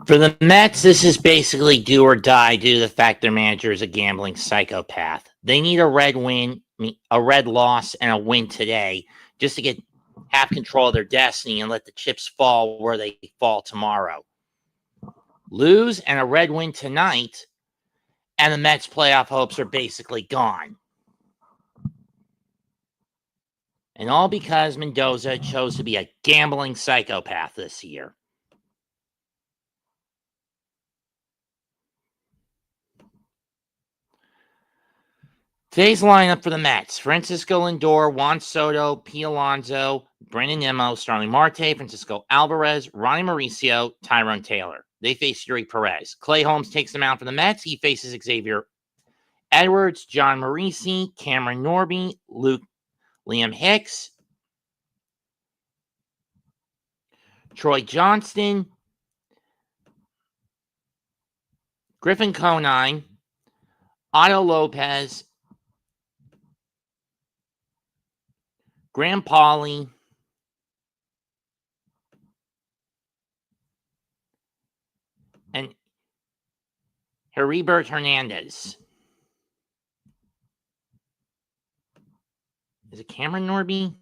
For the Mets, this is basically do or die due to the fact their manager is a gambling psychopath. They need a red loss, and a win today just to have control of their destiny and let the chips fall where they fall tomorrow. Lose and a red win tonight, and the Mets' playoff hopes are basically gone. And all because Mendoza chose to be a gambling psychopath this year. Today's lineup for the Mets: Francisco Lindor, Juan Soto, P. Alonso, Brandon Nimmo, Starling Marte, Francisco Alvarez, Ronnie Mauricio, Tyrone Taylor. They face Yuri Perez. Clay Holmes takes them out for the Mets. He faces Xavier Edwards, John Morici, Cameron Norby, Liam Hicks, Troy Johnston, Griffin Conine, Otto Lopez, Graham Pauley, and Heribert Hernandez. Is it Cameron Norby?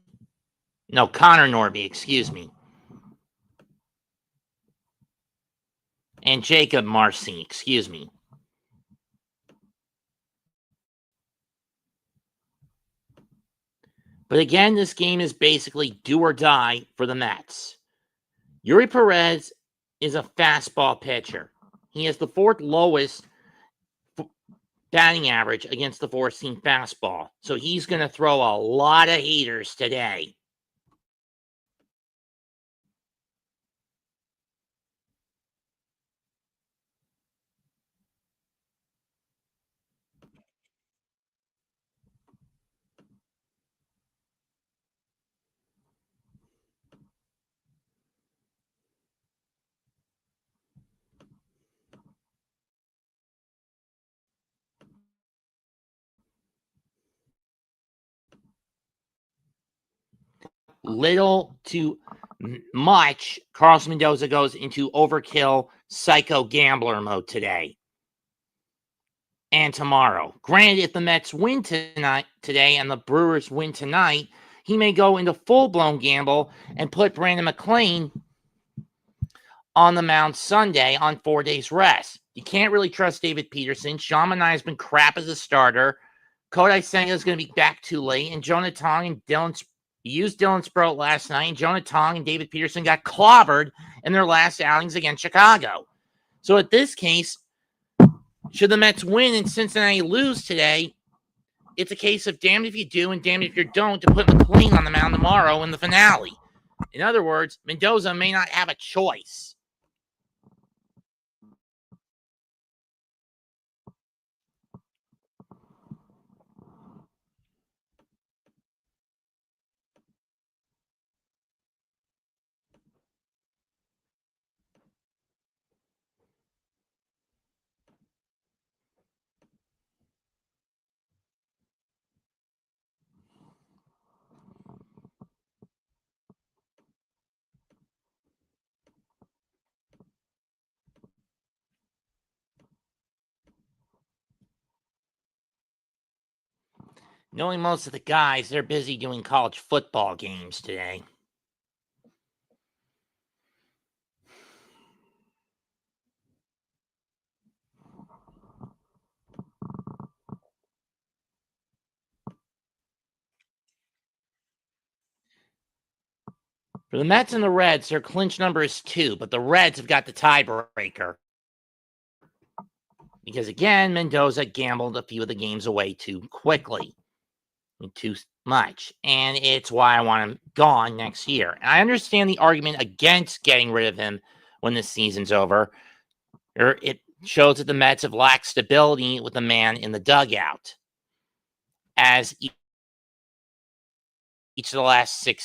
No, Connor Norby, excuse me. And Jacob Marcy, excuse me. But again, this game is basically do or die for the Mets. Yuri Perez is a fastball pitcher. He has the fourth lowest batting average against the four-seam fastball. So he's going to throw a lot of heaters today. Little to much, Carlos Mendoza goes into overkill psycho gambler mode today and tomorrow. Granted, if the Mets win today and the Brewers win tonight, he may go into full-blown gamble and put Brandon McClain on the mound Sunday on 4 days rest. You can't really trust David Peterson. Sean Manaea has been crap as a starter. Kodai Senga is going to be back too late, and Jonah Tong and used Dylan Sproat last night, and Jonah Tong and David Peterson got clobbered in their last outings against Chicago. So at this case, should the Mets win and Cincinnati lose today, it's a case of damned if you do and damned if you don't to put McClain on the mound tomorrow in the finale. In other words, Mendoza may not have a choice. Knowing most of the guys, they're busy doing college football games today. For the Mets and the Reds, their clinch number is 2, but the Reds have got the tiebreaker. Because again, Mendoza gambled a few of the games away too quickly. Too much. And it's why I want him gone next year. And I understand the argument against getting rid of him when the season's over. It shows that the Mets have lacked stability with the man in the dugout. As each of the last 8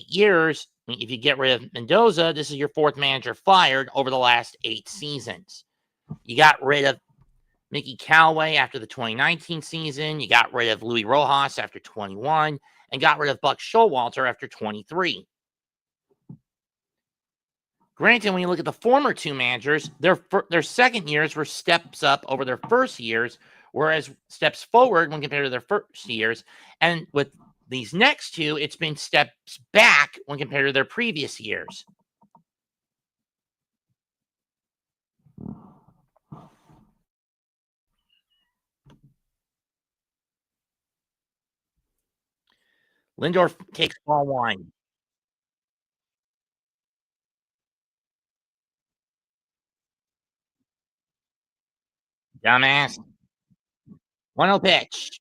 years, if you get rid of Mendoza, this is your fourth manager fired over the last 8 seasons. You got rid of Mickey Callaway after the 2019 season. You got rid of Louis Rojas after 21 and got rid of Buck Showalter after 23. Granted, when you look at the former two managers, their second years were steps up over their first years, whereas steps forward when compared to their first years. And with these next two, it's been steps back when compared to their previous years. Lindor takes ball one. Dumbass. 1-0 pitch.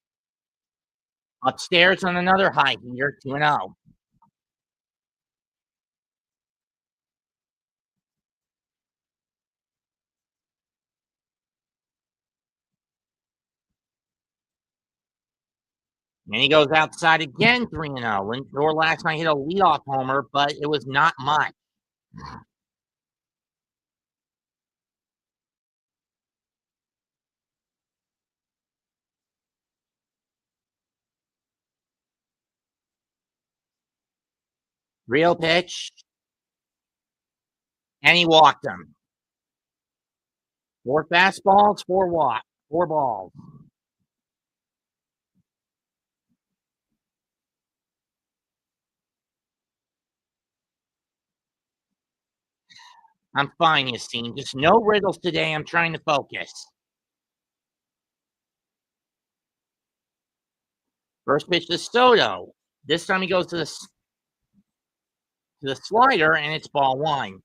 Upstairs on another high heater, 2-0. And he goes outside again, 3-0. Lindor last night hit a leadoff homer, but it was not much. Real pitch. And he walked him. 4 fastballs, 4 balls. I'm fine, Yassine. Just no riddles today. I'm trying to focus. First pitch to Soto. This time he goes to the slider, and it's ball one.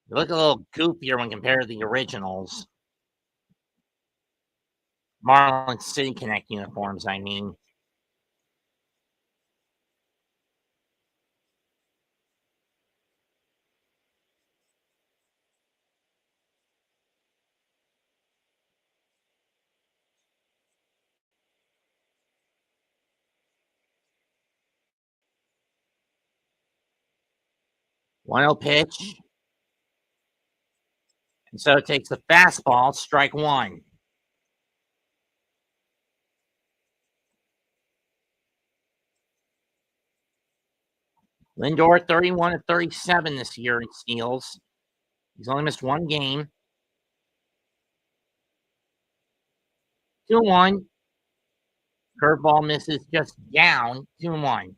They look a little goofier when compared to the originals. Marlins City Connect uniforms, I mean. One 0 pitch. And so it takes the fastball, strike one. Lindor 31 of 37 this year in steals. He's only missed one game. 2-1. Curveball misses just down. 2-1.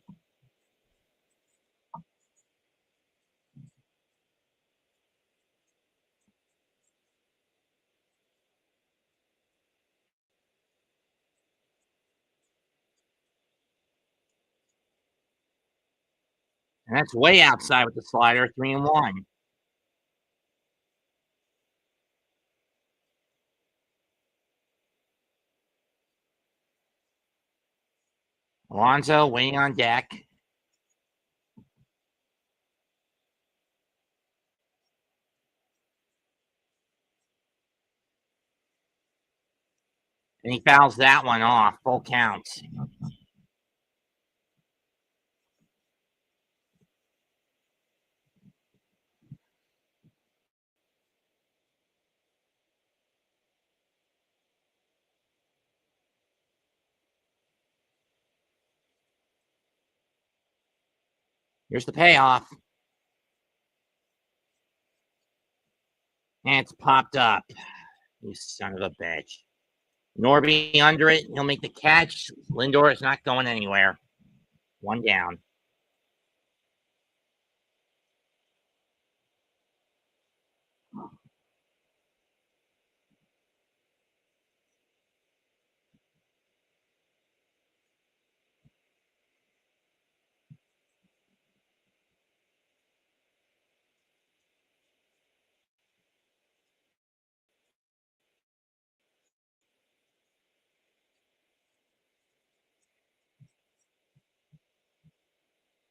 And that's way outside with the slider. 3-1. Alonso waiting on deck. And he fouls that one off. Full count. Here's the payoff. And it's popped up. You son of a bitch. Norby under it. He'll make the catch. Lindor is not going anywhere. One down.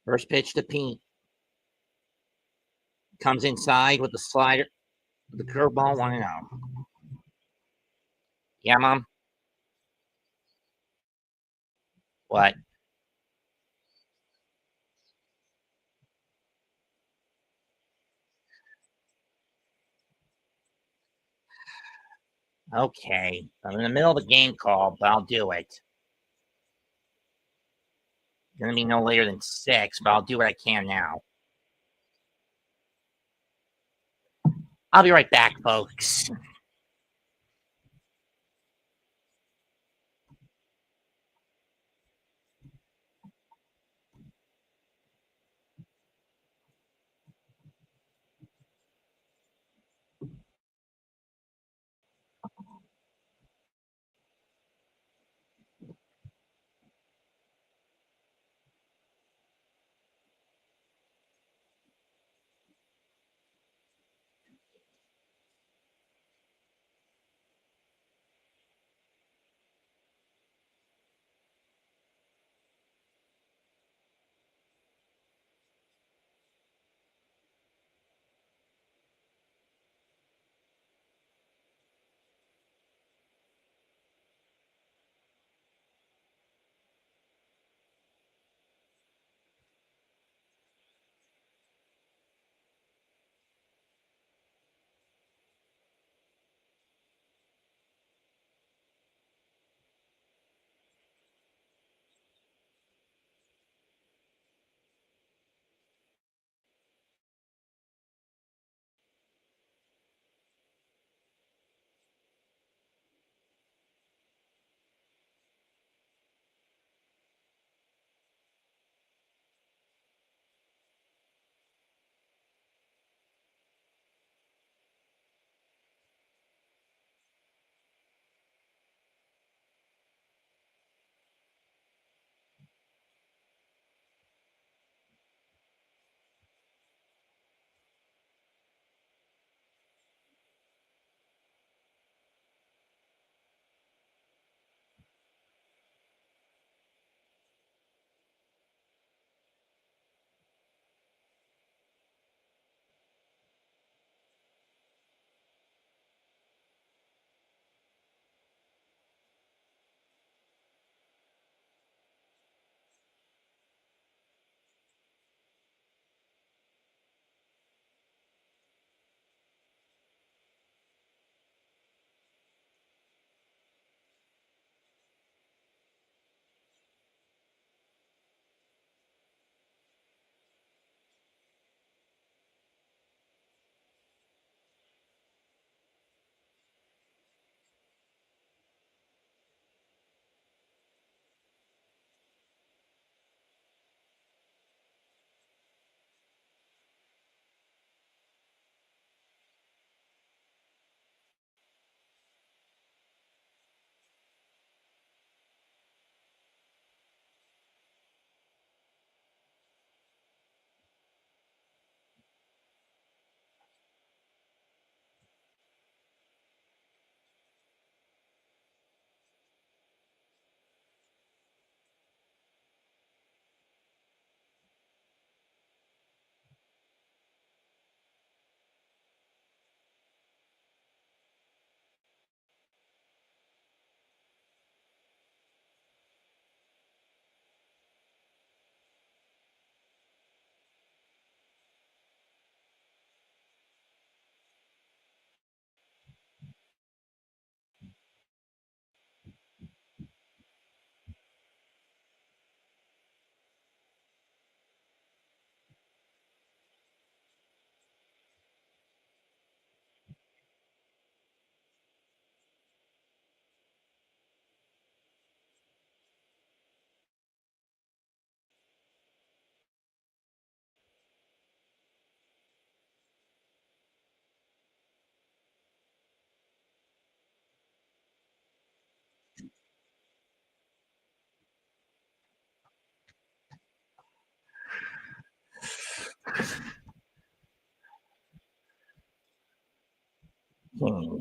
First pitch to Pete. Comes inside with the slider. The curveball, 1-0. Yeah, Mom? What? Okay. I'm in the middle of a game call, but I'll do it. Gonna be no later than 6, but I'll do what I can now. I'll be right back, folks.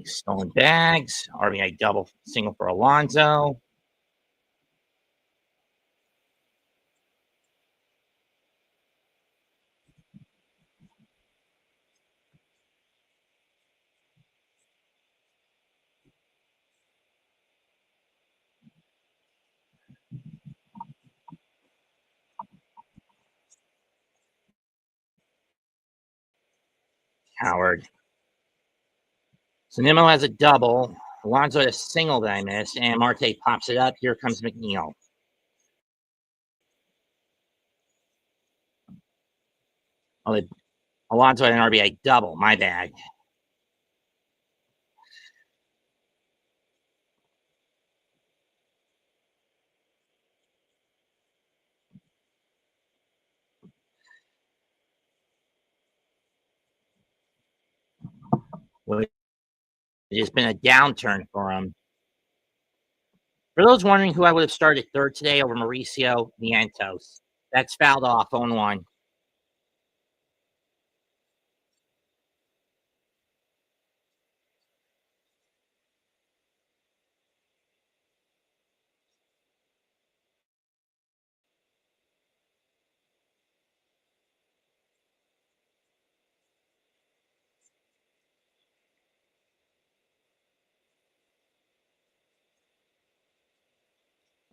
Stolen bags. RBI double single for Alonso. Howard. So Nimmo has a double. Alonso had a single that I missed, and Marte pops it up. Here comes McNeil. Oh, Alonso had an RBI double. My bad. Well, it's been a downturn for him. For those wondering who I would have started third today over Mauricio Vientos, that's fouled off 0-1.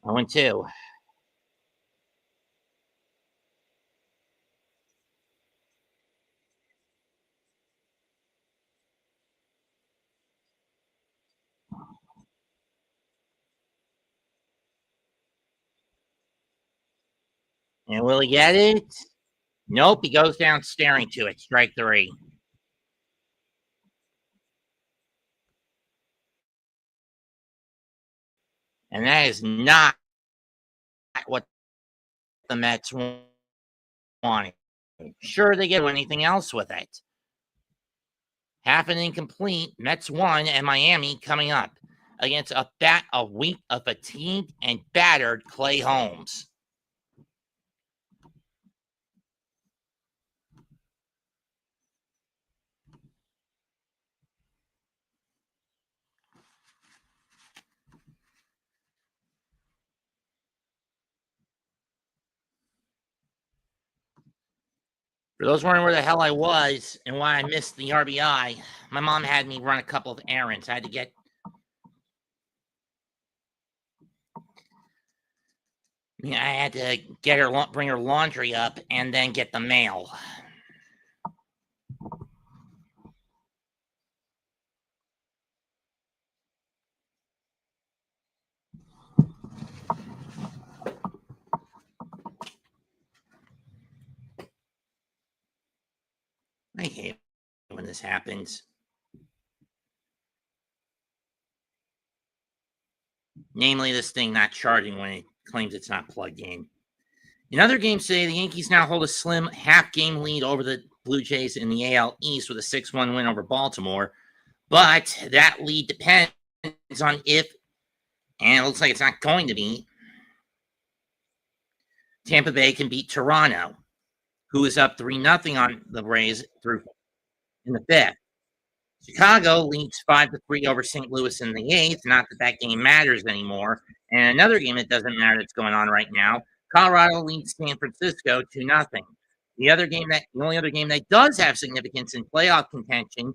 I went 2. And will he get it? Nope. He goes down staring to it. Strike 3. And that is not what the Mets wanted. Sure, they get anything else with it. Half an incomplete. Mets 1 and Miami coming up against a week of fatigued and battered Clay Holmes. For those wondering where the hell I was and why I missed the RBI, my mom had me run a couple of errands. I had to get her, bring her laundry up, and then get the mail. I hate when this happens. Namely, this thing not charging when it claims it's not plugged in. In other games today, the Yankees now hold a slim half-game lead over the Blue Jays in the AL East with a 6-1 win over Baltimore. But that lead depends on if, and it looks like it's not going to be, Tampa Bay can beat Toronto, who is up 3-0 on the Rays through in the 5th. Chicago leads 5-3 over St. Louis in the 8th. Not that that game matters anymore. And another game that doesn't matter that's going on right now, Colorado leads San Francisco 2-0. The only other game that does have significance in playoff contention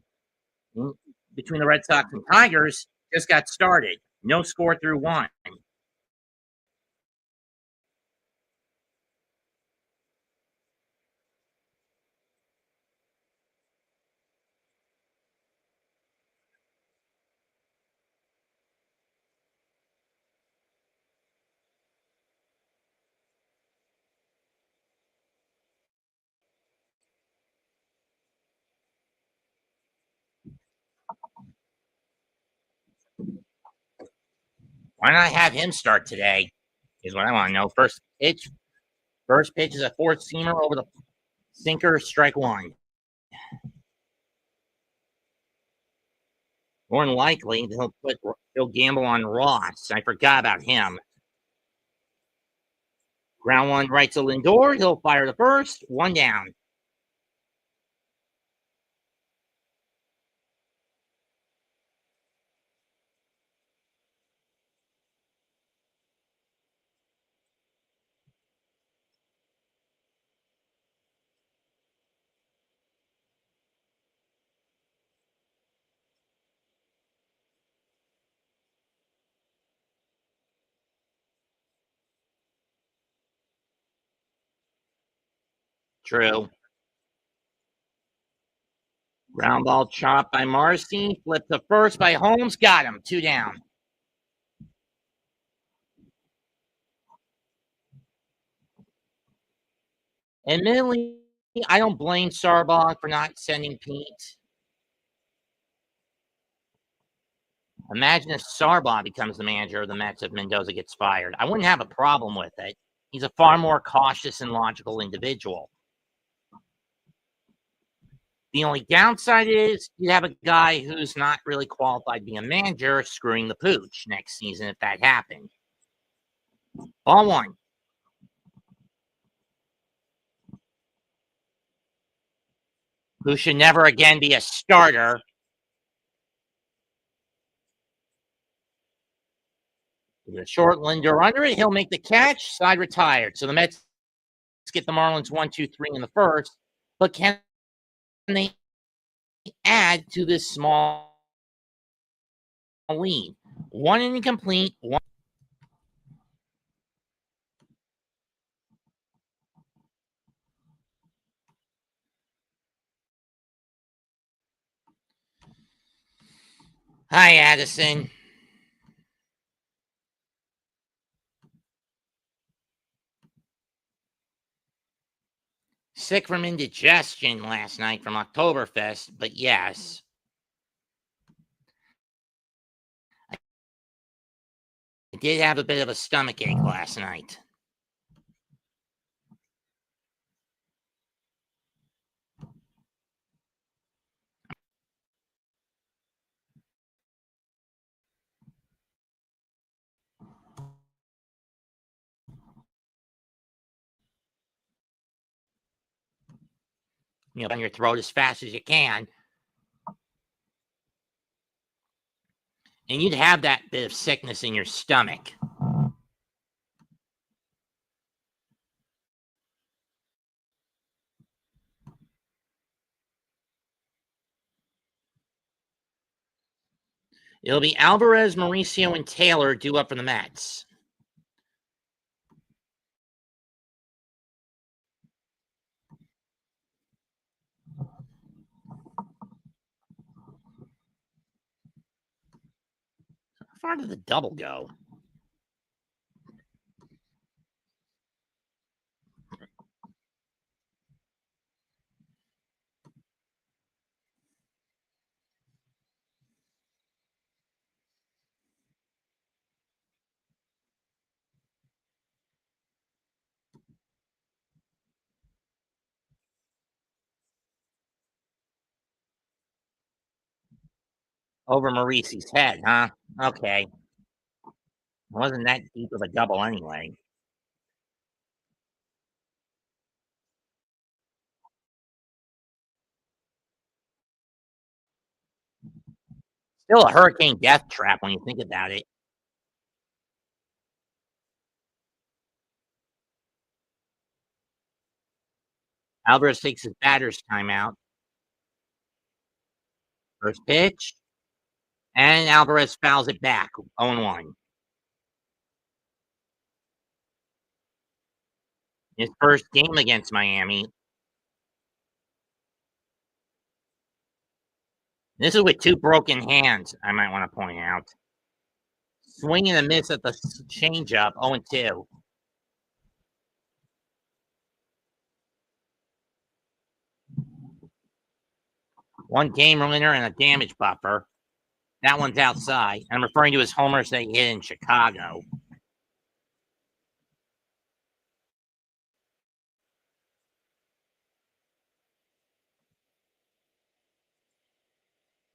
between the Red Sox and Tigers just got started. No score through 1. Why not have him start today? Is what I want to know. First pitch is a fourth seamer over the sinker, strike 1. More than likely, he'll gamble on Ross. I forgot about him. Ground 1 right to Lindor. He'll fire the first. 1 down. True. Ground ball chopped by Marcy. Flip to first by Holmes. Got him. 2 down. Admittedly, I don't blame Sarbaugh for not sending Pete. Imagine if Sarbaugh becomes the manager of the Mets if Mendoza gets fired. I wouldn't have a problem with it. He's a far more cautious and logical individual. The only downside is you have a guy who's not really qualified to be a manager screwing the pooch next season if that happened. Ball 1. Who should never again be a starter. With a short Linder under it, he'll make the catch. Side retired. So the Mets get the Marlins 1-2-3 in the first. But can they add to this small lead? 1 incomplete. 1. Hi, Addison. Sick from indigestion last night from Oktoberfest, but yes. I did have a bit of a stomach ache last night. Down your throat as fast as you can. And you'd have that bit of sickness in your stomach. It'll be Alvarez, Mauricio, and Taylor due up for the Mets. How far did the double go? Over Mauricio's head, huh? Okay. It wasn't that deep of a double anyway. Still a hurricane death trap when you think about it. Alvarez takes his batter's timeout. First pitch. And Alvarez fouls it back. 0-1. His first game against Miami. This is with 2 broken hands, I might want to point out. Swing and a miss at the changeup. 0-2. One game winner and a damage buffer. That one's outside. I'm referring to his homers that he hit in Chicago.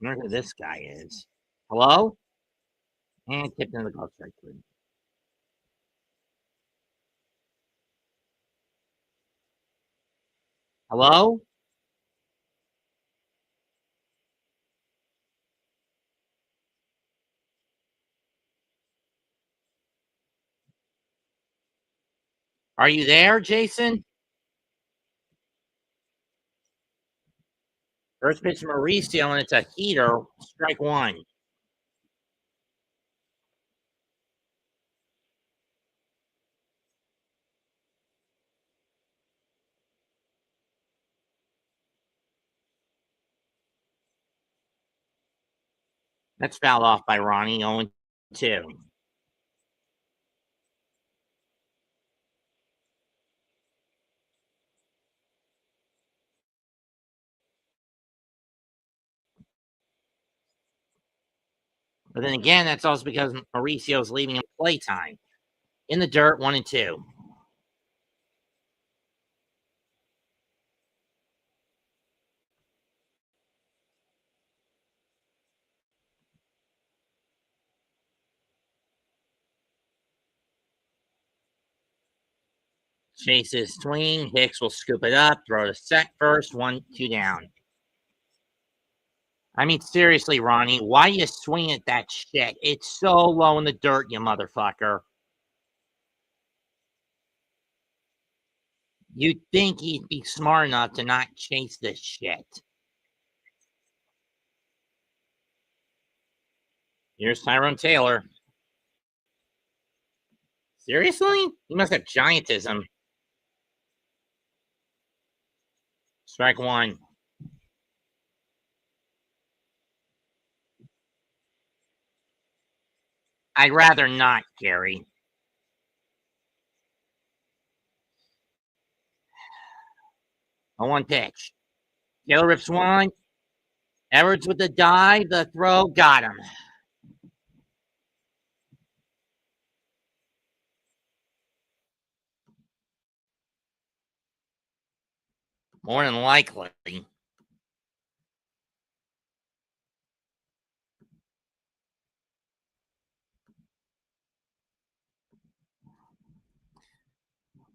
I wonder who this guy is. Hello? And tipped into the golf strike 3. Hello? Are you there, Jason? First pitch to Mauricio, and it's a heater. Strike 1. That's fouled off by Ronnie, 0-2. But then again, that's also because Mauricio's leaving him playtime. In the dirt, 1-2. Chase's swing. Hicks will scoop it up, throw to first, 1-2 down. I mean, seriously, Ronnie, why you swing at that shit? It's so low in the dirt, you motherfucker. You'd think he'd be smart enough to not chase this shit. Here's Tyrone Taylor. Seriously? He must have giantism. Strike one. I'd rather not, Gary. 0-1 pitch. Taylor rips one. Edwards with the dive. The throw. Got him. More than likely.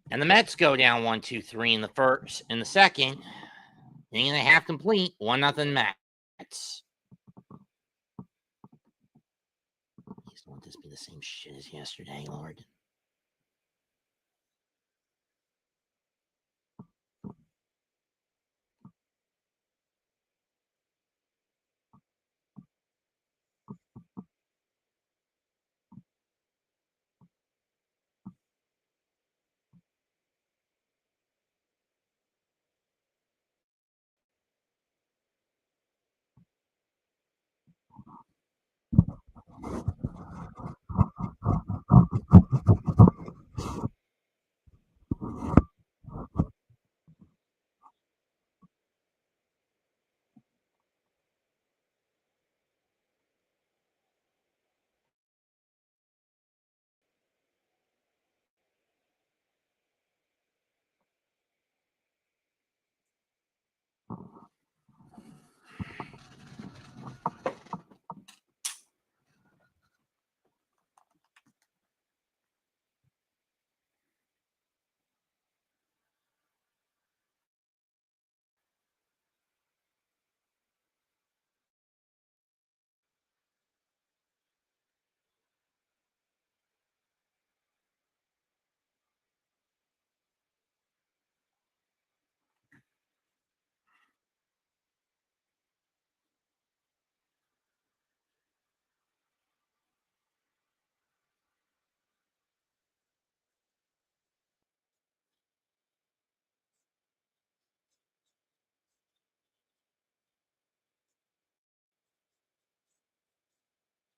And the Mets go down 1-2-3 in the first. In the second, inning and a half complete. 1-0 Mets. Please don't let this be the same shit as yesterday, Lord.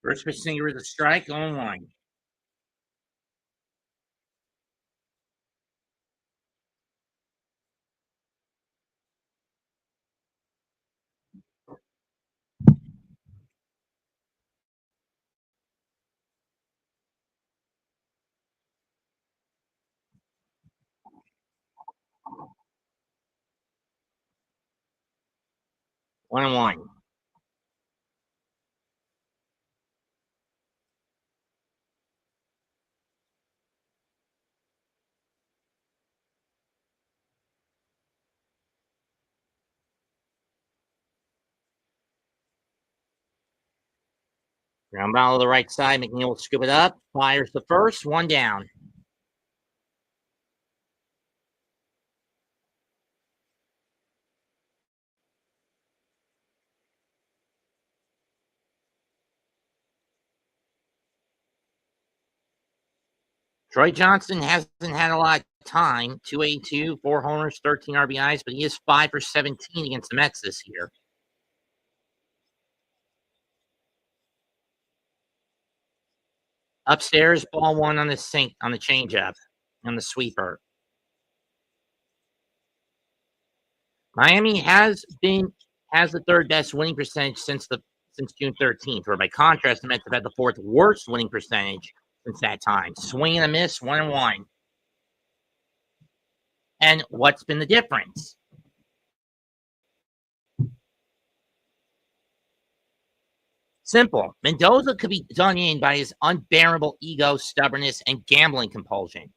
First pitch Singer is a strike. 0-1. One and one. Ground ball to the right side. McNeil will scoop it up. Fires the first. One down. Troy Johnston hasn't had a lot of time. 282, 4 homers, 13 RBIs, but he is 5 for 17 against the Mets this year. Upstairs, ball one on the sink, on the changeup, on the sweeper. Miami has the third best winning percentage since June 13th, where by contrast, the Mets have had the fourth worst winning percentage since that time. Swing and a miss, 1-1. And what's been the difference? Simple. Mendoza could be done in by his unbearable ego, stubbornness, and gambling compulsion.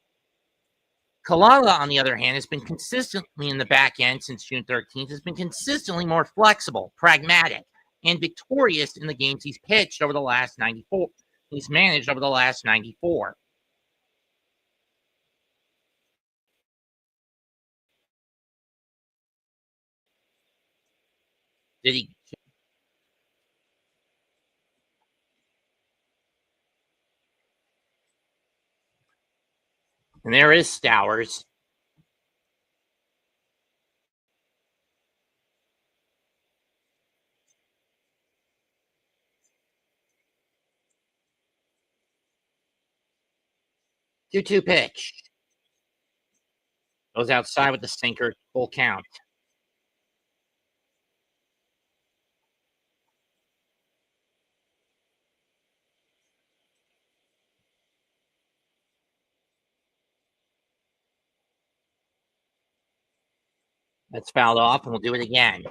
Kalala, on the other hand, has been consistently in the back end since June 13th, has been consistently more flexible, pragmatic, and victorious in the games he's pitched over the last 94. He's managed over the last 94. Did he? And there is Stowers. Two-two pitch. Goes outside with the sinker, full count. That's fouled off, and we'll do it again.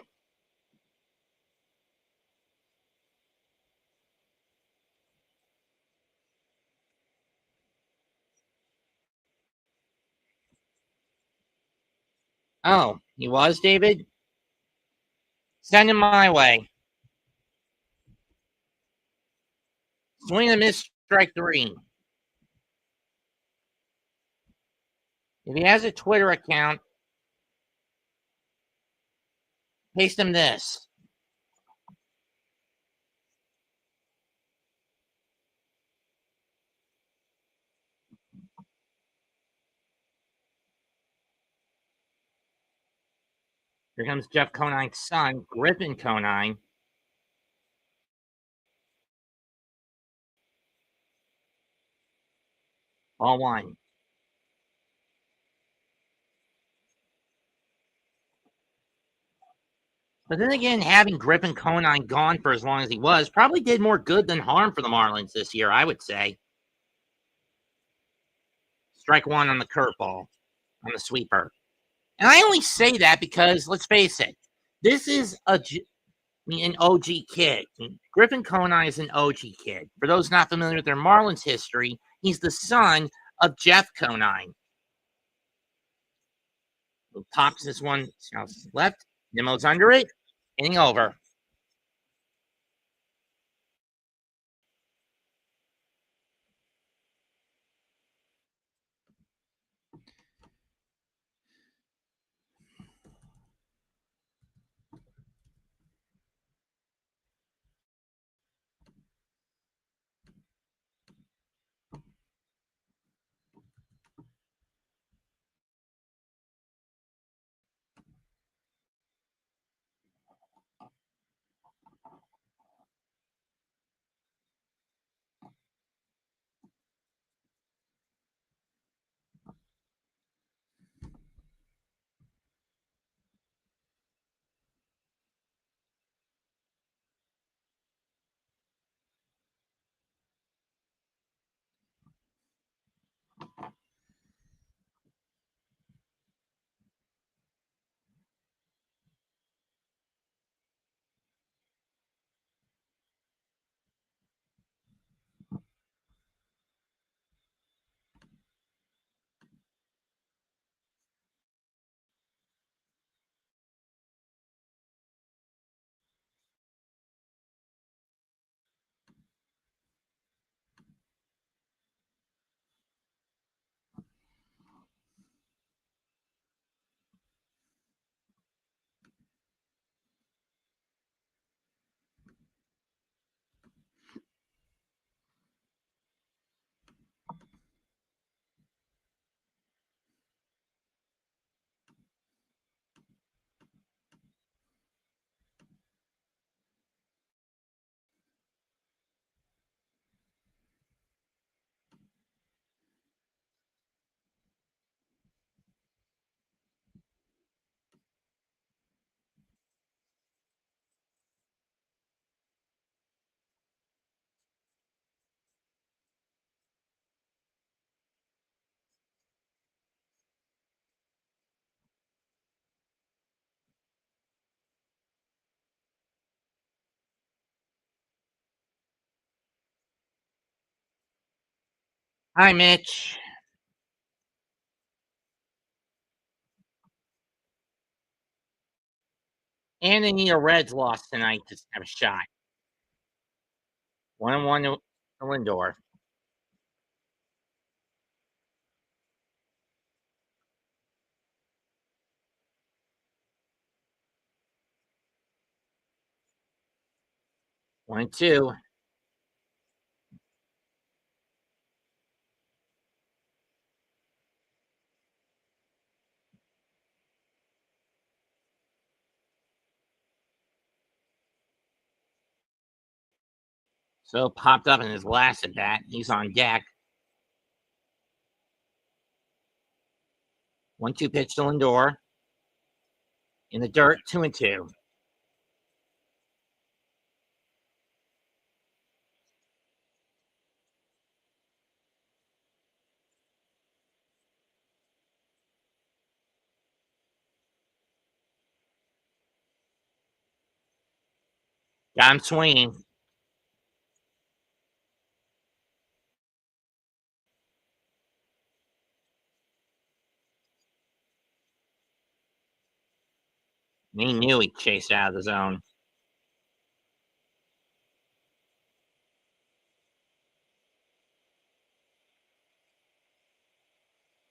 Oh, he was, David? Send him my way. Swing and a miss, strike three. If he has a Twitter account, paste him this. Here comes Jeff Conine's son, Griffin Conine. Ball one. But then again, having Griffin Conine gone for as long as he was probably did more good than harm for the Marlins this year, I would say. Strike one on the curveball, on the sweeper. And I only say that because, let's face it, this is an OG kid. Griffin Conine is an OG kid. For those not familiar with their Marlins history, he's the son of Jeff Conine. Pops this one left. Nimmo's under it. Inning over. Hi, Mitch. And the New York Reds lost tonight to have a shot. 1-1 to Lindor. One, two. So popped up in his last at bat. He's on deck. 1-2 pitch to Lindor. In the dirt, 2-2. Got him swinging. He knew he chased out of the zone.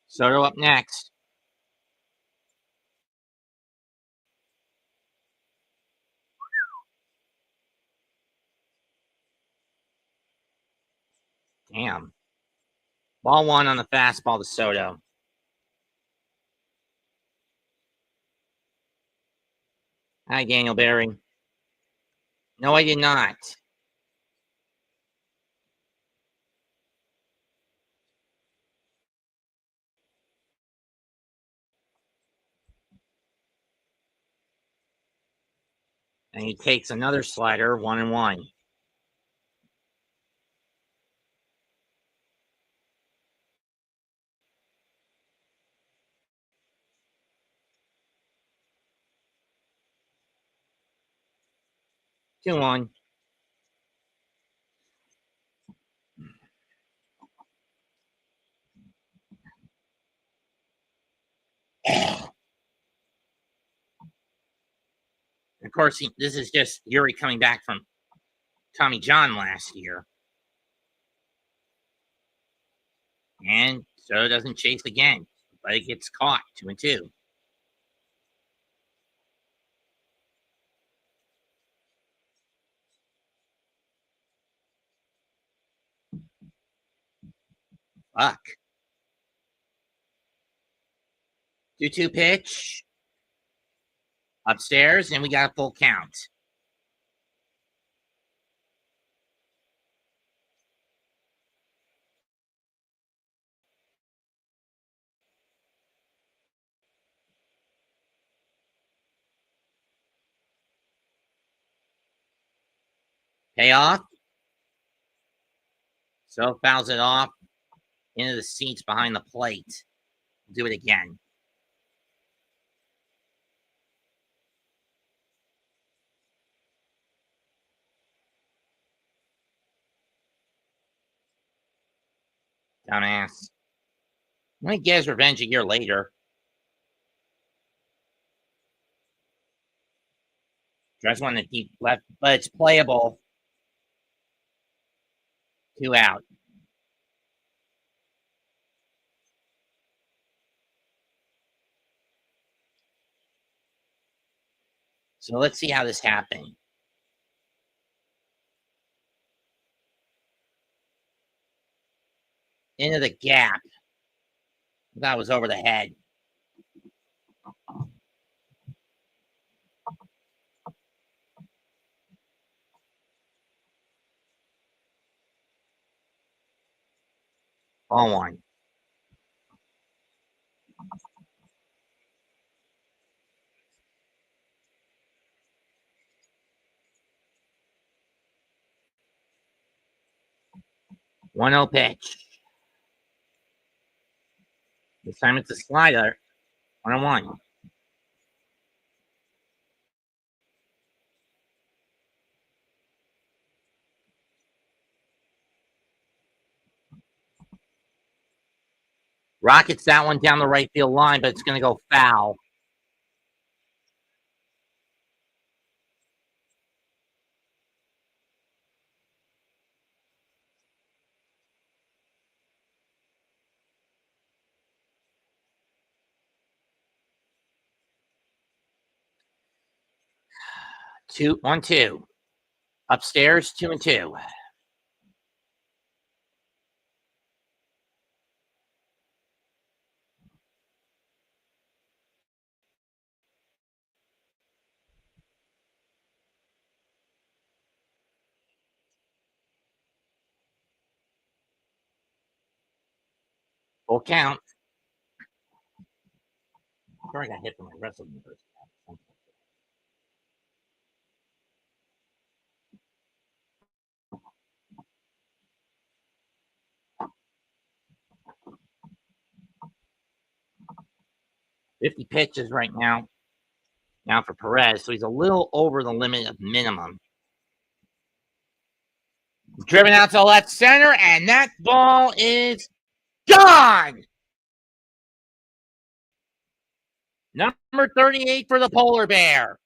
Soto up next. Damn. Ball one on the fastball to Soto. Hi, Daniel Berry. No, I did not. And he takes another slider, 1-1. Two on. Of course, this is just Yuri coming back from Tommy John last year. And Soto doesn't chase again, but it gets caught, 2-2. Fuck. 2-2 pitch. Upstairs, and we got a full count. Payoff. So fouls it off into the seats behind the plate. Do it again. Dumbass. Might get his revenge a year later. Tries one to deep left, but it's playable. 2 out. So let's see how this happened. Into the gap. That was over the head. Ball one. One 0 pitch. This time it's a slider. 1-1. Rockets that one down the right field line, but it's going to go foul. Two, 1-2. Upstairs, 2-2. Full count. Sorry, I got hit from my wrestling first. 50 pitches right now. Now for Perez, so he's a little over the limit of minimum. Driven out to left center, and that ball is gone. Number 38 for the Polar Bear.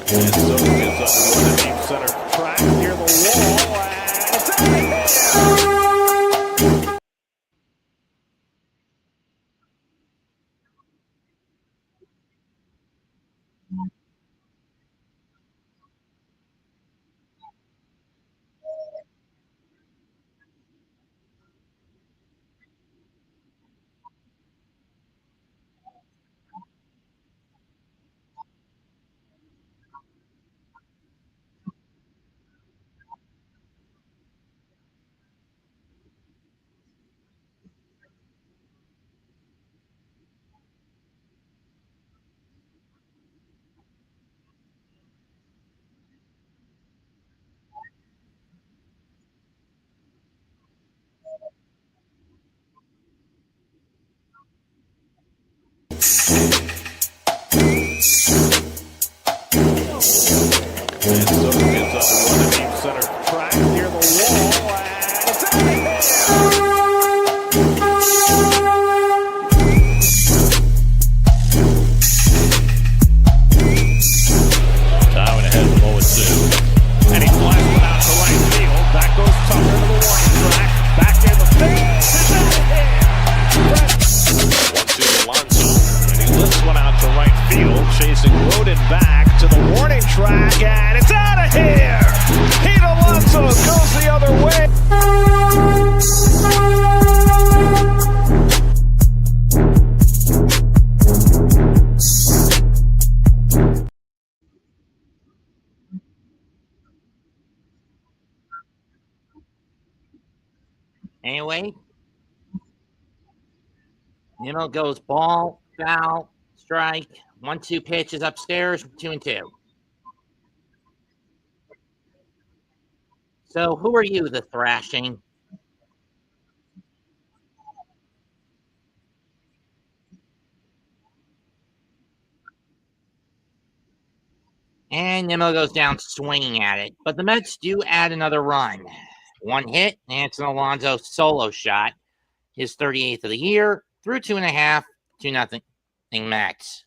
And so gets up the deep center track near the wall, and it's out of here. And so gets up the deep center track near the wall, and it's out of here. Time and ahead, 0-2. And he flies one out to right field. That goes Tucker to the warning track. Back in the field. It's out of here. 1-2 Alonso. And he lifts one out to right field, chasing Rodin back to the warning track, and it's out of here. Pete Alonso goes the other way. Anyway, Nimmo goes ball, foul, strike. 1-2 pitches upstairs, 2-2. So who are you, the thrashing? And Nimmo goes down swinging at it. But the Mets do add another run. One hit, Anson Alonso solo shot. His 38th of the year. Through 2.5, 2-0 Mets.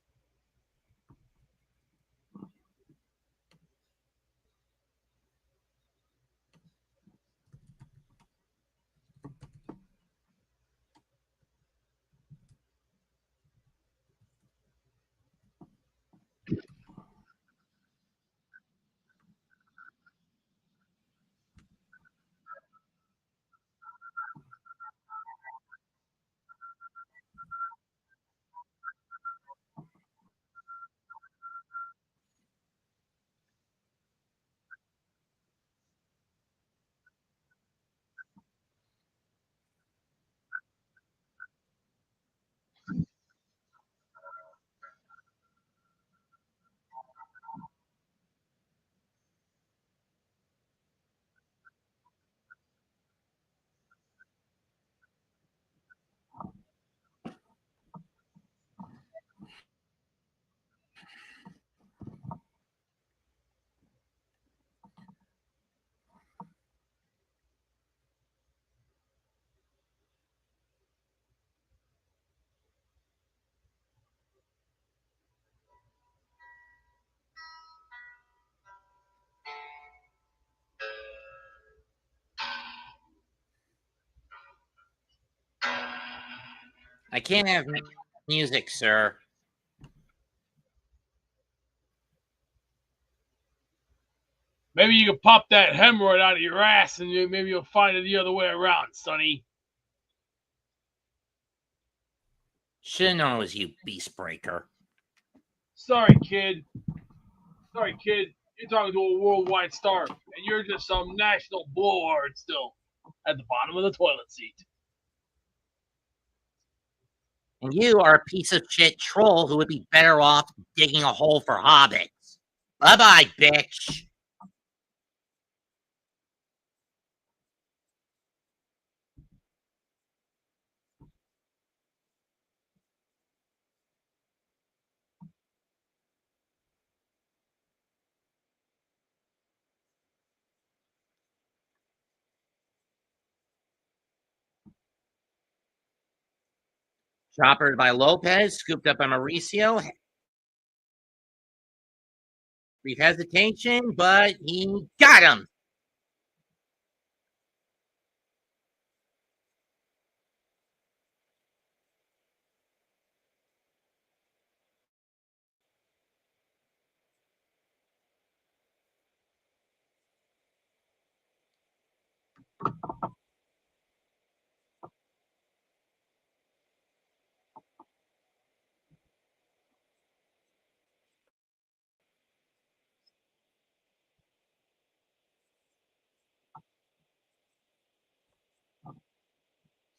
I can't have music, sir. Maybe you can pop that hemorrhoid out of your ass and maybe you'll find it the other way around, Sonny. Should have known it was you, Beast Breaker. Sorry, kid. You're talking to a worldwide star, and you're just some national blowhard still at the bottom of the toilet seat. And you are a piece of shit troll who would be better off digging a hole for hobbits. Bye-bye, bitch. Choppered by Lopez, scooped up by Mauricio. Brief hesitation, but he got him.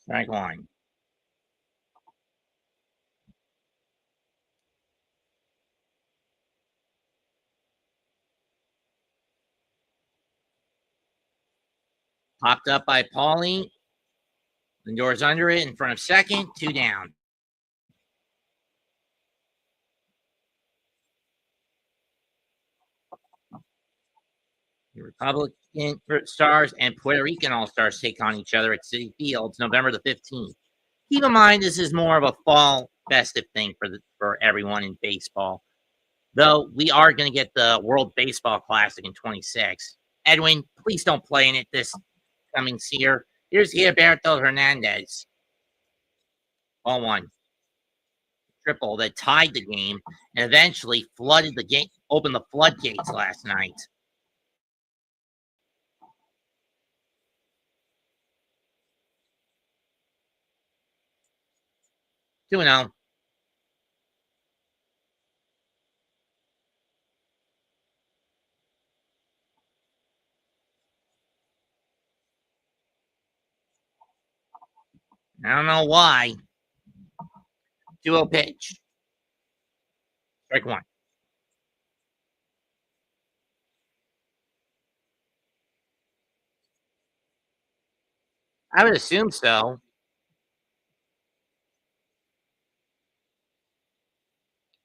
Strike one. Popped up by Paulie. Lindor's under it in front of second. 2 down. The Republican Stars and Puerto Rican All-Stars take on each other at Citi Fields November the 15th. Keep in mind, this is more of a fall festive thing for everyone in baseball. Though we are going to get the World Baseball Classic in 26. Edwin, please don't play in it this coming year. Here's Gilberto Hernandez. Ball one. Triple that tied the game and eventually flooded the game, opened the floodgates last night. 2-0. I don't know why. 2-0 pitch. Strike one. I would assume so.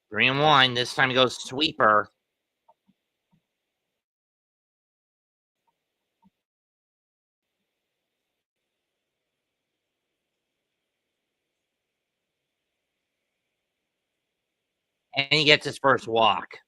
Three and one. This time he goes sweeper. And he gets his first walk.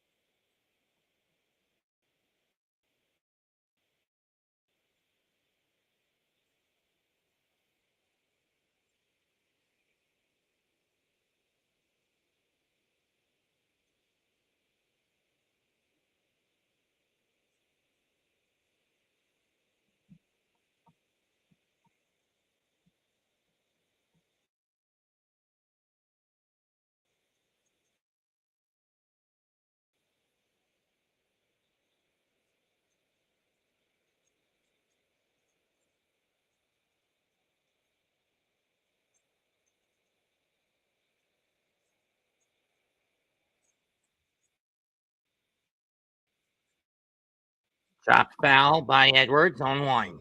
Chopped foul by Edwards on one.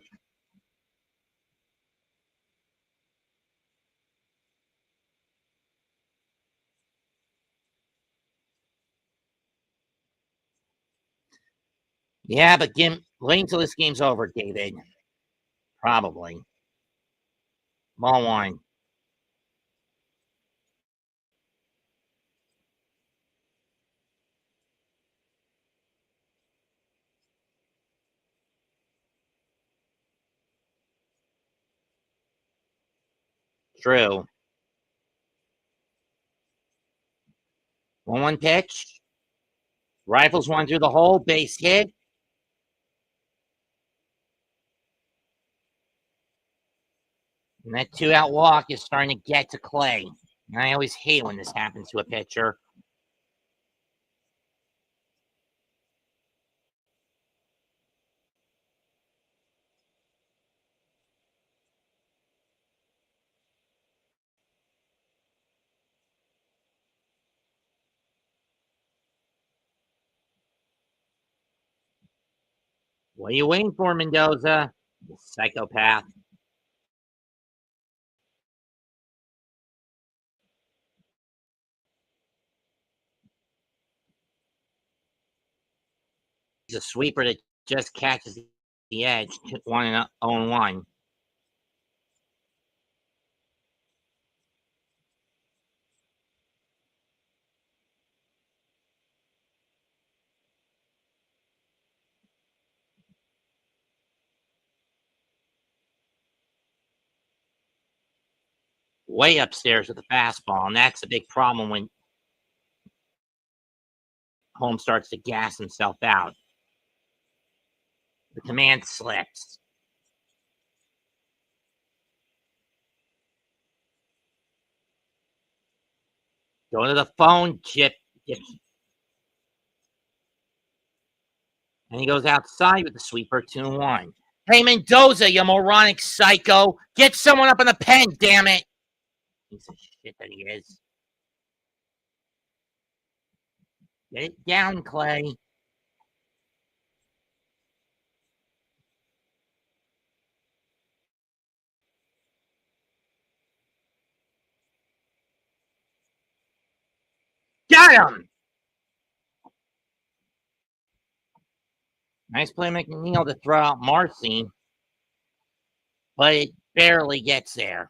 Yeah, but wait until this game's over, David. Probably. Ball one. True. 1-1 pitch. Rifles one through the hole. Base hit. And that 2-out walk is starting to get to Clay. And I always hate when this happens to a pitcher. What are you waiting for, Mendoza? You psychopath. He's a sweeper that just catches the edge. 1-0-1. Way upstairs with the fastball, and that's a big problem when Holmes starts to gas himself out. The command slips. Go to the phone, Chip. And he goes outside with the sweeper, 2-1. Hey, Mendoza, you moronic psycho. Get someone up in the pen, damn it. Piece of shit that he is. Get it down, Clay. Got him! Nice play, McNeil, to throw out Marcy. But it barely gets there.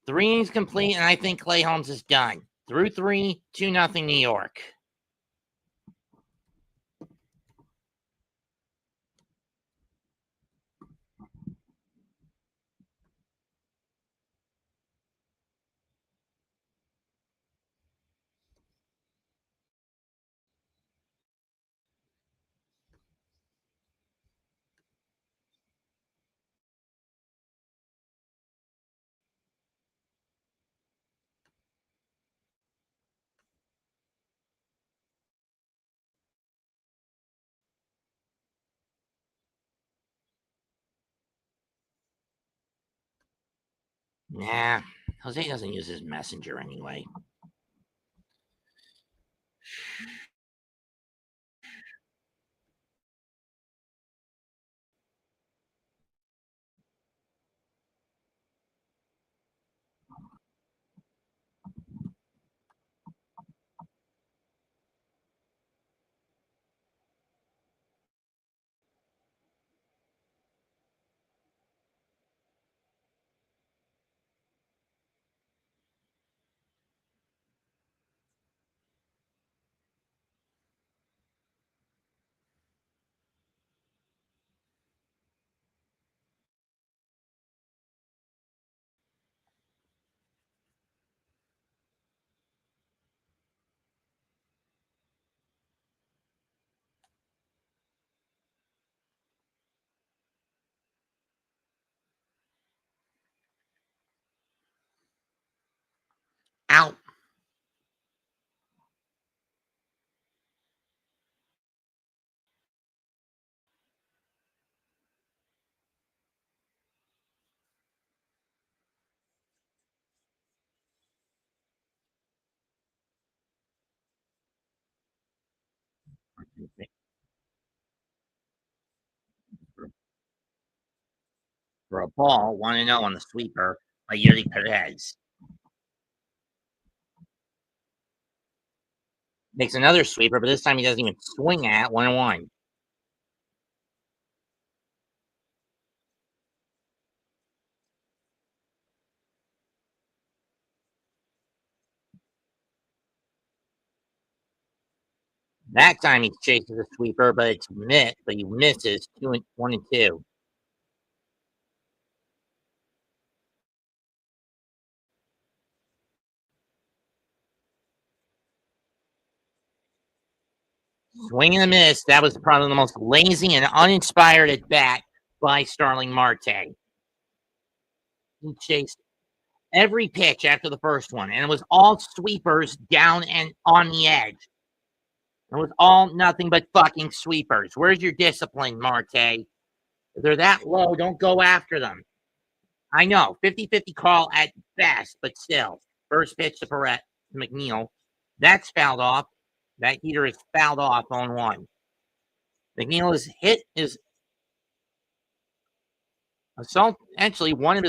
3 innings complete, and I think Clay Holmes is done. Through 3, 2-0 New York. Nah, Jose doesn't use his messenger anyway. Out. For a ball, 1-0 on the sweeper by Yuri Perez. Makes another sweeper, but this time he doesn't even swing at 1-1. That time he chases a sweeper, but it's missed. But he misses 1-2. Swing and a miss. That was probably the most lazy and uninspired at bat by Starling Marte. He chased every pitch after the first one, and it was all sweepers down and on the edge. It was all nothing but fucking sweepers. Where's your discipline, Marte? If they're that low, don't go after them. I know, 50-50 call at best, but still. First pitch to McNeil. That's fouled off. That heater is fouled off on 1. McNeil has hit his assault, actually one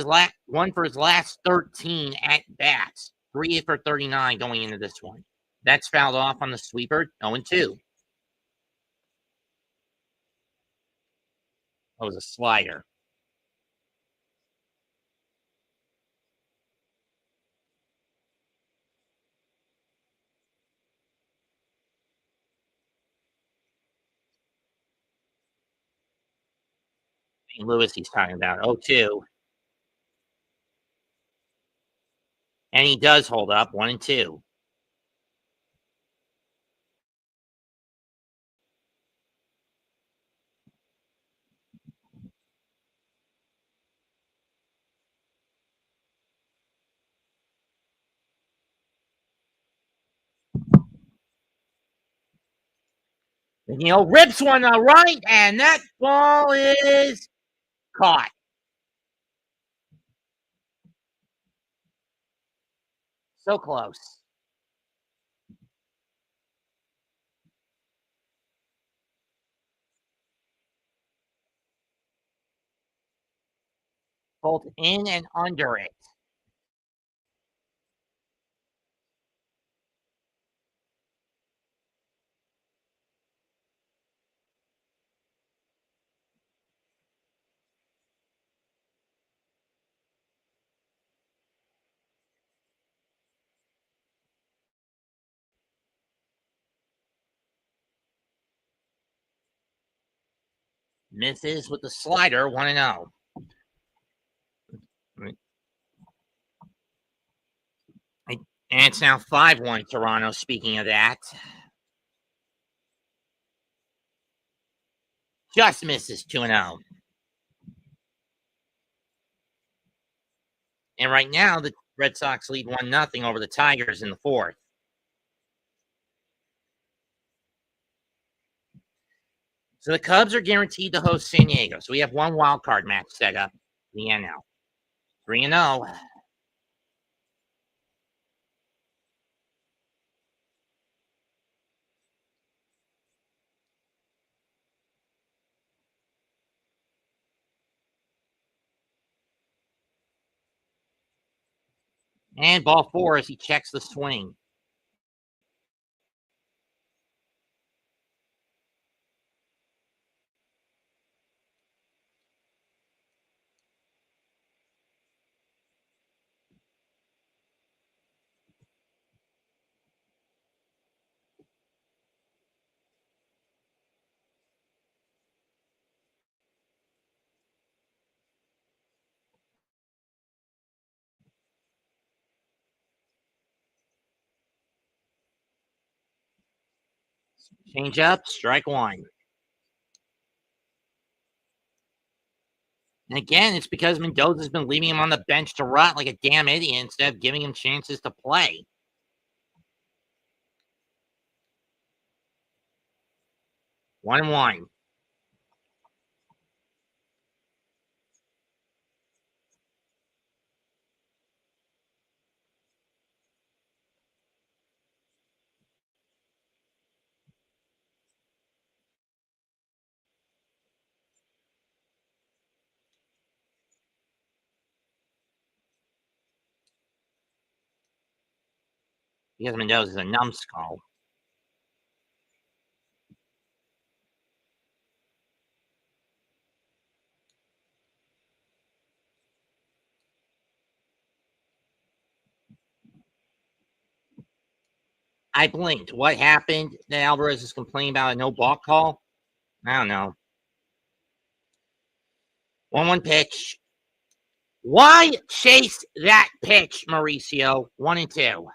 for his last 13 at bats. 3 for 39 going into this one. That's fouled off on the sweeper. 0-2. That was a slider. St. Louis he's talking about. 0-2. And he does hold up. 1-2. McNeil rips one to right, and that ball is caught. So close. Both in and under it. Misses with the slider. 1-0. And it's now 5-1 Toronto, speaking of that. Just misses 2-0. And right now, the Red Sox lead 1-0 over the Tigers in the 4th. So the Cubs are guaranteed to host San Diego. So we have one wild card match set up in the NL. 3-0. And ball 4 as he checks the swing. Change up, strike 1. And again, it's because Mendoza's been leaving him on the bench to rot like a damn idiot instead of giving him chances to play. One. Because Mendoza's a numbskull. I blinked. What happened that Alvarez is complaining about a no balk call? I don't know. 1-1 pitch. Why chase that pitch, Mauricio? 1-2.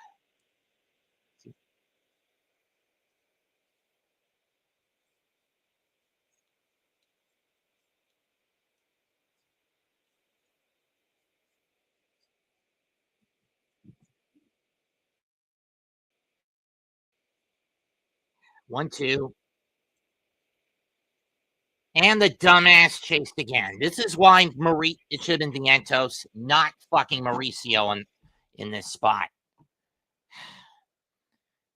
1-2. And the dumbass chased again. This is why it should have been Vientos, not fucking Mauricio in this spot.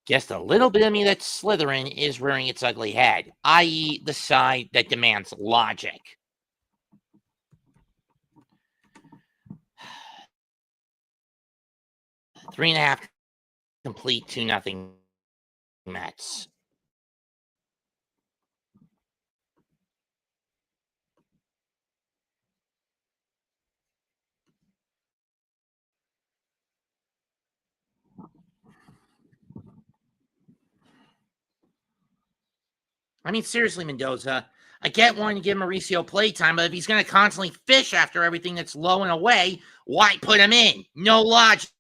Just a little bit of me that's Slytherin is rearing its ugly head, i.e. the side that demands logic. 3.5 complete, 2-0 Mets. I mean, seriously, Mendoza, I get wanting to give Mauricio playtime, but if he's going to constantly fish after everything that's low and away, why put him in? No logic.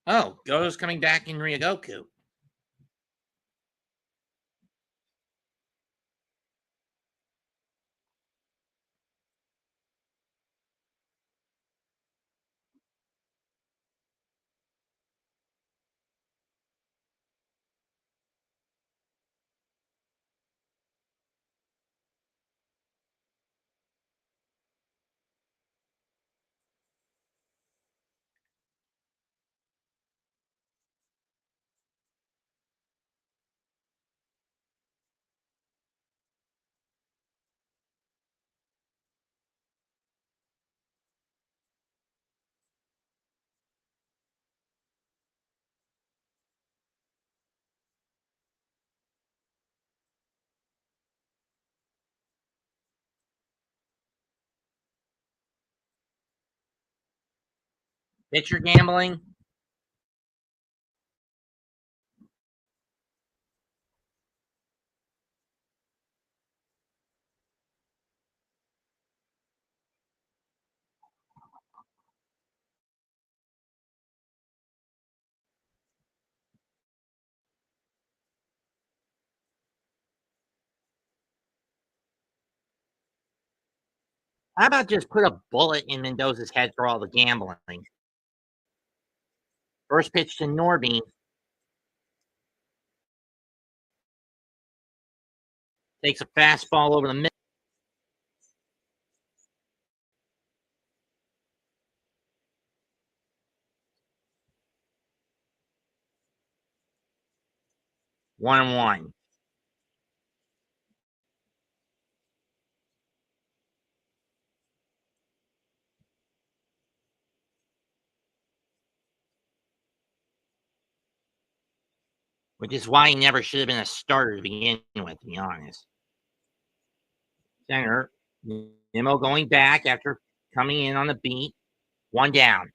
Oh, Goto's coming back in Ryogoku. Pitcher gambling. How about just put a bullet in Mendoza's head for all the gambling? First pitch to Norby. Takes a fastball over the middle. One and one. Which is why he never should have been a starter to begin with, to be honest. Center. Nimmo going back after coming in on the beat. One down.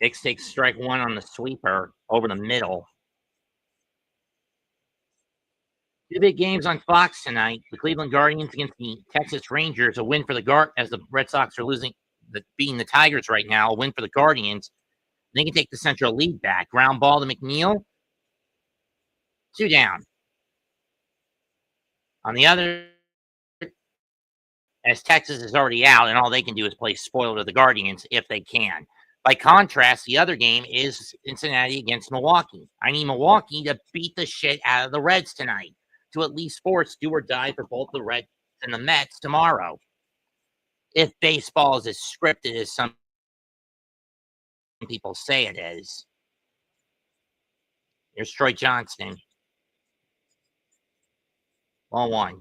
Hicks takes strike one on the sweeper over the middle. Two big games on Fox tonight. The Cleveland Guardians against the Texas Rangers. A win for the as the Red Sox are beating the Tigers right now. A win for the Guardians. They can take the Central lead back. Ground ball to McNeil. 2 down. On the other, as Texas is already out, and all they can do is play spoiled to the Guardians if they can. By contrast, the other game is Cincinnati against Milwaukee. I need Milwaukee to beat the shit out of the Reds tonight to at least force do or die for both the Reds and the Mets tomorrow. If baseball is as scripted as some people say it is. Here's Troy Johnston. 1-1.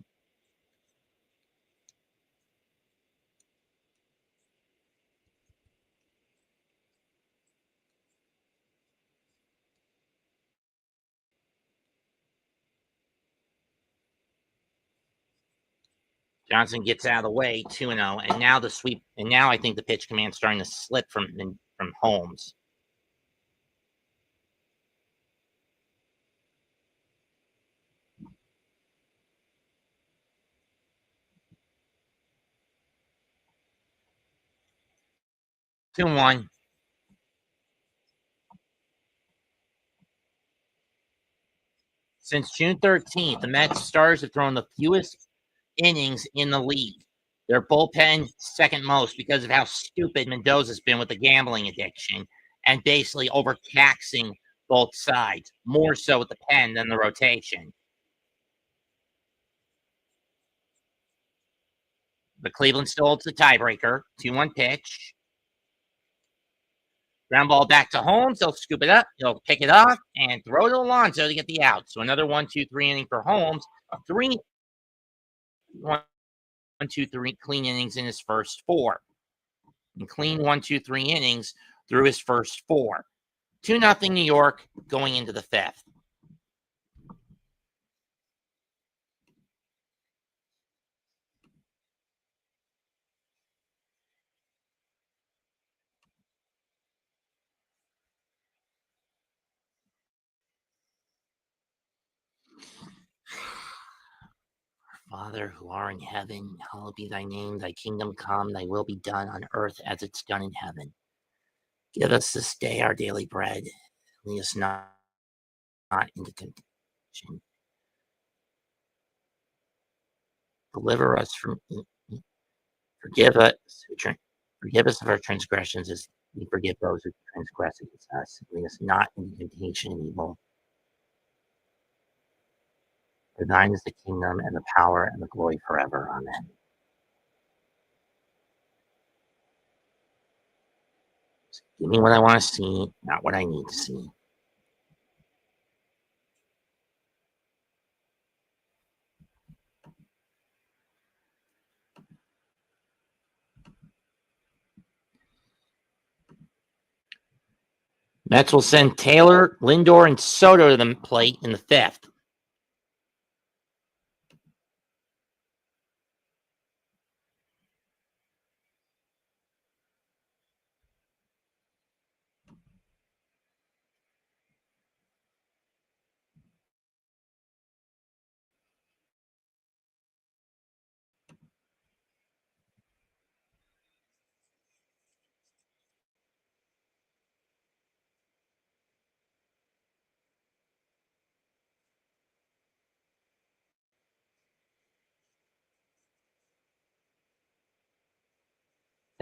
Johnson gets out of the way, 2-0, and now the sweep. And now I think the pitch command's starting to slip from Holmes. Two and one. Since June 13th, the Mets stars have thrown the fewest innings in the league. Their bullpen second most because of how stupid Mendoza's been with the gambling addiction and basically overtaxing both sides, more so with the pen than the rotation. But Cleveland still holds the tiebreaker. 2-1 pitch. Ground ball back to Holmes. He'll scoop it up. He'll pick it off and throw to Alonso to get the out. So another 1-2-3 inning for Holmes. A 1-2-3 clean innings in his first four. And clean 1-2-3 innings through his first four. 2-0 New York going into the fifth. Father, who are in heaven, hallowed be thy name. Thy kingdom come, thy will be done on earth as it's done in heaven. Give us this day our daily bread. Lead us not into temptation. Deliver us from evil. Forgive us of our transgressions as we forgive those who transgress against us. Lead us not into temptation and evil. For thine is the kingdom and the power and the glory forever. Amen. Just give me what I want to see, not what I need to see. Mets will send Taylor, Lindor, and Soto to the plate in the fifth.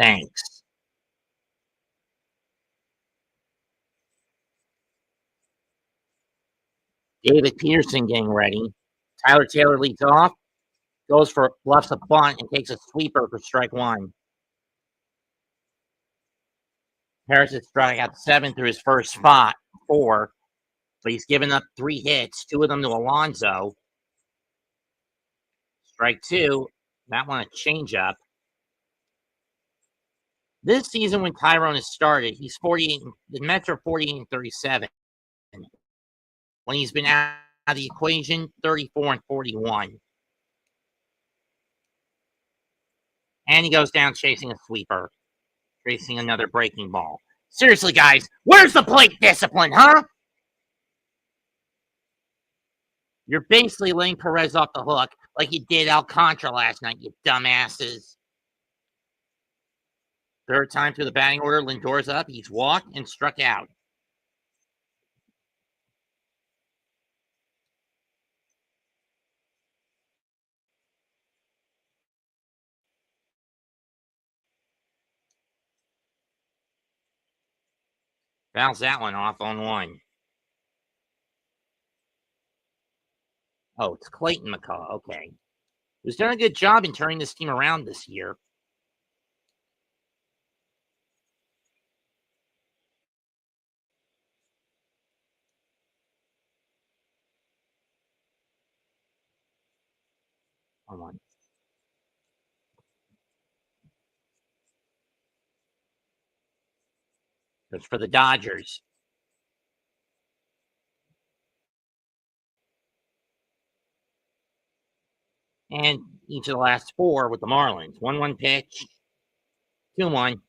Thanks. David Peterson getting ready. Tyler Taylor leads off, bluffs a bunt, and takes a sweeper for strike one. Harris has struck out 7 through his first spot, 4, but he's given up 3 hits, 2 of them to Alonso. Strike 2, that one a changeup. This season, when Tyrone has started, he's 48. The Mets are 48-37. When he's been out of the equation, 34-41. And he goes down chasing a sweeper, chasing another breaking ball. Seriously, guys, where's the plate discipline, huh? You're basically laying Perez off the hook like you did Alcantara last night, you dumbasses. Third time through the batting order, Lindor's up. He's walked and struck out. Bounce that one off on 1. Oh, it's Clayton McCall. Okay. Who's done a good job in turning this team around this year. Hold on. It's for the Dodgers. And each of the last 4 with the Marlins. 1-1 pitch, 2-1.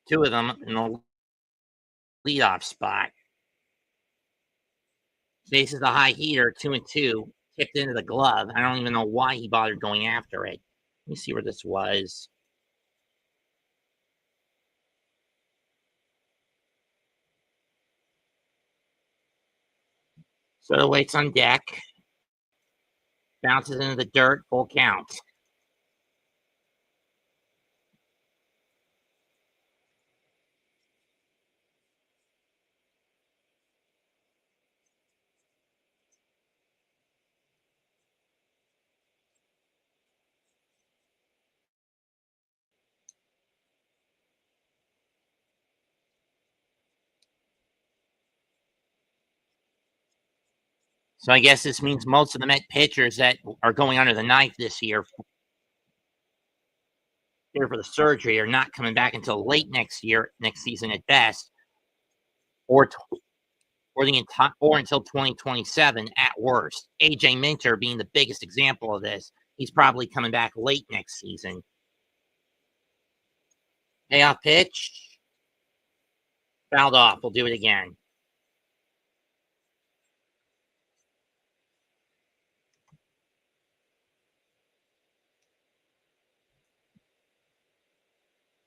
Two of them in the leadoff spot. Chases the high heater, 2-2, tipped into the glove. I don't even know why he bothered going after it. Let me see where this was. Soto waits on deck. Bounces into the dirt, full count. So I guess this means most of the Met pitchers that are going under the knife this year here for the surgery are not coming back until late next season at best, or until 2027 at worst. AJ Minter being the biggest example of this. He's probably coming back late next season. Payoff pitch. Fouled off. We'll do it again.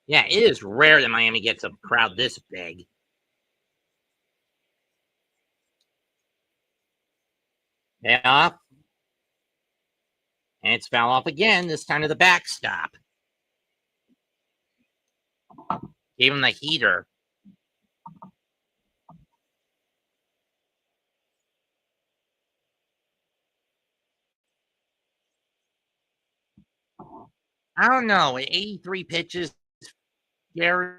Yeah, it is rare that Miami gets a crowd this big. Payoff. And it's foul off again, this time to the backstop. Gave him the heater. I don't know. At 83 pitches, Gary.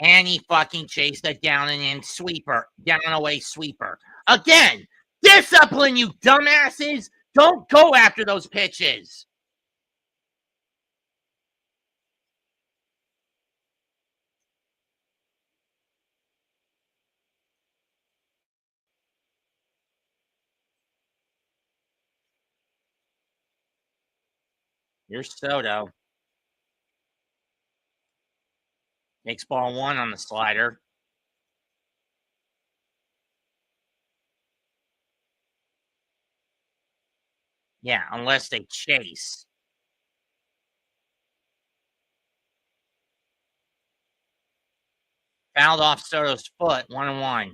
And he fucking chased a down and in sweeper. Down and away sweeper. Again, discipline, you dumbasses. Don't go after those pitches. Here's Soto. Takes ball 1 on the slider. Yeah, unless they chase. Fouled off Soto's foot, 1-1.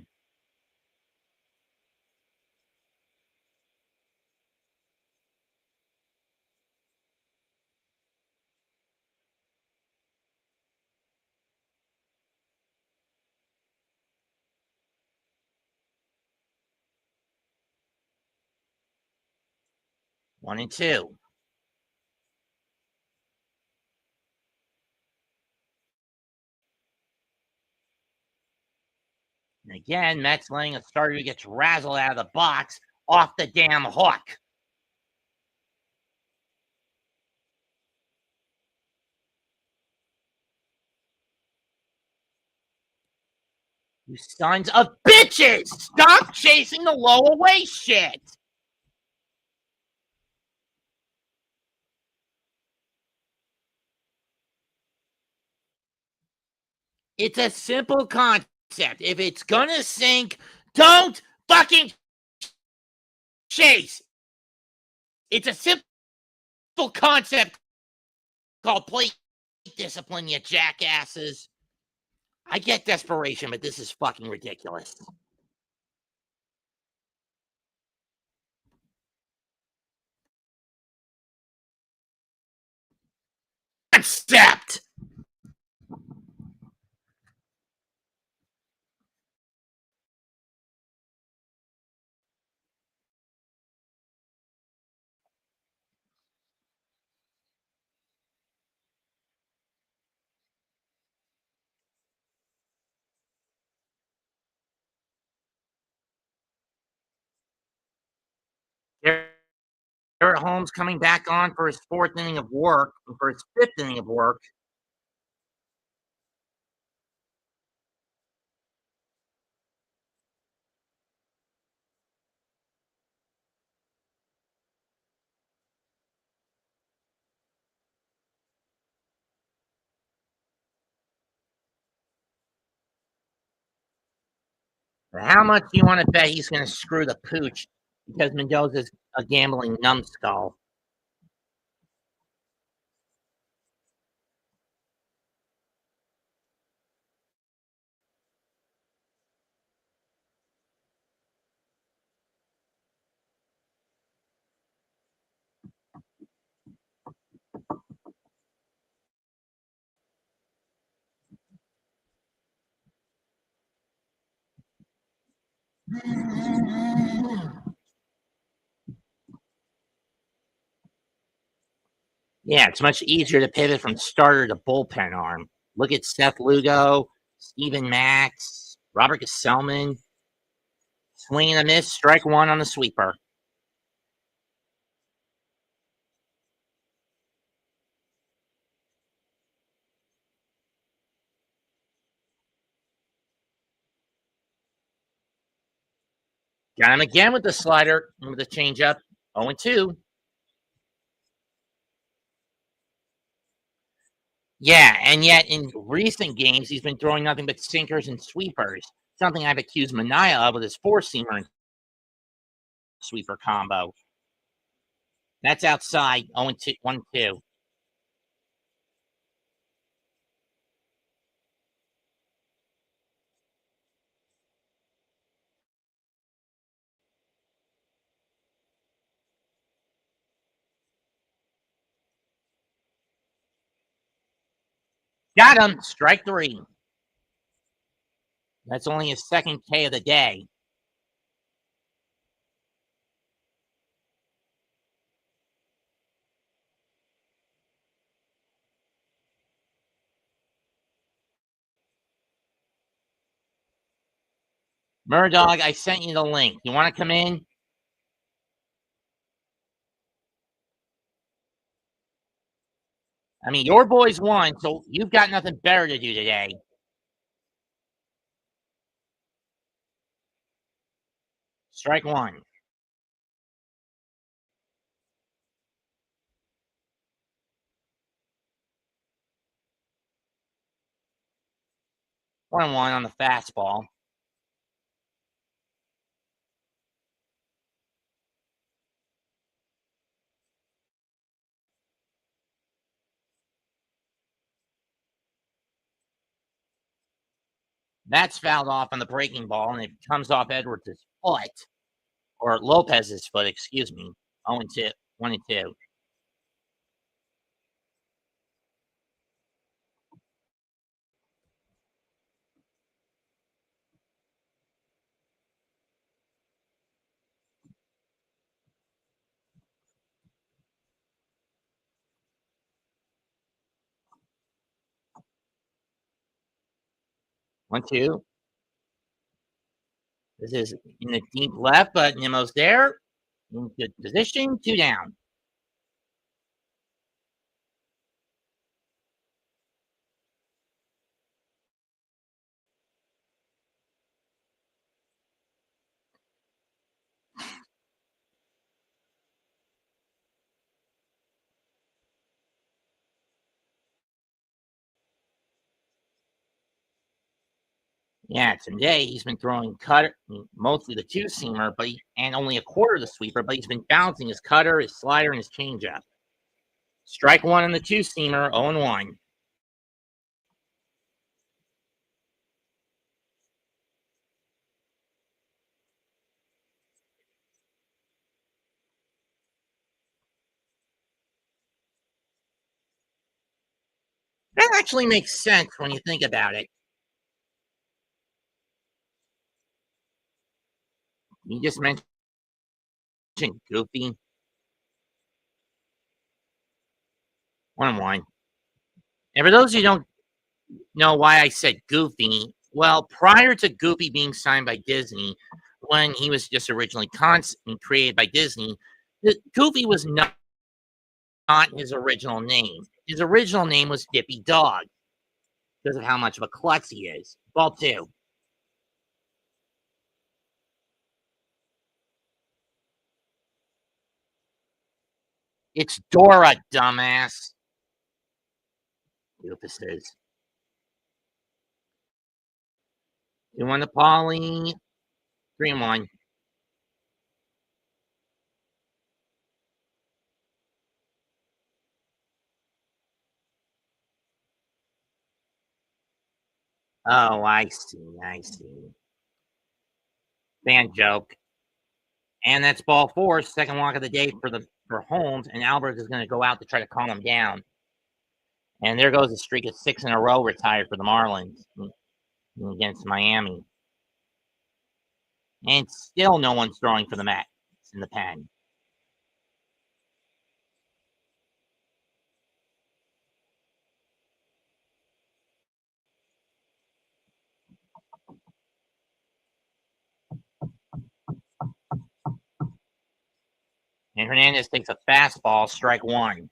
One and two. And again, Mets letting a starter who gets razzled out of the box off the damn hook. You sons of bitches! Stop chasing the low away shit! It's a simple concept. If it's gonna sink, don't fucking chase. It's a simple concept called plate discipline, you jackasses. I get desperation, but this is fucking ridiculous. Concept! Albert Holmes coming back on for his 4th inning of work, and for his 5th inning of work. How much do you want to bet he's going to screw the pooch because Mendoza's a gambling numbskull? Yeah, it's much easier to pivot from starter to bullpen arm. Look at Seth Lugo, Steven Max, Robert Gesellman. Swing and a miss, strike 1 on the sweeper. Got him again with the slider and with the changeup. 0-2. Yeah, and yet in recent games, he's been throwing nothing but sinkers and sweepers. Something I've accused Mania of with his 4-seamer and sweeper combo. That's outside. 0-2, 1-2. Got him. Strike 3. That's only his 2nd K of the day. Murdog, I sent you the link. You want to come in? I mean, your boys won, so you've got nothing better to do today. Strike 1. One on the fastball. That's fouled off on the breaking ball, and it comes off Edwards' foot, or Lopez's foot, excuse me. 0-2, 1-2. One, two. This is in the deep left, but Nemo's there. In good position. 2 down. Yeah, today he's been throwing cutter, mostly the 2-seamer, and only a quarter of the sweeper, but he's been bouncing his cutter, his slider, and his changeup. Strike 1 on the 2-seamer, 0-1. That actually makes sense when you think about it. You just mentioned Goofy. 1-1. And for those who don't know why I said Goofy, well, prior to Goofy being signed by Disney, when he was just originally created by Disney, Goofy was not his original name. His original name was Dippy Dog because of how much of a klutz he is. Ball 2. It's Dora, dumbass. Doofuses. 2-1 to Paulie. 3-1. Oh, I see. Fan joke. And that's ball 4, second walk of the day for Holmes, and Albert is going to go out to try to calm him down. And there goes a streak of 6 in a row retired for the Marlins against Miami. And still no one's throwing for the Mets in the pen. And Hernandez takes a fastball, strike 1.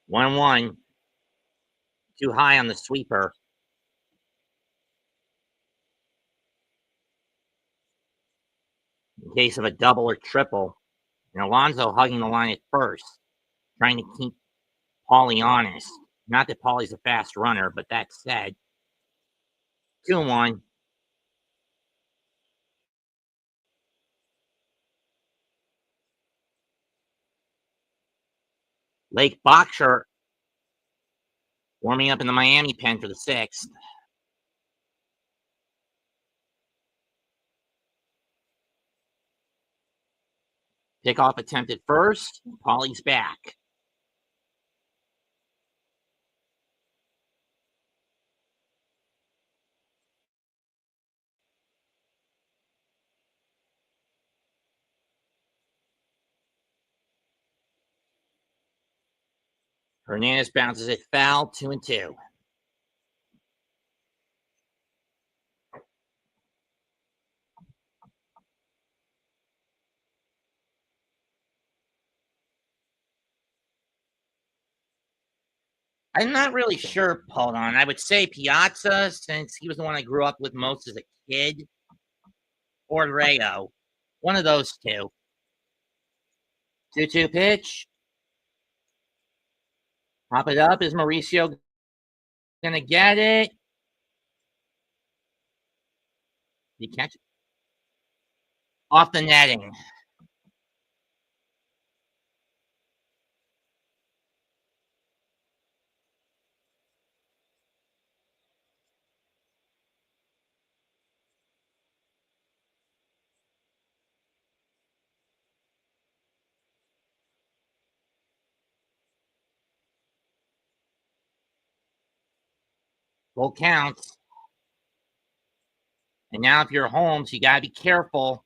One. Too high on the sweeper. In case of a double or triple. And Alonso hugging the line at first, trying to keep Paulie honest. Not that Paulie's a fast runner, but that said, 2-1. Lake Boxer warming up in the Miami pen for the 6th. Pickoff attempted first. Paulie's back. Hernandez bounces it foul, 2-2. I'm not really sure, hold on. I would say Piazza, since he was the one I grew up with most as a kid, or Rayo. One of those two. 2-2 pitch. Pop it up. Is Mauricio going to get it? Did he catch it? Off the netting. Full counts. And now if you're Holmes, you got to be careful.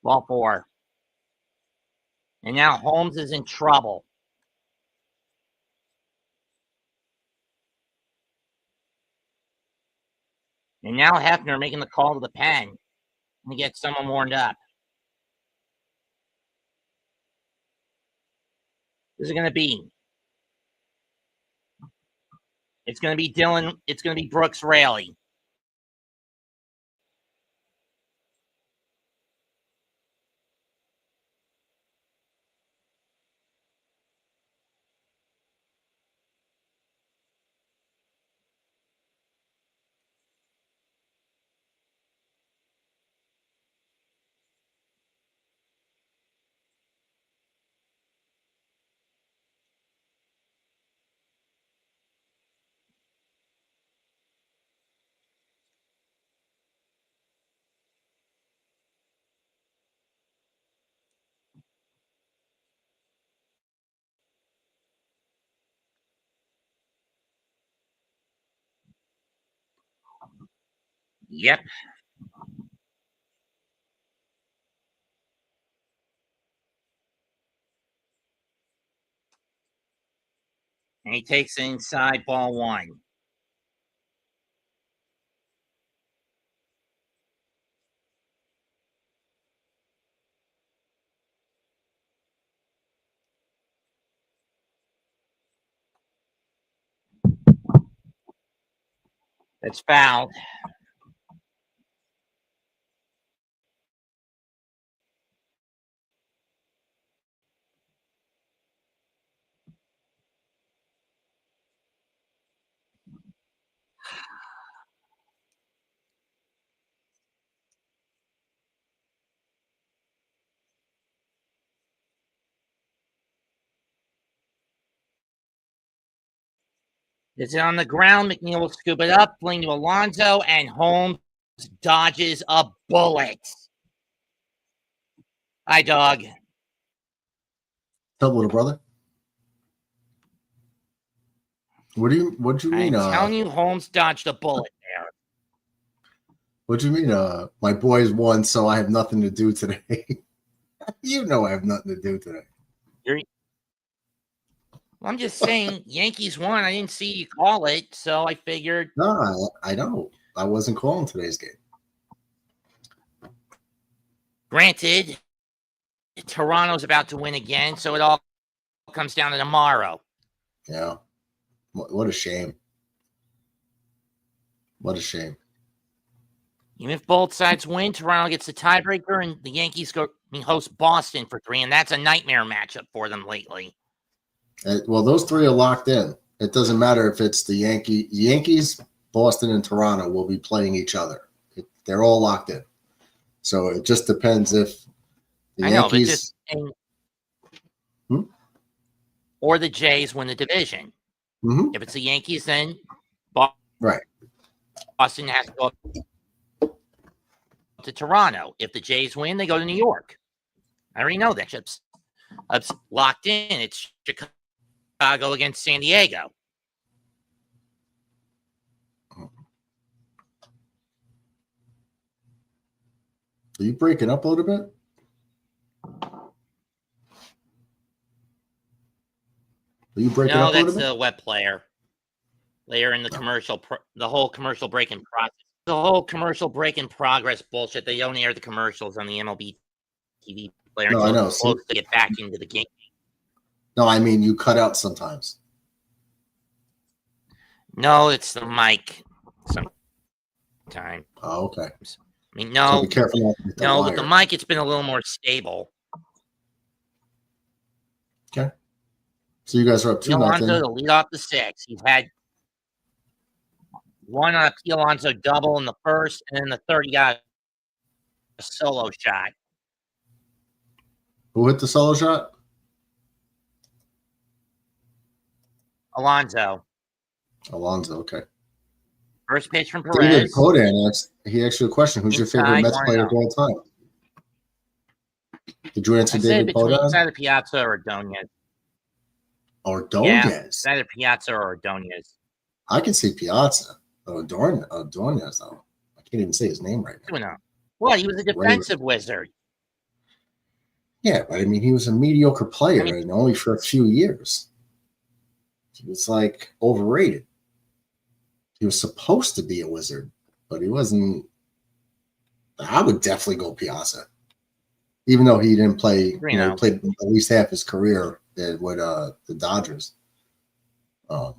Ball 4. And now Holmes is in trouble. And now Hefner making the call to the pen to get someone warmed up. Who's it going to be? It's going to be Dylan. It's going to be Brooks Raley. Yep. And he takes it inside, ball one. It's fouled. It's on the ground. McNeil will scoop it up, fling to Alonso, and Holmes dodges a bullet. Hi, dog. Tell little brother. What do you mean? I'm telling you, Holmes dodged a bullet there. What do you mean? My boys won, so I have nothing to do today. You know I have nothing to do today. Well, I'm just saying, Yankees won. I didn't see you call it, so I figured. No, I know. I wasn't calling today's game. Granted, Toronto's about to win again, so it all comes down to tomorrow. Yeah. What a shame. What a shame. Even if both sides win, Toronto gets the tiebreaker, and the Yankees host Boston for 3, and that's a nightmare matchup for them lately. Well, those 3 are locked in. It doesn't matter if it's the Yankees, Boston, and Toronto will be playing each other. They're all locked in. So it just depends if the Yankees or the Jays win the division. Mm-hmm. If it's the Yankees, then right. Boston has to go to Toronto. If the Jays win, they go to New York. I already know that. It's locked in. It's Chicago against San Diego. Are you breaking up a little bit? Are you breaking up a little bit? No, that's the web player. Later in the commercial, the whole commercial break in process. The whole commercial break in progress bullshit. They don't air the commercials on the MLB TV player No, I know. Close to get back into the game. No, I mean you cut out sometimes. No, it's the mic. Sometimes. Oh, okay. I mean, no. So be careful. No, with the mic, it's been a little more stable. Okay. So you guys are up 2-0. Alonso to lead off the 6th. He's had one on a P. Alonso double in the first, and then the 3rd he got a solo shot. Who hit the solo shot? Alonso. Okay. First pitch from David Perez. Podan asked you a question. Who's your favorite Mets player of all time? Did you answer David Podan? It's either Piazza or Ordonez. Ordonez. Yeah, it's either Piazza or Ordonez. I can see Piazza. Ordonez, though. I can't even say his name right now. Well, he was a defensive wizard. Yeah, but I mean, he was a mediocre player and only for a few years. He was like overrated. He was supposed to be a wizard, but he wasn't. I would definitely go Piazza, even though he didn't play. He played at least half his career with the Dodgers. I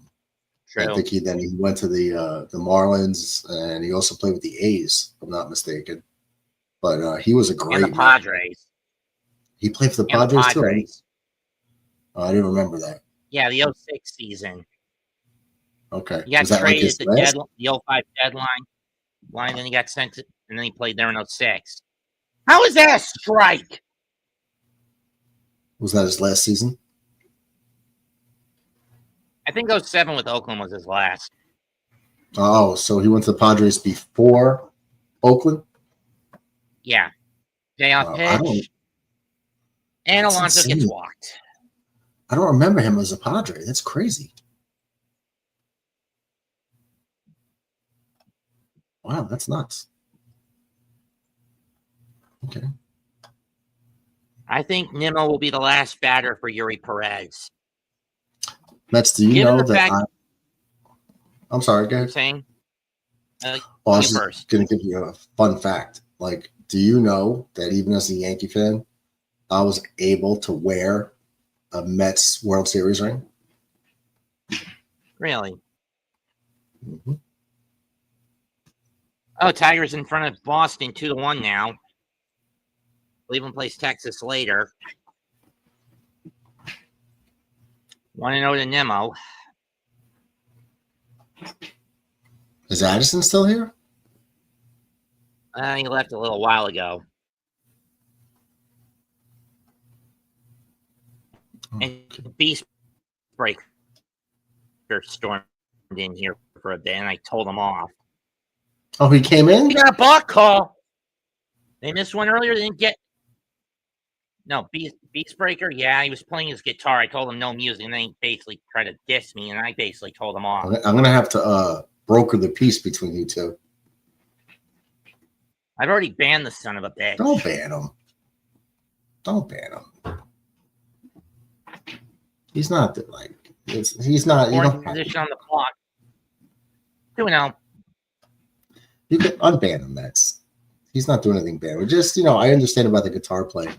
think he went to the Marlins, and he also played with the A's, if I'm not mistaken. But he was a great. And the Padres. He played for the Padres too. Right? I didn't remember that. Yeah, the 06 season. Okay. He got traded at the 05 deadline. Then he got sent to, and then he played there in 06. How is that a strike? Was that his last season? I think 07 with Oakland was his last. Oh, so he went to the Padres before Oakland? Yeah. Payoff pitch. And Alonso gets walked. I don't remember him as a Padre. That's crazy. Wow, that's nuts. Okay. I think Nimmo will be the last batter for Yuri Perez. Mets, do you Given know the that fact I'm sorry, go you're ahead. saying, Well, I was you just first. going to give you a fun fact. Like, do you know that even as a Yankee fan, I was able to wear a Mets World Series ring? Really? Mm-hmm. Oh, Tigers in front of Boston 2-1 now. Cleveland plays Texas later. 1-0 to Nimmo. Is Addison still here? He left a little while ago. And Beast Breaker stormed in here for a bit, and I told him off. Oh, he came in? He got a balk call. They missed one earlier. They didn't get. No, Beast Breaker. Yeah, he was playing his guitar. I told him no music, and then he basically tried to diss me, and I basically told him off. I'm going to have to broker the peace between you two. I've already banned the son of a bitch. Don't ban him. Don't ban him. He's not like he's not. You Fourth don't position on the clock. 2-0. You can unban him. He's not doing anything bad. We're just, I understand about the guitar playing.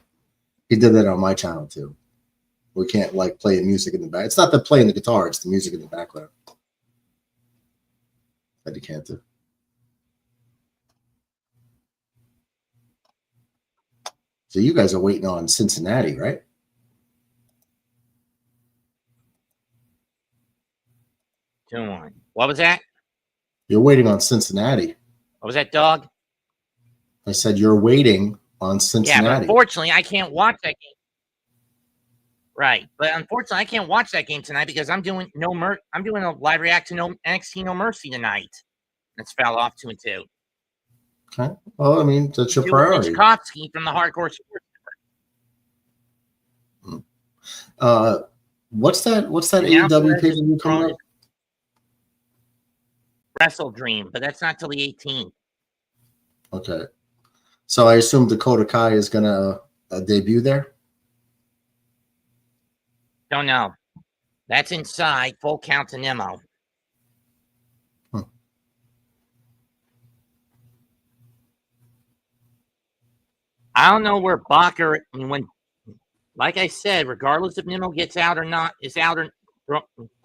He did that on my channel too. We can't like play music in the back. It's not the playing the guitar; it's the music in the background that you can't do. So you guys are waiting on Cincinnati, right? What was that? You're waiting on Cincinnati. What was that, dog? I said you're waiting on Yeah, Cincinnati. but unfortunately, I can't watch that game. Right, but unfortunately, I can't watch that game tonight because I'm doing I'm doing a live react to NXT No Mercy tonight. It's fell off 2-2. Okay. Well, I mean, that's your priority. Tchaikovsky from the Hardcore Sports. What's that AEW pay-per-view coming up? Wrestle Dream, but that's not till the 18th. Okay. So I assume Dakota Kai is going to debut there? Don't know. That's inside. Full count to Nimmo. I don't know where Bacher, like I said, regardless if Nimmo gets out or not, is out or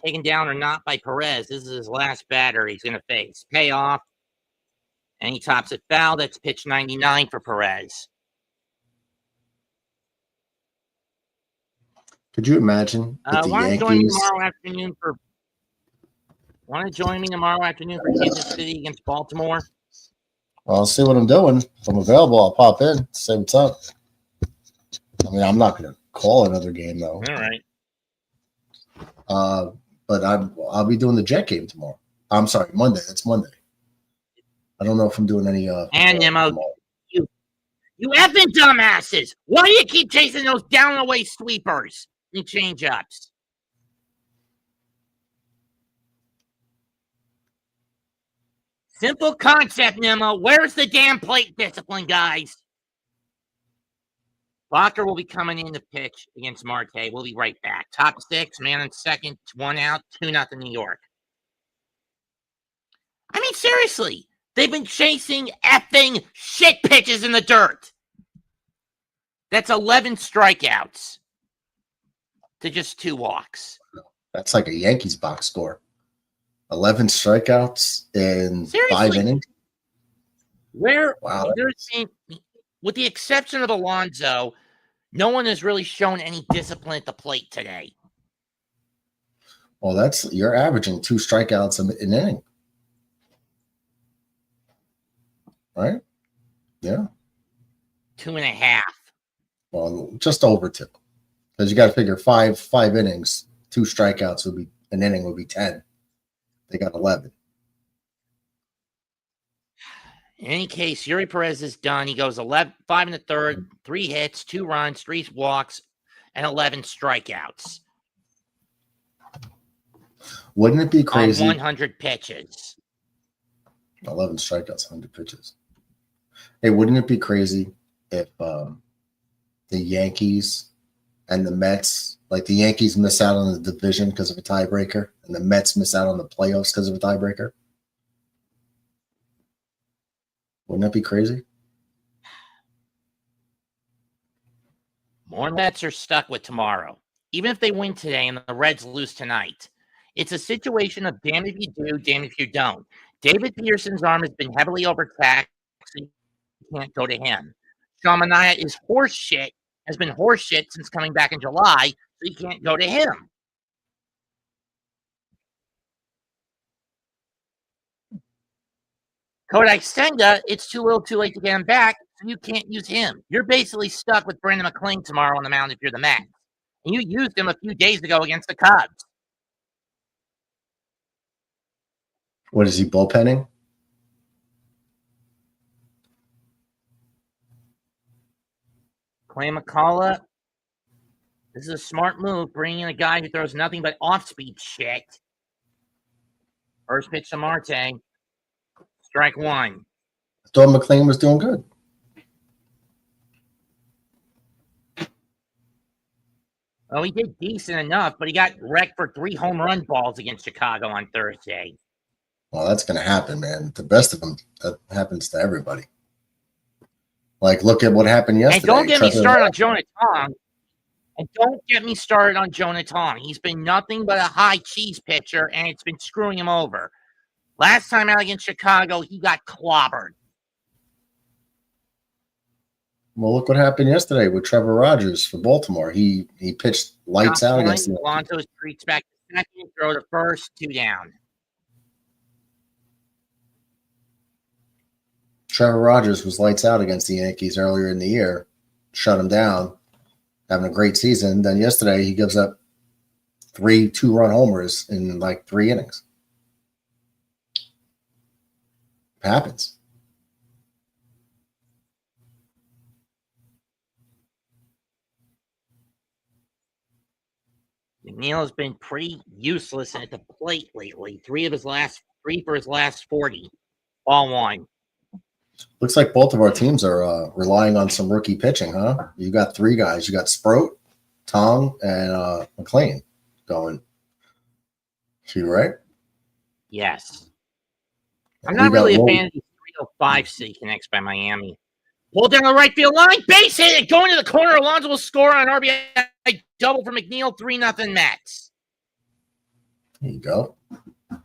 taken down or not by Perez, this is his last batter he's going to face. Payoff. And he tops it foul. That's pitch 99 for Perez. Could you imagine if the Want to join me tomorrow afternoon for Kansas City against Baltimore? Well, I'll see what I'm doing. If I'm available, I'll pop in, say what's up. I mean, I'm not going to call another game, though. All right. But I'll be doing the Jet game tomorrow. I'm sorry, Monday. That's Monday. I don't know if I'm doing any. And Nimmo, you effing dumbasses! Why do you keep chasing those down and away sweepers and change ups? Simple concept, Nimmo. Where's the damn plate discipline, guys? Bacher will be coming in to pitch against Marte. We'll be right back. Top six, man in second, 1 out, 2-0 New York. I mean, seriously, they've been chasing effing shit pitches in the dirt. That's 11 strikeouts to just 2 walks. That's like a Yankees box score. 11 strikeouts in 5 innings. Wow. With the exception of Alonso, no one has really shown any discipline at the plate today. Well, you're averaging 2 strikeouts an inning. Right? Yeah. 2.5. Well, just over 2. Because you got to figure 5 innings, 2 strikeouts an inning would be 10. They got 11. In any case, Yuri Perez is done. He goes 5 in the third, 3 hits, 2 runs, 3 walks, and 11 strikeouts. Wouldn't it be crazy? On 100 pitches. 11 strikeouts, 100 pitches. Hey, wouldn't it be crazy if the Yankees and the Mets, like the Yankees miss out on the division because of a tiebreaker, and the Mets miss out on the playoffs because of a tiebreaker? Wouldn't that be crazy? More Mets are stuck with tomorrow. Even if they win today and the Reds lose tonight, it's a situation of damn if you do, damn if you don't. David Peterson's arm has been heavily overtaxed, so you can't go to him. Sean Manaea is horse shit, has been horse shit since coming back in July, so you can't go to him. Kodai Senga, it's too little too late to get him back, so you can't use him. You're basically stuck with Brandon McClain tomorrow on the mound if you're the Mets. And you used him a few days ago against the Cubs. What is he, bullpenning? Clay McCullough. This is a smart move, bringing in a guy who throws nothing but off-speed shit. First pitch to Marte. Strike one. I thought McClain was doing good. Well, he did decent enough, but he got wrecked for 3 home run balls against Chicago on Thursday. Well, that's going to happen, man. The best of them, that happens to everybody. Like, look at what happened yesterday. And don't get me started on Jonah Tong. And don't get me started on Jonah Tong. He's been nothing but a high cheese pitcher, and it's been screwing him over. Last time out against Chicago, he got clobbered. Well, look what happened yesterday with Trevor Rogers for Baltimore. He pitched lights out against the Alonso streaks back to second, throw to first, 2 down. Trevor Rogers was lights out against the Yankees earlier in the year, shut him down, having a great season. Then yesterday he gives up 3 2-run homers in like 3 innings. It happens. McNeil has been pretty useless at the plate lately. 3 for his last 40. Ball 1. Looks like both of our teams are relying on some rookie pitching, huh? You got 3 guys. You got Sproat, Tong, and McClain going. You right? Yes. I'm not really a fan of these 305 city connects by Miami. Pull down the right field line, base hit, and going to the corner. Alonso will score on RBI double for McNeil, 3-0 Mets. There you go. A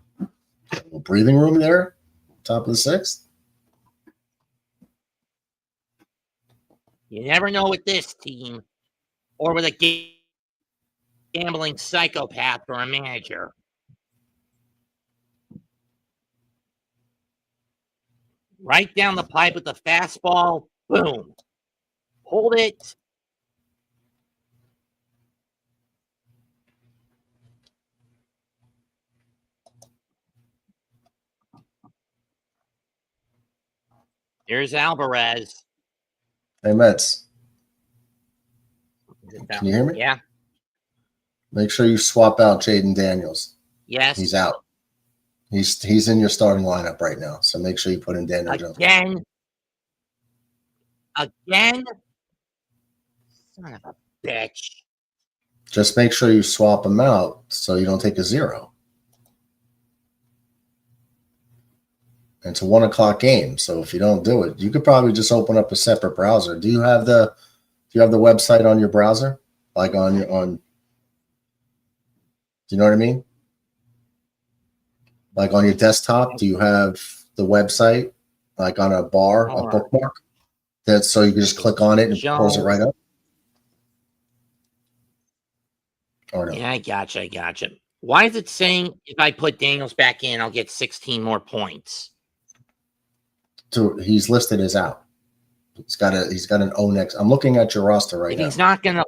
little breathing room there, top of the 6th. You never know with this team or with a gambling psychopath or a manager. Right down the pipe with the fastball. Boom. Hold it. Here's Alvarez. Hey, Mets. Can you hear me? Yeah. Make sure you swap out Jaden Daniels. Yes. He's out. He's in your starting lineup right now, so make sure you put in Daniel Jones. Again? Son of a bitch. Just make sure you swap him out so you don't take a 0. It's a 1:00 game, so if you don't do it, you could probably just open up a separate browser. Do you have the website on your browser? Like do you know what I mean? Like on your desktop, do you have the website like on a bar, a bookmark? That's so you can just click on it and pulls it right up? Or no? Yeah, I gotcha. Why is it saying if I put Daniels back in, I'll get 16 more points? So he's listed as out. He's got an O next. I'm looking at your roster right now. If he's not gonna,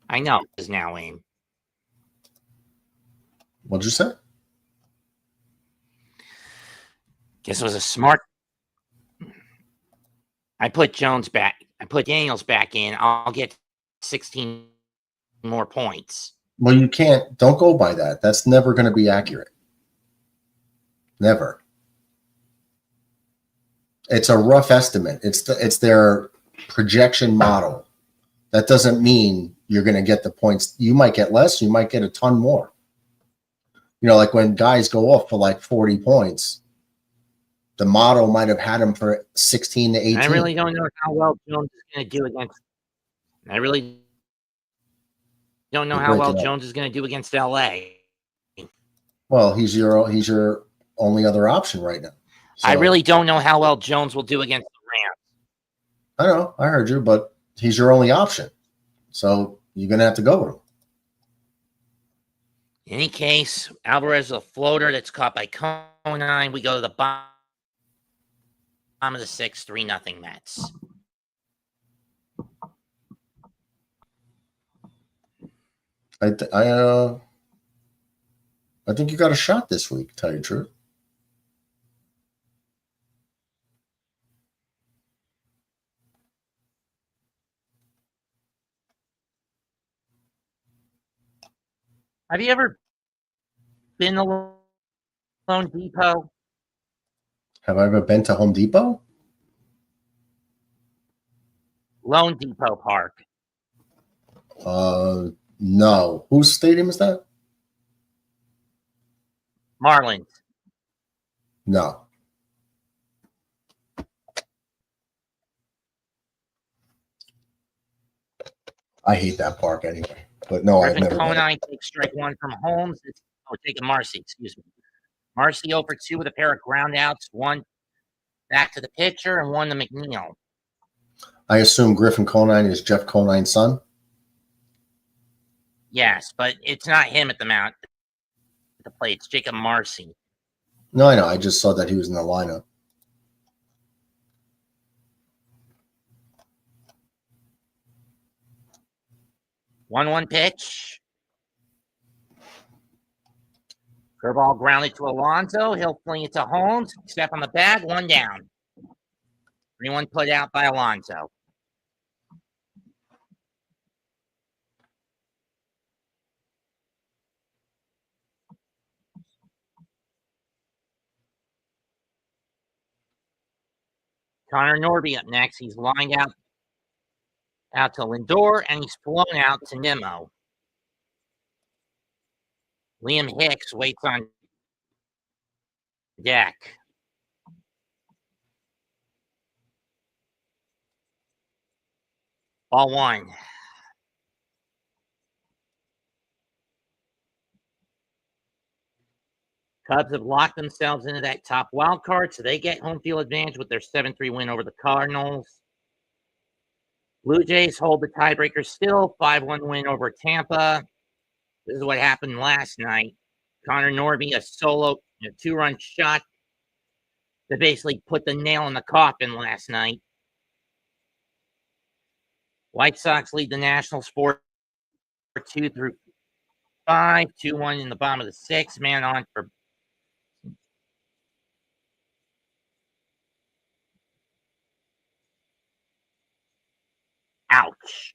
I know is now in. What'd you say? This was a smart. I put Jones back. I put Daniels back in. I'll get 16 more points. Well, you can't. Don't go by that. That's never going to be accurate. Never. It's a rough estimate. It's their projection model. That doesn't mean you're going to get the points. You might get less. You might get a ton more. You know, like when guys go off for like 40 points, the model might have had them for 16 to 18. I really don't know how well Jones is going to do against. I really don't know how well Jones is going to do against LA. Well, he's your only other option right now. So, I really don't know how well Jones will do against the Rams. I know, I heard you, but he's your only option. So you're going to have to go with him. In any case, Alvarez is a floater that's caught by Conine. We go to the bottom of the sixth, 3-0 Mets. I think you got a shot this week, to tell you the truth. Have you ever been to Lone Depot? Have I ever been to Home Depot? Lone Depot Park. No. Whose stadium is that? Marlins. No. I hate that park anyway. But no, I've never been. Conine takes strike one from Holmes. Taking Marcy, excuse me. Marcy 0 for 2 with a pair of groundouts. One back to the pitcher and one to McNeil. I assume Griffin Conine is Jeff Conine's son? Yes, but it's not him at the mound. At the plate, it's Jacob Marcy. No, I know. I just saw that he was in the lineup. One pitch. Curveball grounded to Alonso. He'll fling it to Holmes. Step on the bag. One down. 3-1 put out by Alonso. Connor Norby up next. He's lined out to Lindor, and he's flown out to Nimmo. Liam Hicks waits on deck. Ball one. Cubs have locked themselves into that top wild card, so they get home field advantage with their 7-3 win over the Cardinals. Blue Jays hold the tiebreaker still, 5-1 win over Tampa. This is what happened last night. Connor Norby, a solo, a 2-run shot that basically put the nail in the coffin last night. White Sox lead the Nationals 4-2 through 5, 2-1 in the bottom of the sixth. Man on for ouch.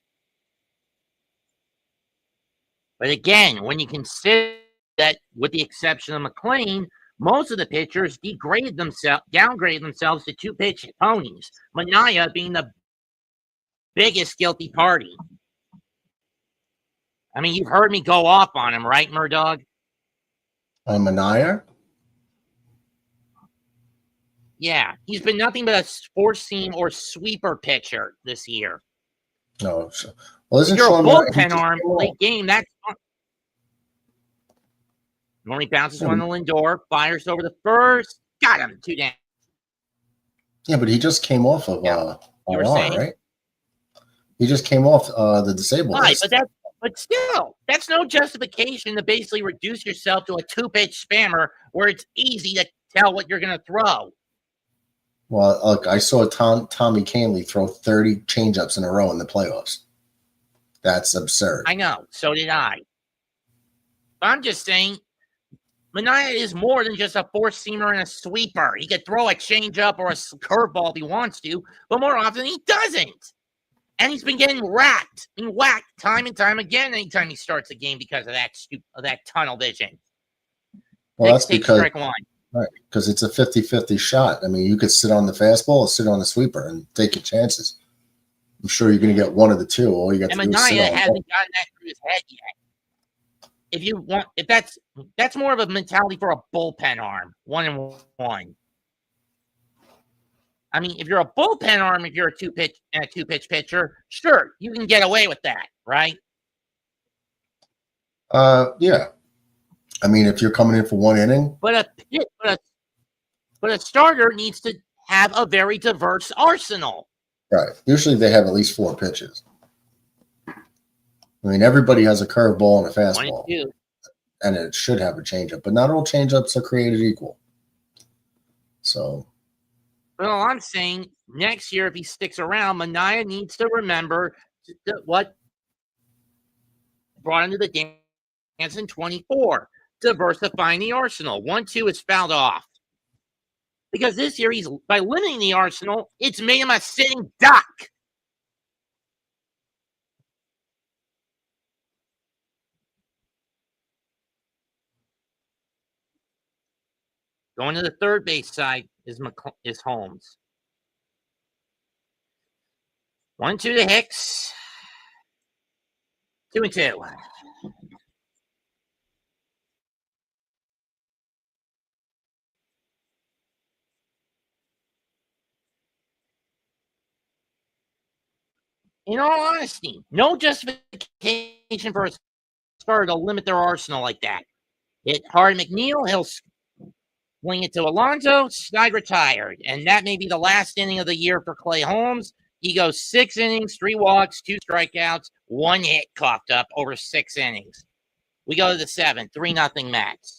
But again, when you consider that, with the exception of McLean, most of the pitchers downgraded themselves to 2-pitch ponies. Mania being the biggest guilty party. I mean, you've heard me go off on him, right, Murdog? Mania? Yeah, he's been nothing but a four-seam or sweeper pitcher this year. No. Well, isn't you're Sean a bullpen arm late game? That's only bounces one to Lindor, fires over the first, got him, 2 down. Yeah, but he just came off of you were IR, saying? right? He just came off the disabled Right, list. but still, that's no justification to basically reduce yourself to a 2-pitch spammer where it's easy to tell what you're going to throw. Well, look, I saw Tommy Canley throw 30 changeups in a row in the playoffs. That's absurd. I know. So did I. But I'm just saying, Mania is more than just a four-seamer and a sweeper. He could throw a changeup or a curveball if he wants to, but more often he doesn't. And he's been getting whacked time and time again anytime he starts a game because of that tunnel vision. Well, Next that's because strike one. right, because it's a 50-50 shot. I mean, you could sit on the fastball or sit on the sweeper and take your chances. I'm sure you're going to get one of the two. All you got And to do is sit Manaea on hasn't gotten that through his head yet. If that's more of a mentality for a bullpen arm, 1-1. I mean, if you're a bullpen arm, if you're a two-pitch pitcher, sure, you can get away with that, right? Yeah. I mean, if you're coming in for one inning, but a starter needs to have a very diverse arsenal. right? Usually they have at least 4 pitches. I mean, everybody has a curveball and a fastball, and it should have a changeup, but not all changeups are created equal. So, but all I'm saying, next year, if he sticks around, Manaea needs to remember what brought him to the dance in 24, diversifying the arsenal. 1-2 is fouled off. Because this year, by limiting the arsenal, it's made him a sitting duck. Going to the third base side is Holmes. 1-2 to Hicks. 2-2. In all honesty, no justification for a starter to limit their arsenal like that. Hit hard McNeil, he'll swing it to Alonso, Snide retired. And that may be the last inning of the year for Clay Holmes. He goes 6 innings, 3 walks, 2 strikeouts, 1 hit coughed up over 6 innings. We go to the 7th, 3-0 Mets.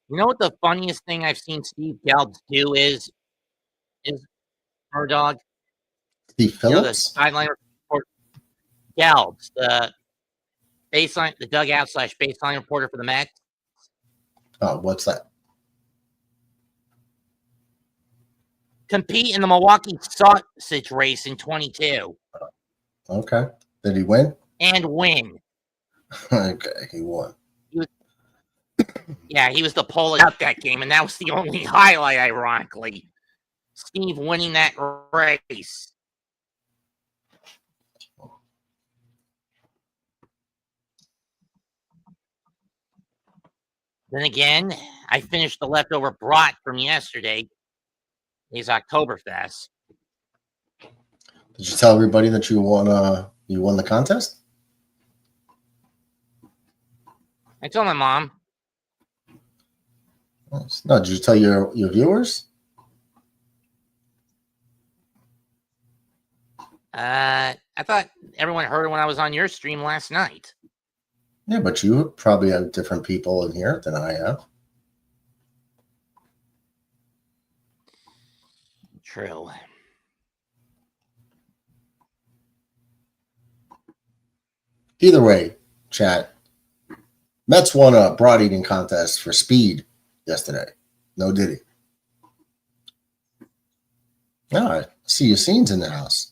You know what the funniest thing I've seen Steve Gelbs do is Murdog? Steve Phillips? You know, the sideline report, Gelbs, the dugout / baseline reporter for the Mets. Oh, what's that? Compete in the Milwaukee sausage race in 22. Okay. Did he win? And win. Okay, he won. He was the pole out that game, and that was the only highlight, ironically. Steve winning that race. Then again, I finished the leftover brat from yesterday. It's Oktoberfest. Did you tell everybody that you won the contest? I told my mom. No, did you tell your viewers? I thought everyone heard it when I was on your stream last night. Yeah, but you probably have different people in here than I have. True. Either way, chat. Mets won a broad eating contest for speed yesterday. No diddy. All right. See your scenes in the house.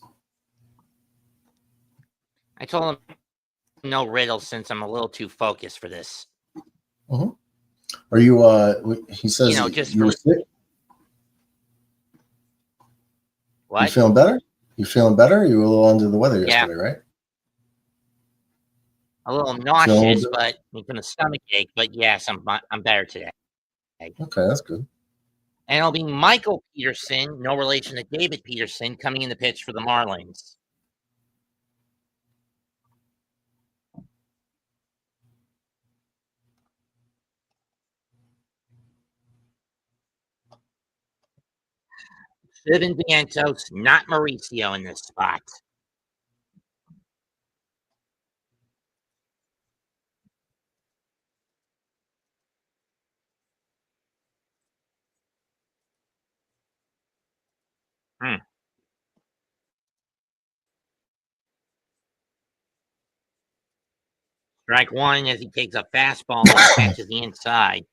I told him no riddles since I'm a little too focused for this. Mm-hmm. Are you he says just you were sick? What? You feeling better? You feeling better? You were a little under the weather yesterday, right? A little nauseous, but from a stomach ache. But yes, I'm better today. Okay, that's good. And it'll be Michael Peterson, no relation to David Peterson, coming in the pitch for the Marlins. Steven Vientos, not Mauricio in this spot. Strike one as he takes a fastball and catches the inside.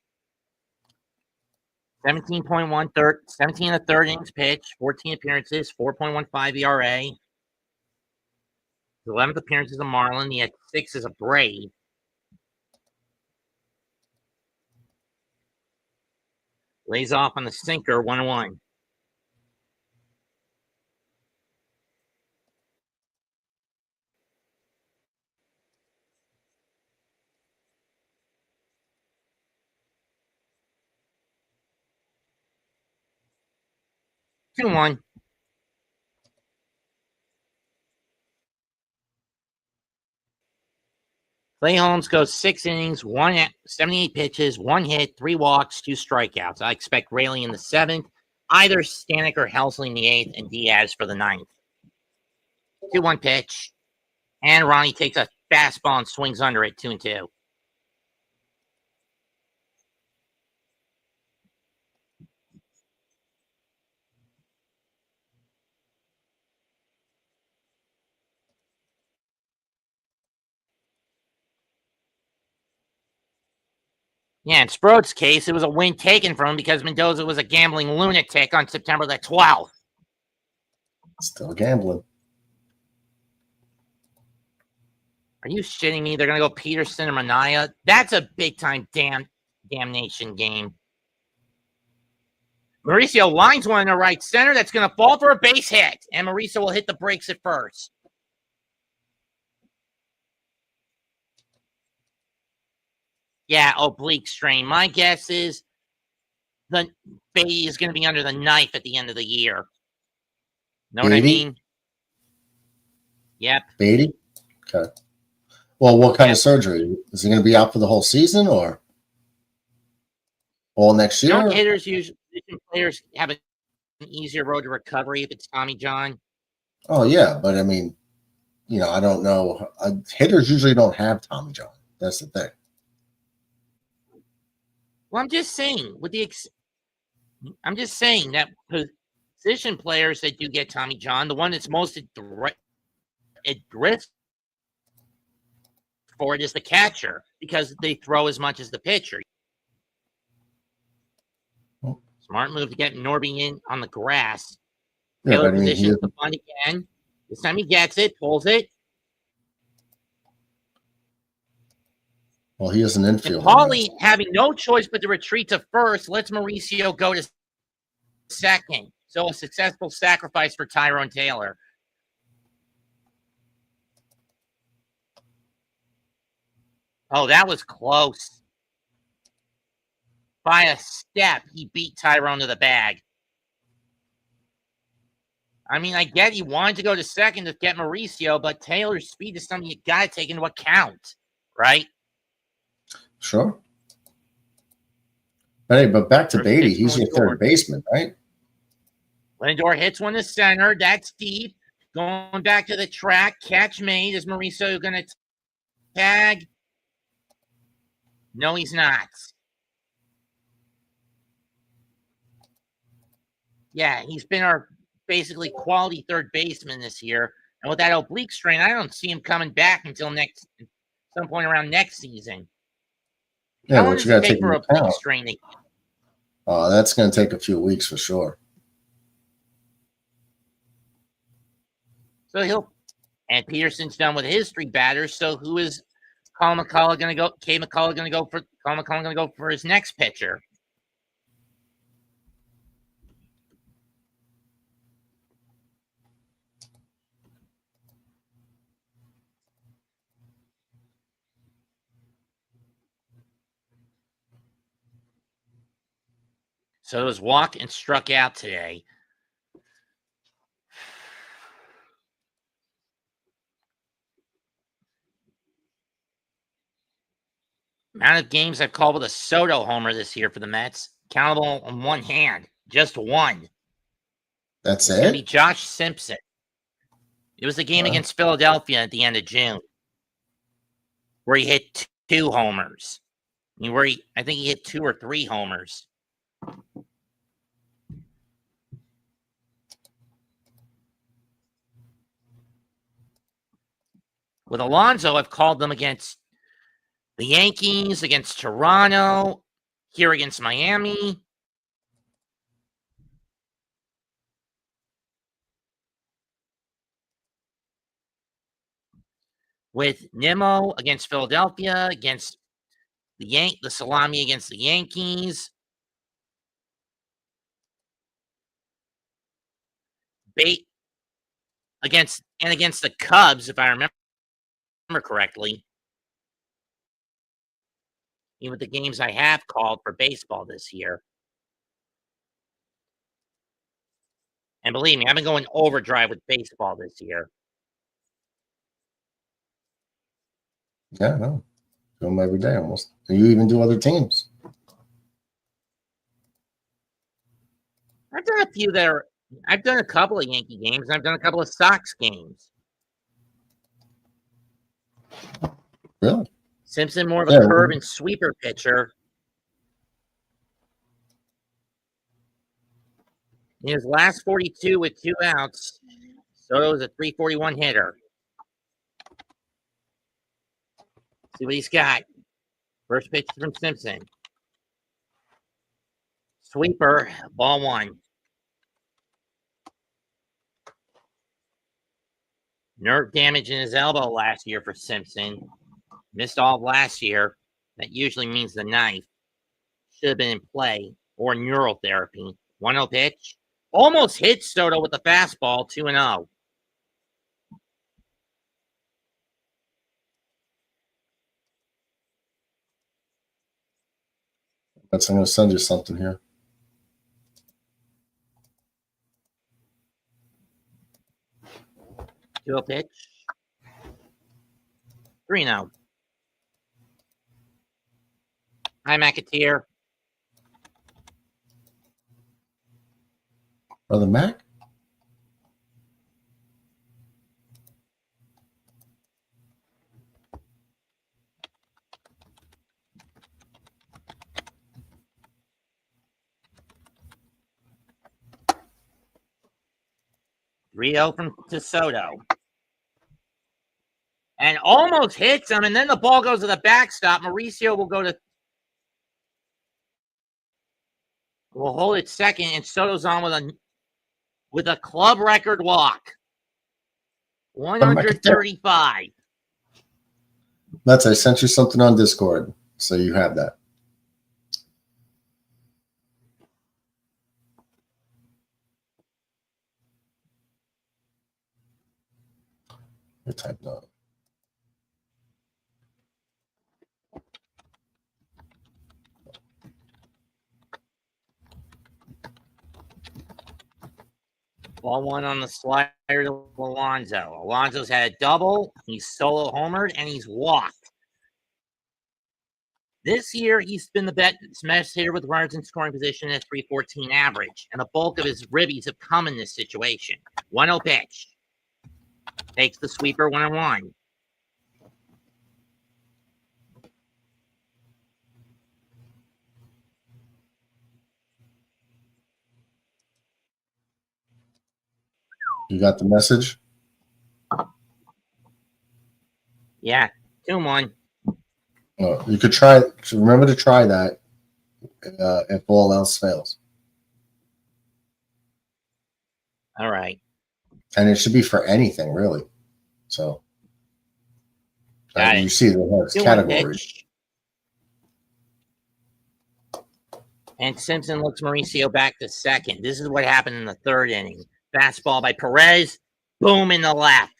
17.1 third, 17 and a third innings pitch, 14 appearances, 4.15 ERA. His 11th appearance as a Marlin. He had 6 as a Brave. Lays off on the sinker, 1-1. Two one. Clay Holmes goes 6 innings, 78 pitches, 1 hit, 3 walks, 2 strikeouts. I expect Raley in the 7th, either Stanek or Helsley in the 8th, and Diaz for the 9th. 2-1 pitch, and Ronnie takes a fastball and swings under it, 2-2. Yeah, in Sproat's case, it was a win taken from him because Mendoza was a gambling lunatic on September the 12th. Still gambling. Are you shitting me? They're going to go Peterson or Manaya? That's a big-time damnation game. Mauricio lines one in the right center. That's going to fall for a base hit, and Mauricio will hit the brakes at first. Yeah, oblique strain. My guess is the baby is going to be under the knife at the end of the year. Know what I mean? Yep. Beatty? Okay. Well, what kind of surgery? Is he going to be out for the whole season or all next year? Don't hitters usually, players have an easier road to recovery if it's Tommy John? Oh, yeah. But I mean, you know, I don't know. Hitters usually don't have Tommy John. That's the thing. Well, I'm just saying I'm just saying that position players that do get Tommy John, the one that's most at risk for it is the catcher because they throw as much as the pitcher. Smart move to get Norby in on the grass. Taylor positions the bunt again. This time he gets it, pulls it. Well, he is an infielder. Paulie, having no choice but to retreat to first, lets Mauricio go to second. So a successful sacrifice for Tyrone Taylor. Oh, that was close. By a step, he beat Tyrone to the bag. I mean, I get he wanted to go to second to get Mauricio, but Taylor's speed is something you got to take into account, right? Sure. Hey, but back to Beatty. He's your third baseman, right? Lindor hits one to center. That's deep. Going back to the track. Catch made. Is Mauricio going to tag? No, he's not. Yeah, he's been our basically quality third baseman this year. And with that oblique strain, I don't see him coming back until some point around next season. Yeah, How long does it take for oblique strain? That's going to take a few weeks for sure. So and Peterson's done with his 3 batters. So who is Colin McCullough going to go? K. McCullough going to go for? Colin McCullough going to go for his next pitcher? So it was walked and struck out today. Amount of games I've called with a Soto homer this year for the Mets. Countable on one hand. Just one. That's it's going to it? be Josh Simpson. It was the game against Philadelphia at the end of June where he hit 2 homers. I think he hit 2 or 3 homers. With Alonso, I've called them against The Yankees against Toronto, here against Miami. With Nimmo against Philadelphia, against the Salami against the Yankees. Bait against the Cubs, if I remember correctly. Even with the games I have called for baseball this year. And believe me, I've been going overdrive with baseball this year. Yeah, no. Do them every day almost. And you even do other teams. I've done a few there. I've done a couple of Yankee games. And I've done a couple of Sox games. Really? Simpson, more of a curve and sweeper pitcher. In his last 42 with 2 outs, Soto's a 341 hitter. See what he's got. First pitch from Simpson. Sweeper, ball 1. Nerve damage in his elbow last year for Simpson. Missed all of last year. That usually means the knife should have been in play or neural therapy. 1-0 pitch. Almost hit Soto with the fastball, 2-0. I'm going to send you something here. Two pitch. 3-0. Hi, McAteer. Brother Mac? Rio from DeSoto. And almost hits him, and then the ball goes to the backstop. Mauricio will hold it second, and Soto's on with a club record walk. 135. Let's. I sent you something on Discord, so you have that. You typed up. Ball 1 on the slider to Alonso. Alonso's had a double. He's solo homered, and he's walked. This year, he's been the best hitter with runners in scoring position at 314 average, and the bulk of his ribbies have come in this situation. 1-0 pitch. Takes the sweeper 1-1. You got the message? Yeah, 2-1. You could try. Remember to try that if all else fails. All right. And it should be for anything, really. So you see the categories. And Simpson looks Mauricio back to second. This is what happened in the 3rd inning. Fastball by Perez. Boom in the left.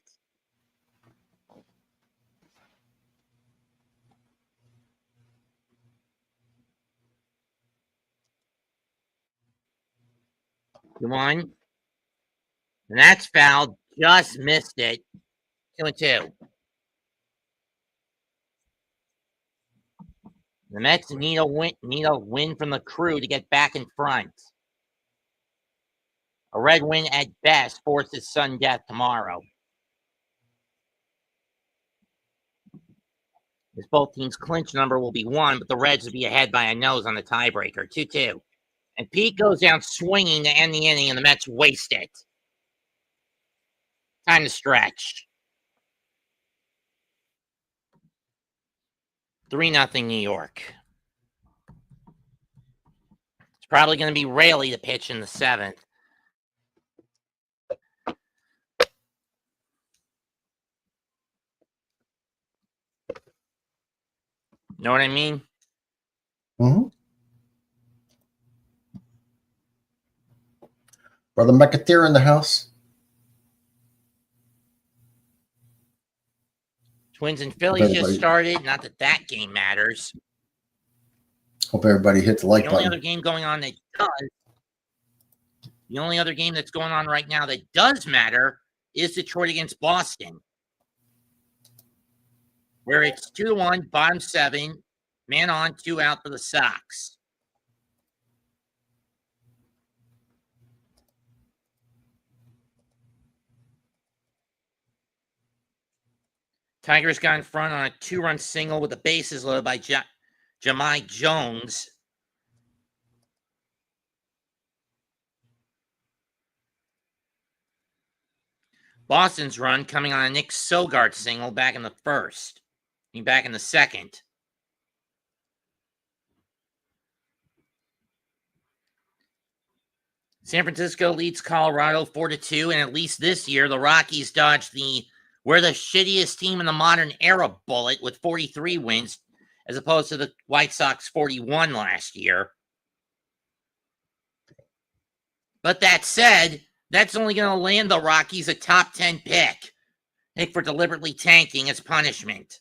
Come on. And that's fouled. Just missed it. 2-2. The Mets need a win from the Crew to get back in front. A red win at best forces sudden death tomorrow. As both teams' clinch number will be 1, but the Reds will be ahead by a nose on the tiebreaker. 2-2. And Pete goes down swinging to end the inning, and the Mets waste it. Time to stretch. 3-0 New York. It's probably going to be Raley to pitch in the 7th. Know what I mean? Mm-hmm. Brother McAteer in the house. Twins and Phillies just started. Not that that game matters. Hope everybody hit the like The only button. other game going on that does, the only other game that's going on right now that does matter is Detroit against Boston, where it's 2-1, bottom 7, man on, 2 out for the Sox. Tigers got in front on a 2-run single with the bases loaded by Jahmai Jones. Boston's run coming on a Nick Sogard single back in the 1st. Back in the 2nd. San Francisco leads Colorado 4-2, and at least this year, the Rockies dodged we're the shittiest team in the modern era bullet with 43 wins, as opposed to the White Sox 41 last year. But that said, that's only going to land the Rockies a top 10 pick. I think for deliberately tanking as punishment.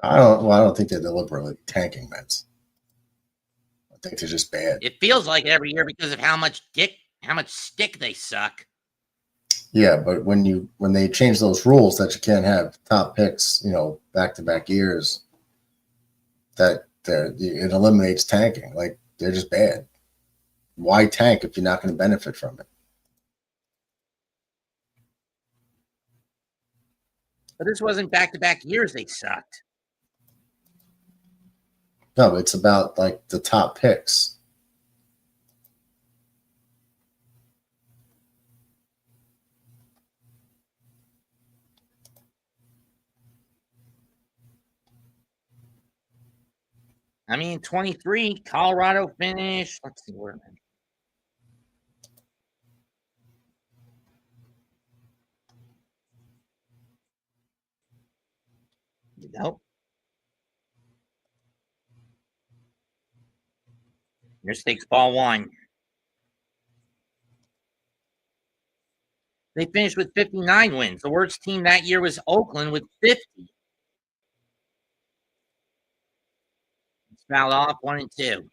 I don't think they're deliberately tanking, Mets. I think they're just bad. It feels like every year because of how much stick they suck. Yeah, but when they change those rules that you can't have top picks, back-to-back years, it eliminates tanking. Like, they're just bad. Why tank if you're not going to benefit from it? But this wasn't back-to-back years they sucked. No, it's about, like, the top picks. I mean, 23, Colorado finished. Let's see where. Nope. Here's stakes ball 1. They finished with 59 wins. The worst team that year was Oakland with 50. It's fouled off 1 and 2.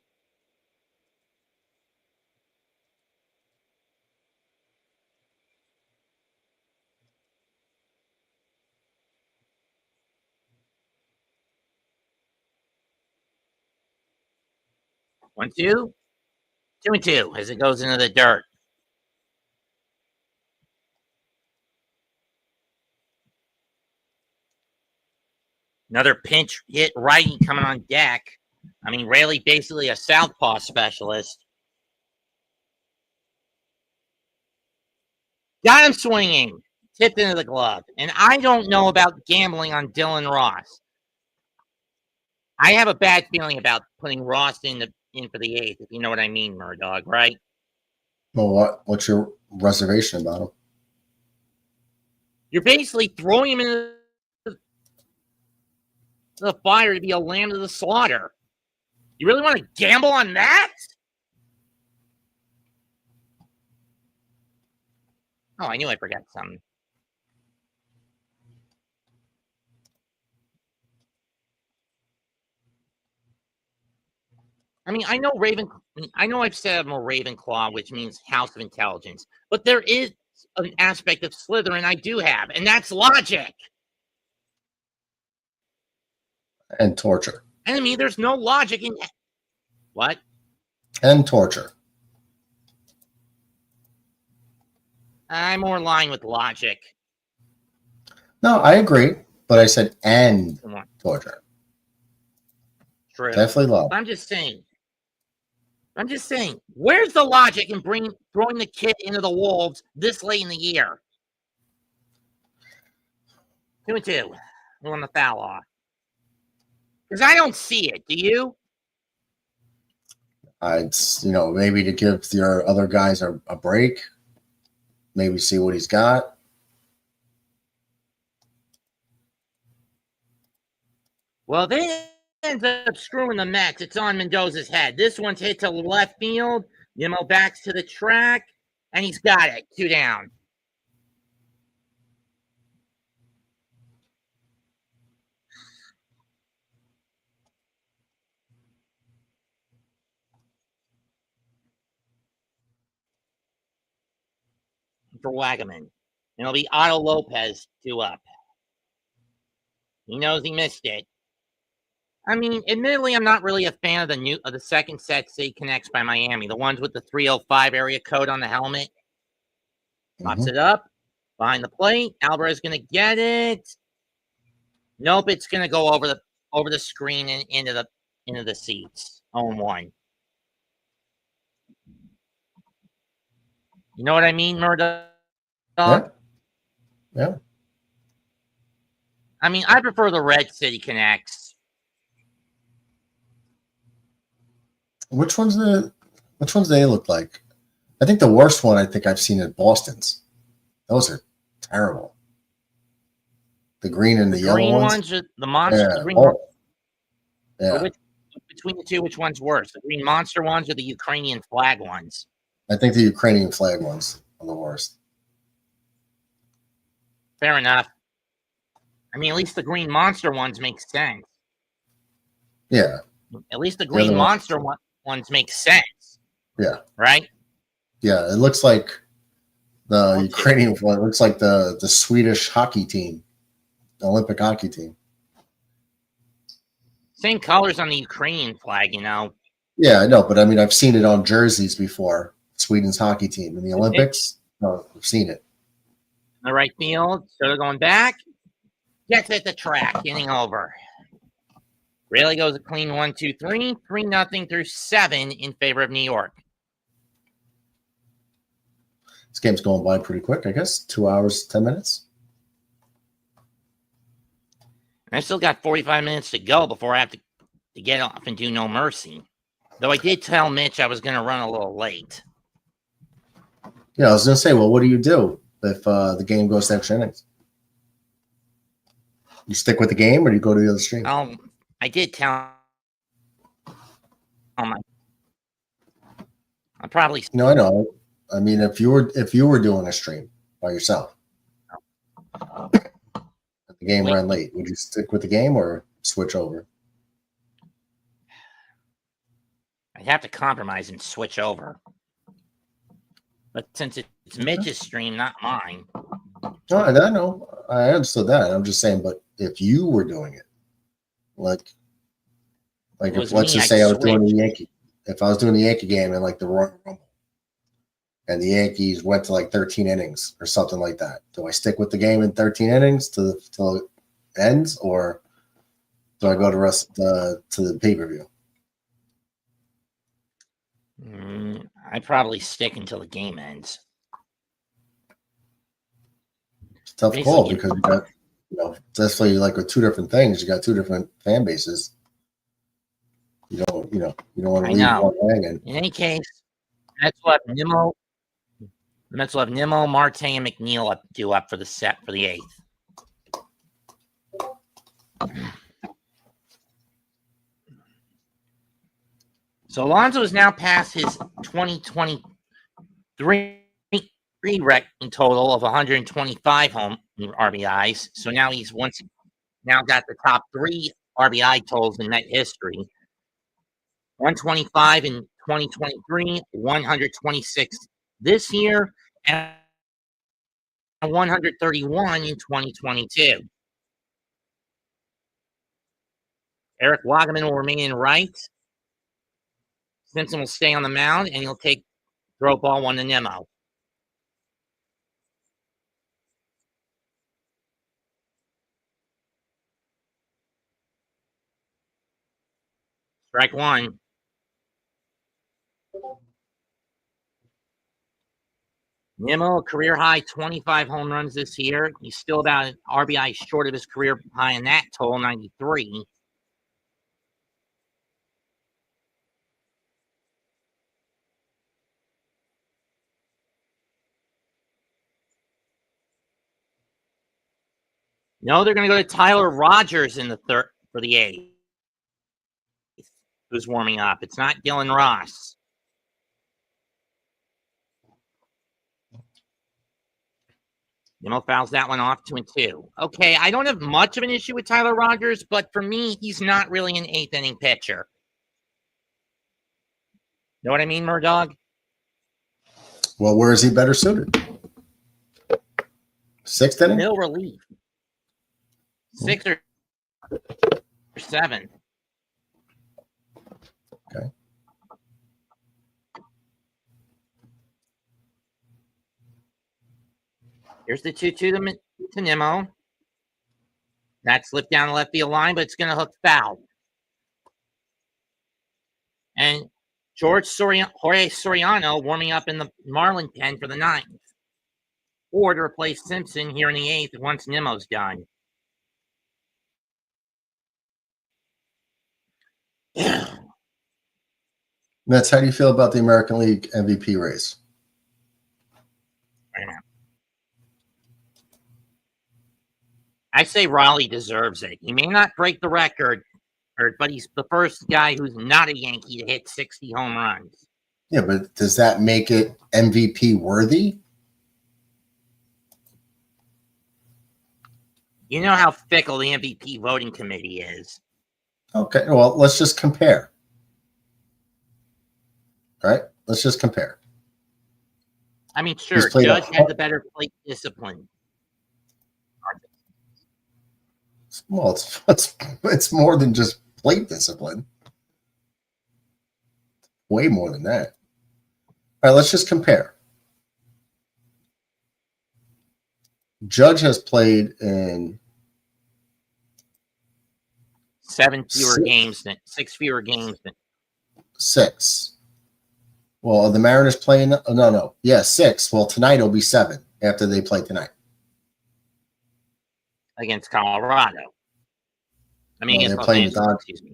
One, 2. 2 and 2 as it goes into the dirt. Another pinch hit righty coming on deck. I mean, Raley basically a southpaw specialist. Got him swinging. Tipped into the glove. And I don't know about gambling on Dylan Ross. I have a bad feeling about putting Ross in for the 8th, if you know what I mean, Murdog, right? Well, what's your reservation about him? You're basically throwing him into the fire to be a lamb to the slaughter. You really want to gamble on that? Oh, I knew I forgot something. I mean, I know I've said I'm a Ravenclaw, which means House of Intelligence, but there is an aspect of Slytherin I do have, and that's logic. And torture. I mean, there's no logic in what? And torture. I'm more in line with logic. No, I agree, but I said and torture. True. Definitely love. I'm just saying, where's the logic in throwing the kid into the wolves this late in the year? 2 and 2. We want the foul off. Because I don't see it. Do you? It's, maybe to give your other guys a break, maybe see what he's got. Well, they ends up screwing the Mets. It's on Mendoza's head. This one's hit to left field. Nimmo backs to the track, and he's got it. 2 down. For Wagaman. It'll be Otto Lopez 2 up. He knows he missed it. I mean, admittedly, I'm not really a fan of the second set City Connects by Miami. The ones with the 305 area code on the helmet. Pops it up. Behind the plate. Alvarez going to get it. Nope, it's going to go over the screen and into the seats. 0-1. You know what I mean, Murdoch? Yeah. I mean, I prefer the red City Connects. Which ones do they look like? I think the worst one I think I've seen at Boston's. Those are terrible. The green and the yellow ones are the monster. Yeah. The green Yeah. Between the two, which one's worse? The green monster ones or the Ukrainian flag ones? I think the Ukrainian flag ones are the worst. Fair enough. I mean, at least the green monster ones make sense. Yeah. At least the green monster ones make sense. Yeah. Right? Yeah. It looks like the Ukrainian one. It looks like the Swedish hockey team, the Olympic hockey team. Same colors on the Ukrainian flag, Yeah, I know, but I mean, I've seen it on jerseys before. Sweden's hockey team in the Olympics. No, I've seen it. The right field. So they're going back. Gets at the track, getting over. Really goes a clean 1-2-3. 3-0 through 7 in favor of New York. This game's going by pretty quick, I guess. 2 hours, 10 minutes. I still got 45 minutes to go before I have to get off and do No Mercy. Though I did tell Mitch I was going to run a little late. Yeah, I was going to say, well, what do you do if the game goes to extra innings? You stick with the game or do you go to the other stream? I did tell him. I'll probably. No, I know. I mean, if you were doing a stream by yourself, the game ran late, would you stick with the game or switch over? I'd have to compromise and switch over. But since it's Mitch's stream, not mine. No, I know. I understood that. I'm just saying, but if you were doing it, like if, let's just say I was doing the Yankee, if I was doing the Yankee game and like the Royal Rumble, and the Yankees went to like 13 innings or something like that, do I stick with the game in 13 innings till it ends, or do I go to the pay-per-view? I'd probably stick until the game ends. It's a tough call because you got, definitely like with two different things. You got two different fan bases. You don't want to leave one hanging. In any case, Mets will have Nimmo, Marte, and McNeil due up for the set for the 8th. So Alonso is now past his 2023 record total of 125 home RBIs. So now he's got the top 3 RBI totals in net history. 125 in 2023, 126 this year, and 131 in 2022. Eric Wagaman will remain in right. Simpson will stay on the mound, and he'll throw ball 1 to Nimmo. Strike 1. Nimmo, career high 25 home runs this year. He's still about an RBI short of his career high in that total, 93. No, they're going to go to Tyler Rogers in the third for the 8th. Who's warming up? It's not Dylan Ross. Nimmo fouls that one off 2-2. Okay, I don't have much of an issue with Tyler Rogers, but for me, he's not really an 8th inning pitcher. Know what I mean, Murdog? Well, where is he better suited? 6th inning? Middle relief. 6 or 7. Okay. Here's the 2-2 to Nimmo. That slipped down the left field line, but it's going to hook foul. And Jorge Soriano warming up in the Marlin pen for the 9th. Or to replace Simpson here in the 8th once Nimmo's done. Mets, how do you feel about the American League MVP race? Right now. I say Raleigh deserves it. He may not break the record, but he's the first guy who's not a Yankee to hit 60 home runs. Yeah, but does that make it MVP worthy? You know how fickle the MVP voting committee is. Okay, well, let's just compare. All right, let's just compare. I mean, sure, played Judge had the better plate discipline. Well, it's more than just plate discipline. Way more than that. All right, let's just compare. Judge has played in 6 fewer games than 6. Well, are the Mariners playing? No. Yeah, 6. Well, tonight will be 7 after they play tonight. Against Colorado. I mean, they're playing the Dodgers. Excuse me.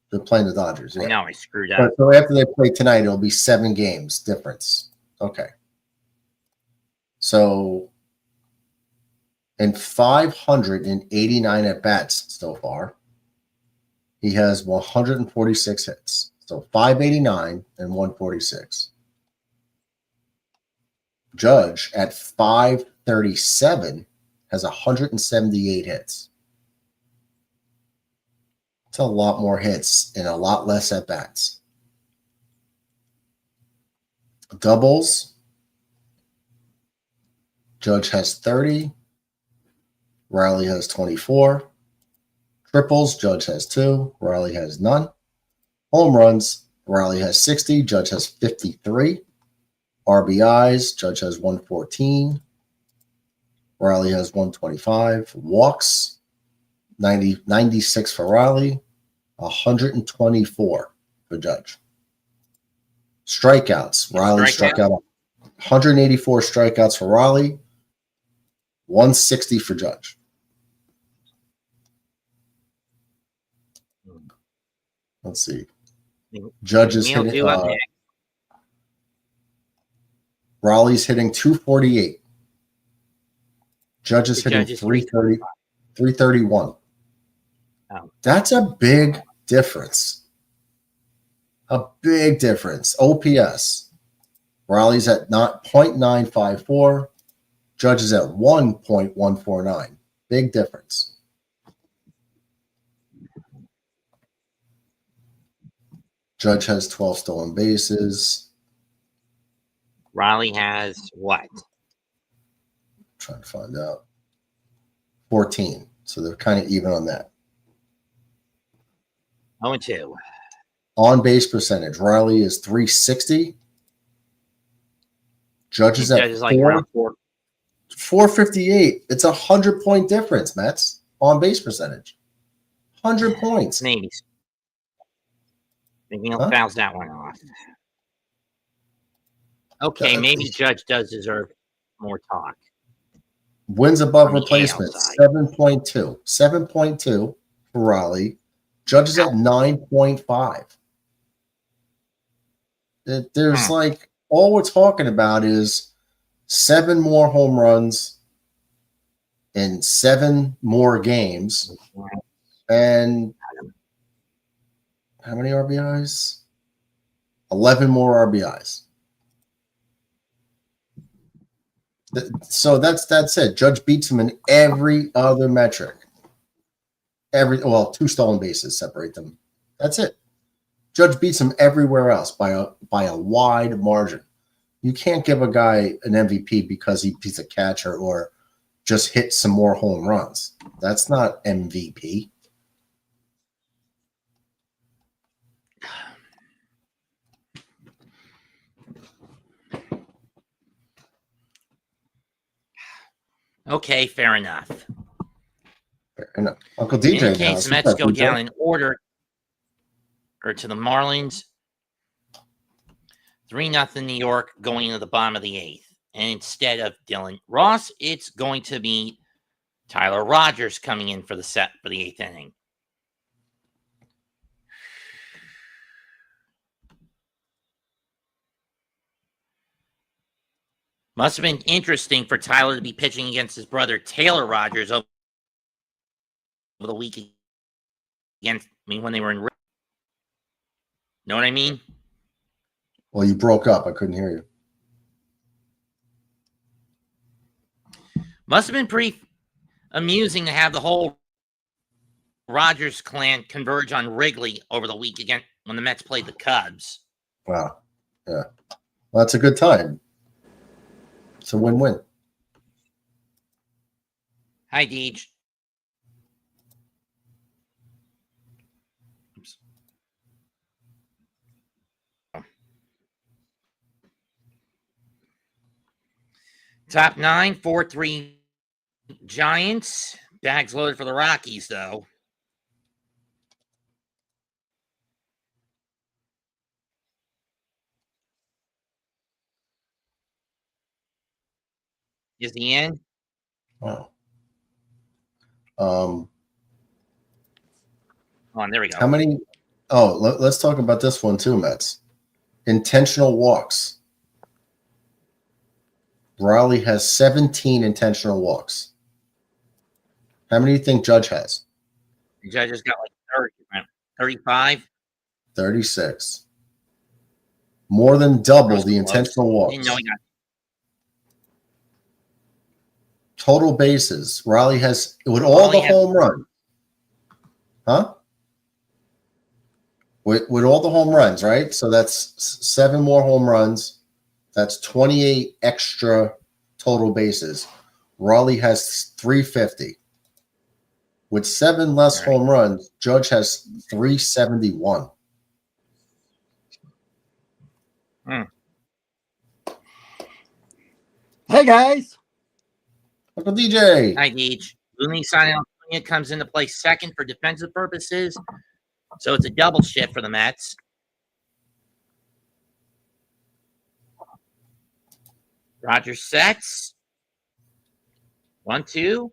They're playing the Dodgers. Yeah. I know, I screwed up. So after they play tonight, it'll be 7 games difference. Okay. So in 589 at-bats so far, he has 146 hits. So 589 and 146. Judge at 537 has 178 hits. It's a lot more hits and a lot less at-bats. Doubles, Judge has 30. Riley has 24. Triples, Judge has 2. Riley has none. Home runs, Riley has 60. Judge has 53. RBIs, Judge has 114. Riley has 125. Walks, 96 for Riley, 124 for Judge. Strikeouts, Riley struck out 184 strikeouts for Raleigh, 160 for Judge. Let's see. Judge is hitting. Raleigh's hitting 248. Judge is hitting 330, 331. Oh. That's a big difference. A big difference. OPS. Raleigh's at 0.954. Judge is at 1.149. Big difference. Judge has 12 stolen bases. Raleigh has what? Trying to find out. 14. So they're kind of even on that. 0-2. On base percentage. Riley is 360. Judge is at 458. It's a 100-point difference, Mets. On base percentage. 100 points. Maybe. Thinking he'll bounce that one off. Okay, maybe Judge does deserve more talk. Wins above replacement, 7.2. 7.2 for Raleigh. Judge is at 9.5. There's like, all we're talking about is 7 more home runs in 7 more games. And how many RBIs? 11 more RBIs. So that's it. Judge beats him in every other metric. 2 stolen bases separate them. That's it. Judge beats him everywhere else by a wide margin. You can't give a guy an MVP because he's a catcher or just hit some more home runs. That's not MVP. Okay, fair enough. Fair enough. Uncle DJ. In case the Mets go down in order or to the Marlins, 3-0 New York going into the bottom of the 8th. And instead of Dylan Ross, it's going to be Tyler Rogers coming in for the 8th inning. Must have been interesting for Tyler to be pitching against his brother Taylor Rogers over the week when they were in. Know what I mean? Well, you broke up. I couldn't hear you. Must have been pretty amusing to have the whole Rogers clan converge on Wrigley over the week again when the Mets played the Cubs. Wow. Yeah. Well, that's a good time. It's a win-win. Hi, Deej. Oops. Top 9, 4-3 Giants. Bags loaded for the Rockies, though. Is he in? Wow. Oh, there we go. How many? Oh, let's talk about this one too, Mets. Intentional walks. Raleigh has 17 intentional walks. How many do you think Judge has? The Judge has got like 30, 35. 36. More than double the intentional walks. Didn't know he got. Total bases. Raleigh has with all the home runs. Huh? With all the home runs, right? So that's 7 more home runs. That's 28 extra total bases. Raleigh has 350. With 7 less home runs, Judge has 371. Hey, guys. Uncle DJ. Hi, Deej. Looney Sign comes into play second for defensive purposes. So it's a double shift for the Mets. Rogers sets. 1-2.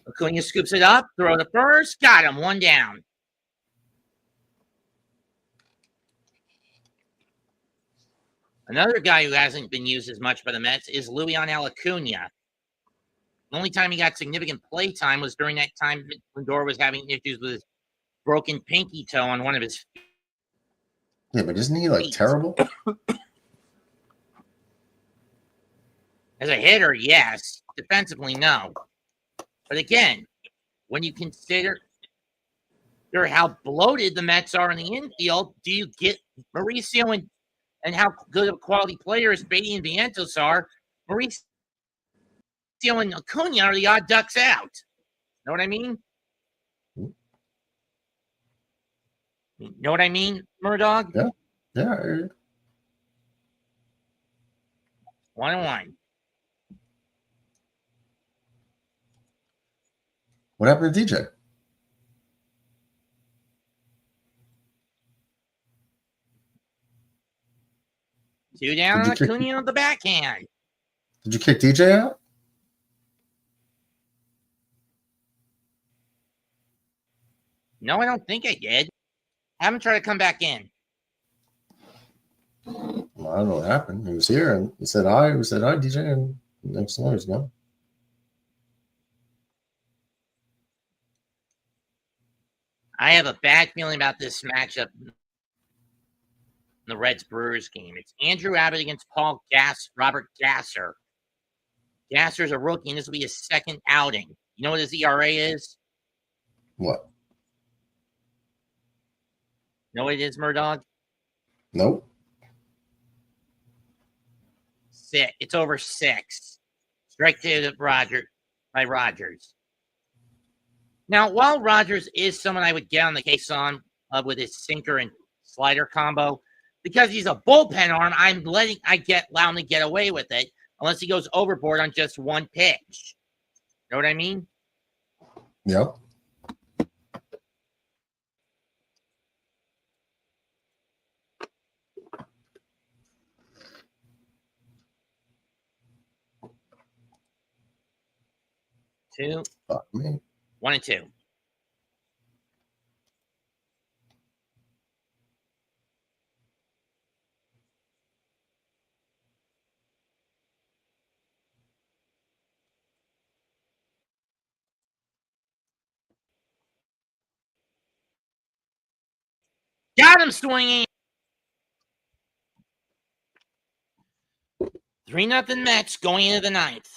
Acuna scoops it up. Throw to first. Got him. 1 down. Another guy who hasn't been used as much by the Mets is Luisangel Acuna. The only time he got significant play time was during that time Lindor was having issues with his broken pinky toe on one of his feet. Yeah, but isn't he like terrible? As a hitter, yes. Defensively, no. But again, when you consider how bloated the Mets are in the infield, do you get Mauricio and how good of a quality players Beatty and Vientos are? Mauricio and Acuna are the odd ducks out. Know what I mean? Know what I mean, Murdog? Yeah. Yeah. 1-1. What happened to DJ? Two down on Acuna on the backhand. Did you kick DJ out? No, I don't think I did. Have him try to come back in. Well, I don't know what happened. He was here and he said hi. We said hi, DJ, and next one he's gone. I have a bad feeling about this matchup in the Reds-Brewers game. It's Andrew Abbott against Robert Gasser. Gasser's a rookie, and this will be his second outing. You know what his ERA is? What? You know what it is, Murdog? Nope. It's over 6. Strike to by Rogers. Now, while Rogers is someone I would get on the case on with his sinker and slider combo, because he's a bullpen arm, I'm letting him get away with it unless he goes overboard on just one pitch. Know what I mean? Yep. Two. Fuck me. 1 and 2. Got him swinging. 3-0 Mets going into the 9th.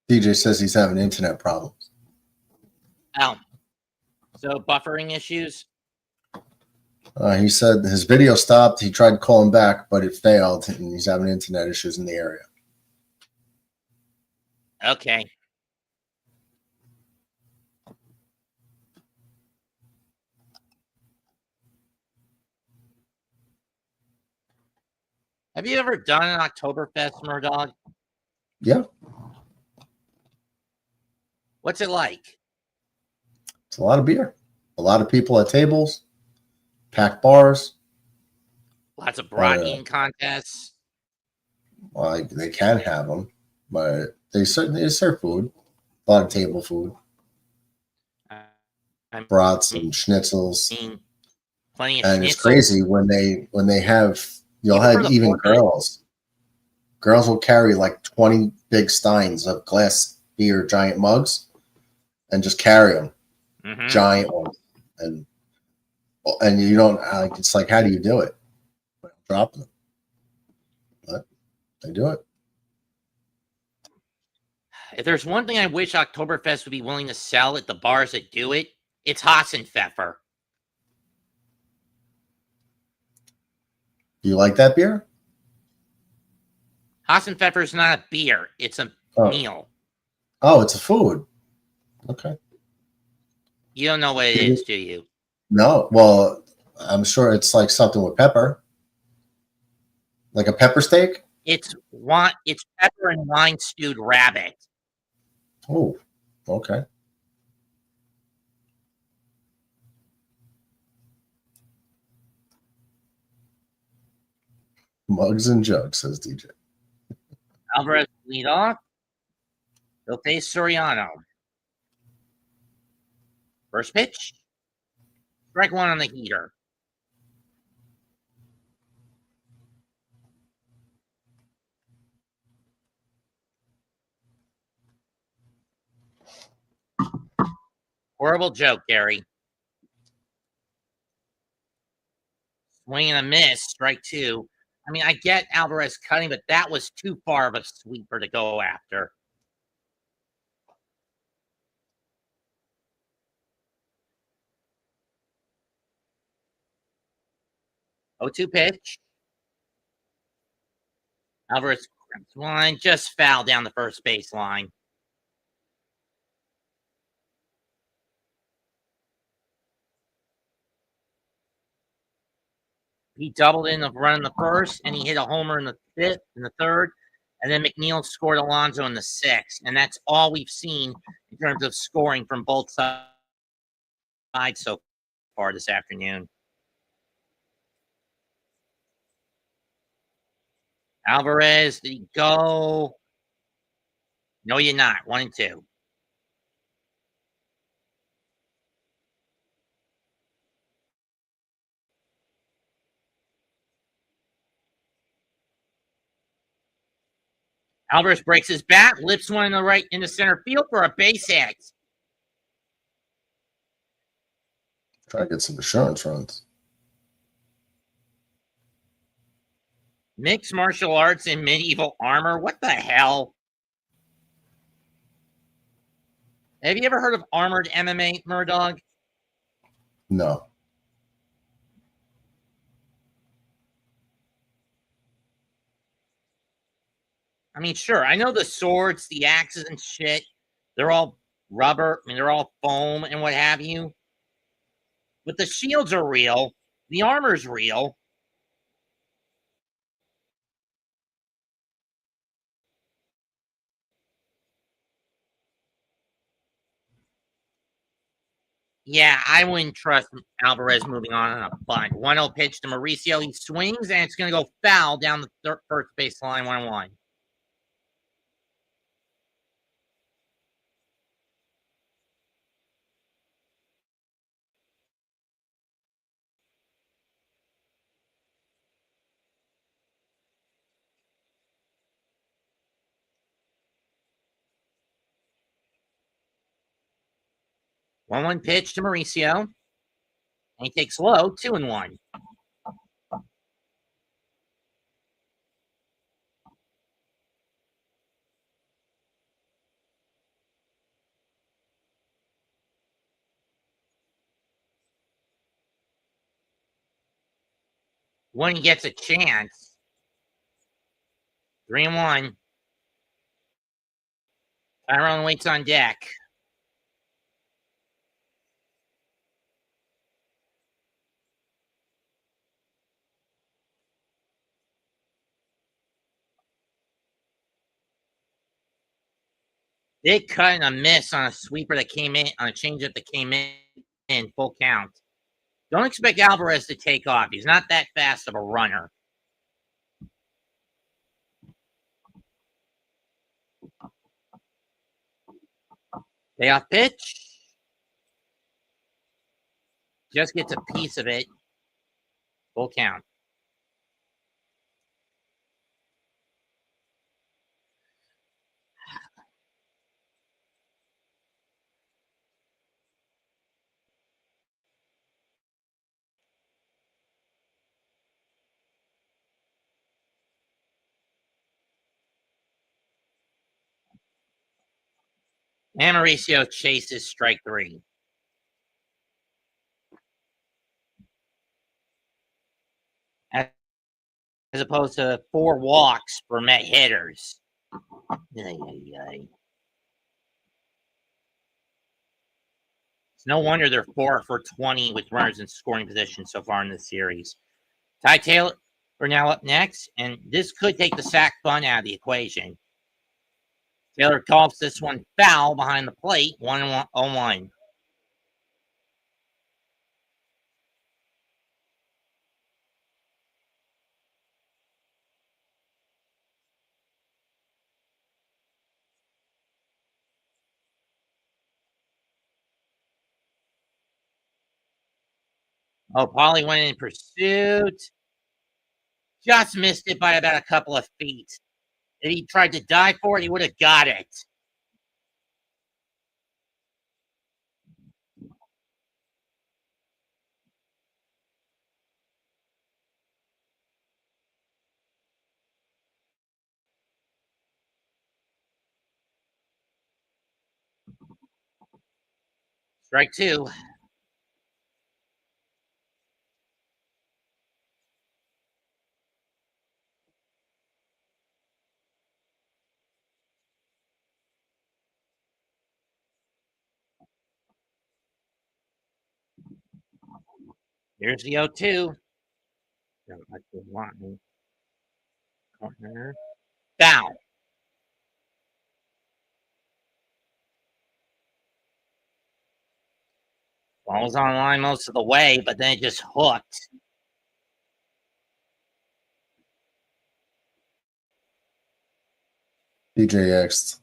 DJ says he's having internet problems. Oh. So buffering issues? He said his video stopped. He tried calling back, but it failed, and he's having internet issues in the area. Okay. Have you ever done an Oktoberfest, Murdog? Yeah. What's it like? It's a lot of beer. A lot of people at tables, packed bars. Lots of broad eating contests. Well, they can have them, but they serve food. A lot of table food. Brats and schnitzels. Plenty of and schnitzels. It's crazy when they have, you'll have even girls. Girls will carry like 20 big steins of glass beer, giant mugs, and just carry them. Mm-hmm. Giant ones. And you don't, it's like, how do you do it? Drop them. But they do it. If there's one thing I wish Oktoberfest would be willing to sell at the bars that do it, it's Hassenpfeffer. Do you like that beer? Hassenpfeffer is not a beer. It's a meal. Oh, it's a food. Okay. You don't know what it is, do you? No. Well, I'm sure it's like something with pepper. Like a pepper steak? It's pepper and wine stewed rabbit. Oh, okay. Mugs and jugs, says DJ. Alvarez lead off. He'll face Soriano. First pitch. Strike 1 on the heater. Horrible joke, Gary. Swing and a miss. Strike 2. I mean, I get Alvarez cutting, but that was too far of a sweeper to go after. Oh-2 pitch. Alvarez grabs one, just fouled down the first baseline. He doubled in the run in the first, and he hit a homer in the fifth, in the third, and then McNeil scored Alonso in the sixth, and that's all we've seen in terms of scoring from both sides so far this afternoon. Alvarez, did he go? No, you're not. 1 and 2. Alvarez breaks his bat, lifts one in the right into center field for a base hit. Try to get some insurance runs. Mixed martial arts in medieval armor. What the hell? Have you ever heard of armored MMA, Murdog? No. I mean, sure. I know the swords, the axes and shit. They're all rubber. I mean, they're all foam and what have you. But the shields are real. The armor's real. Yeah, I wouldn't trust Alvarez moving on a bunt. 1-0 pitch to Mauricio. He swings, and it's going to go foul down the first baseline 1-1. One pitch to Mauricio. And he takes low, 2-1. When he gets a chance. 3-1. Tyrone waits on deck. Big cut and a miss on a sweeper that came in, on a changeup that came in full count. Don't expect Alvarez to take off. He's not that fast of a runner. Payoff pitch. Just gets a piece of it. Full count. And Mauricio chases strike 3. As opposed to 4 walks for Met hitters. It's no wonder they're 4 for 20 with runners in scoring position so far in this series. Ty Taylor are now up next, and this could take the sack bunt out of the equation. Taylor golfs this one foul behind the plate, 1-1. Oh, Paulie went in pursuit. Just missed it by about a couple of feet. If he tried to dive for it, he would have got it. Strike 2. Here's the 0-2. Corner. Foul. Ball was on line most of the way, but then it just hooked. PJX.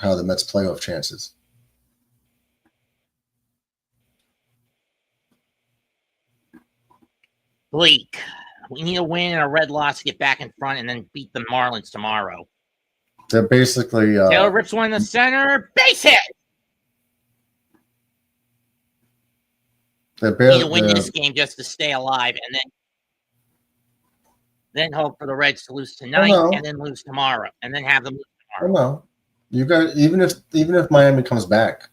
how the Mets' playoff chances. Bleak. We need a win and a red loss to get back in front and then beat the Marlins tomorrow. They're basically Taylor rips one in the center. Base hit. they're Need barely to win this game just to stay alive, and then hope for the Reds to lose tonight and then lose tomorrow, and then have them lose tomorrow. No, you got even if Miami comes back,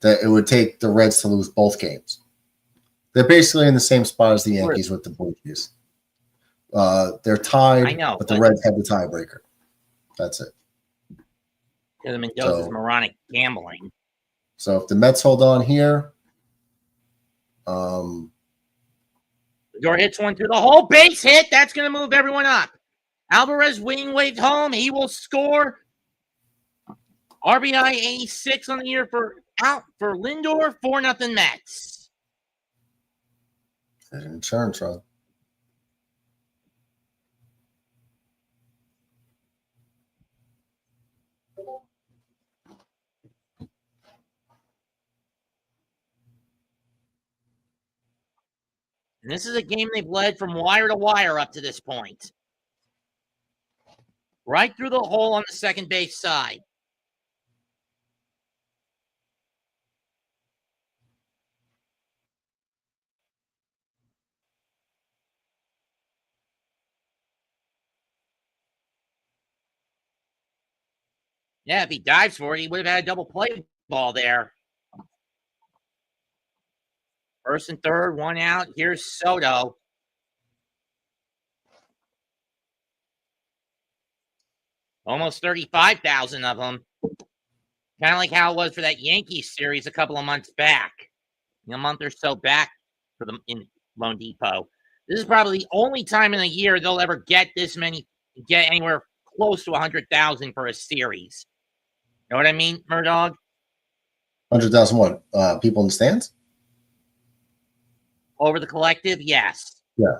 that it would take the Reds to lose both games. They're basically in the same spot as the Yankees with the Blue Jays. They're tied, I know, but the Reds have the tiebreaker. That's it. Because Mendoza's moronic gambling. So if the Mets hold on here, Door hits one through the hole. Base hit. That's going to move everyone up. Alvarez waved home. He will score. RBI 86 on the year for Lindor. 4-0 Mets. Insurance run. And this is a game they've led from wire to wire up to this point. Right through the hole on the second base side. Yeah, if he dives for it, he would have had a double play ball there. First and third, one out. Here's Soto. Almost 35,000 of them. Kind of like how it was for that Yankees series a couple of months back. A month or so back for them in Lone Depot. This is probably the only time in a year they'll ever get this many, get anywhere close to 100,000 for a series. You know what I mean, Murdog? 100,000 what? People in the stands? Over the collective, yes. Yeah.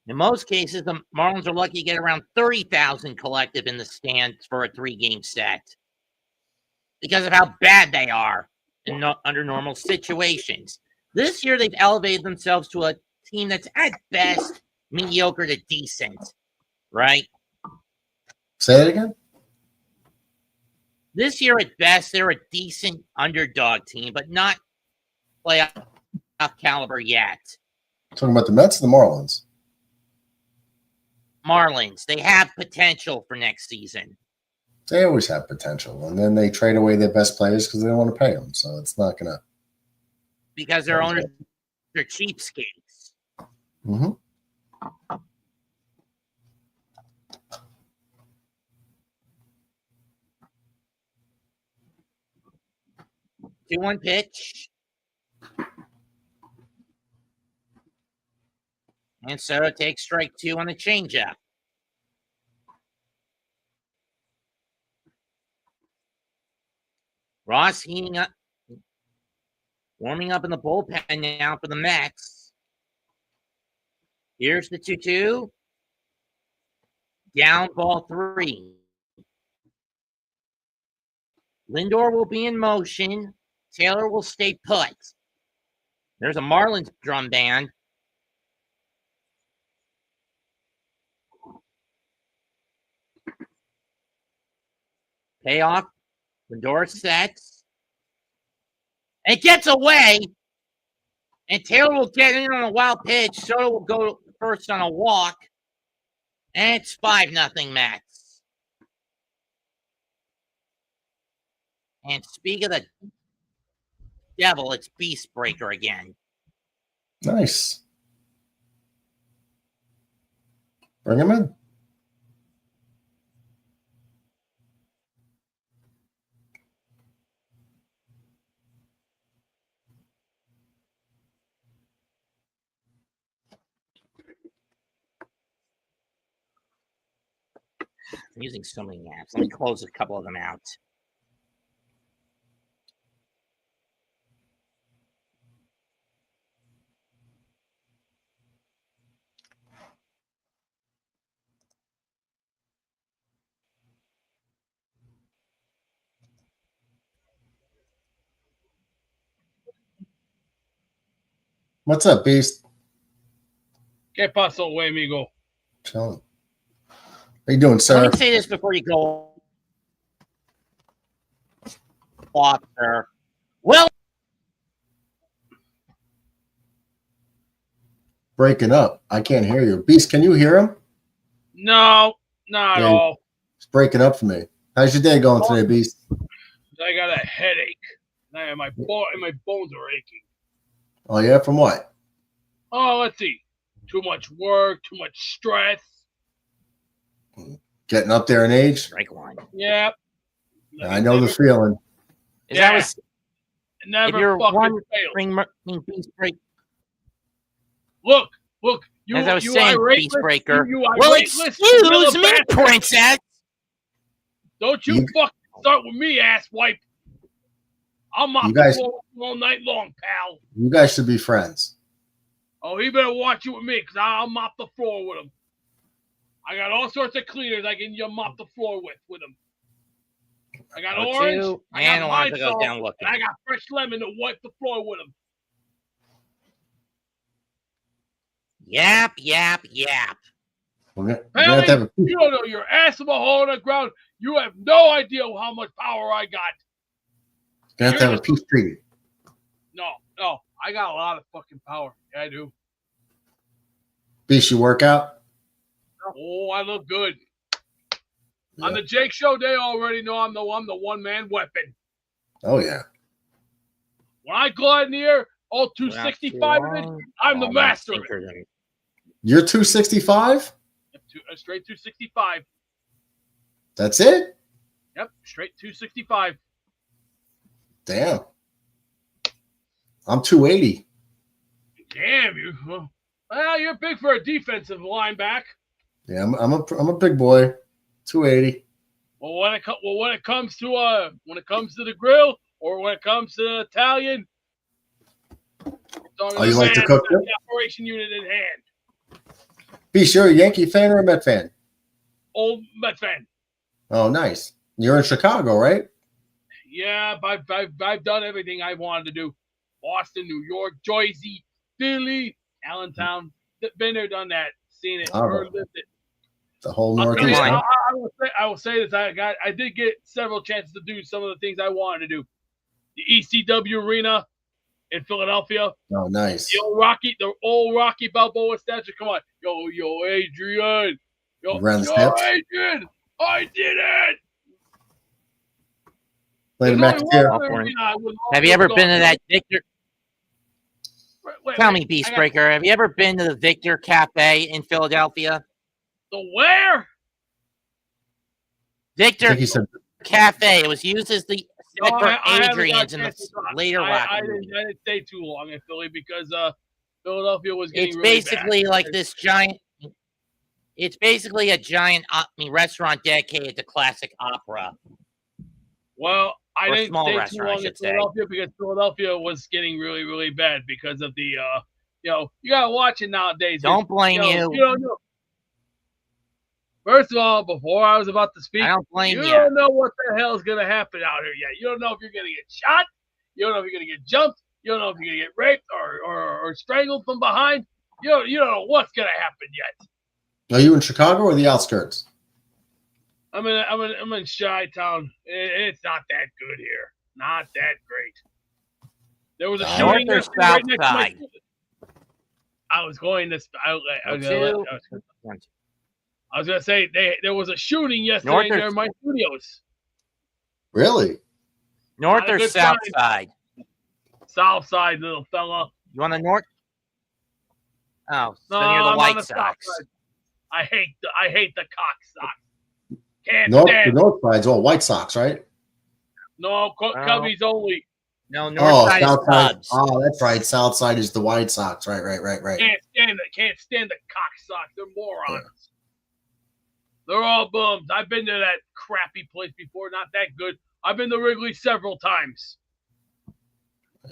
In most cases, the Marlins are lucky to get around 30,000 collective in the stands for a 3-game set because of how bad they are under normal situations. This year, they've elevated themselves to a team that's at best mediocre to decent, right? Say it again? This year, at best, they're a decent underdog team, but not playoff caliber yet. Talking about the Mets or the Marlins? Marlins, they have potential for next season. They always have potential, and then they trade away their best players because they don't want to pay them. So it's not gonna. Because their owners are cheapskates. Mm-hmm. 2-1 pitch. And Soto takes strike 2 on the changeup. Ross heating up, warming up in the bullpen now for the Mets. Here's the 2-2. Down ball 3. Lindor will be in motion. Taylor will stay put. There's a Marlins drum band. Payoff. Lindor sets. It gets away. And Taylor will get in on a wild pitch. Soto will go first on a walk. And it's 5-0 Mets. And speak of the devil, it's Beast Breaker again. Nice. Bring him in. I'm using so many apps. Let me close a couple of them out. What's up, Beast? ¿Qué pasó, güey, amigo? Chilling. How you doing, sir? Let me say this before you go off, sir. Well, Breaking up. I can't hear you. Beast, can you hear him? No, not at Yeah. all. It's breaking up for me. How's your day going today, Beast? I got a headache. My bones are aching. Oh, yeah? From what? Oh, let's see. Too much work, too much stress. Getting up there in age? strike one. Yep. I know the feeling. Is that Yeah. was Never if you're fucking one fail. Beast break? Look. You, As I was you saying, irate Beast list, Breaker. you Well, irate list, you excuse little me, bastard. princess. Don't you fucking start with me, asswipe. I'll mop You the guys- floor with you all night long, pal. You guys should be friends. Oh, he better watch it with me, because I'll mop the floor with him. I got all sorts of cleaners I can mop the floor with him. I got Go orange, to, I and got Alonzo goes Lysol, down looking. and I got fresh lemon to wipe the floor with him. Yap. We're gonna Pally, have to have a you don't know your ass of a hole in the ground. You have no idea how much power I got. peace treaty. No, I got a lot of fucking power. Yeah, I do. Beast, you work out? Oh, I look good. Yeah. On the Jake Show, they already know I'm the one-man weapon. Oh, yeah. When I glide in the air, all 265 of it, I'm the master of it. You're 265? Straight 265. That's it? Yep, straight 265. Damn. I'm 280. Damn you. Well, you're big for a defensive linebacker. Yeah, I'm a big boy. 280. Well, when it comes to the grill or when it comes to the Italian, Oh, you like to cook too? The operation unit in hand. Beast, you're a Yankee fan or a Met fan? Old Met fan. Oh, nice. You're in Chicago, right? Yeah, I've done everything I wanted to do. Boston, New York, Jersey, Philly, Allentown. Been there, done that. Seen it. Oh. Heard, lived it. The whole I'll tell Northeast. you, Huh? I will say this. I did get several chances to do some of the things I wanted to do. The ECW Arena in Philadelphia. Oh, nice. The old Rocky Balboa statue. Come on. Yo, Adrian. Yo, Adrian. I did it. Play the There's Mac only here. one arena I would Have you ever been to that Victor? Wait, Tell me, Beast Breaker. Have you ever been to the Victor Cafe in Philadelphia? The where? Victor He said, Cafe. It was used as the set No, for I haven't got Adrian's a in the chance to talk. later I Rocky. didn't stay too long in Philly because Philadelphia was getting It's really basically bad. like this giant. It's basically a giant restaurant dedicated to classic opera. Well, I Or didn't small stay too restaurant, I long in should say. Philadelphia because Philadelphia was getting really, really bad because of the you gotta watch it nowadays. Don't blame you. You don't know. First of all, before I was about to speak, I don't blame you you. don't know what the hell is gonna happen out here yet. You don't know if you're gonna get shot. You don't know if you're gonna get jumped. You don't know if you're gonna get raped or strangled from behind. You don't know what's gonna happen yet. are you in Chicago or the outskirts? I'm in Chi-Town. It's not that good here. Not that great. There was a North shooting or yesterday south right next to my side? school. I was going to. I was gonna say there was a shooting yesterday North or near my studios. Really? North Not a or good south sign. side? South side, little fella. You on the north? Oh, so No, near the I'm on White the south Sox. side. I hate the cock Sox. Can't The stand. North side's all White Sox, right? No, Cubbies only. No, north side is South side. Cubs. Oh, that's right. South side is the White Sox. Right. Can't stand the cock Sox. They're morons. They're all bums. I've been to that crappy place before. Not that good. I've been to Wrigley several times.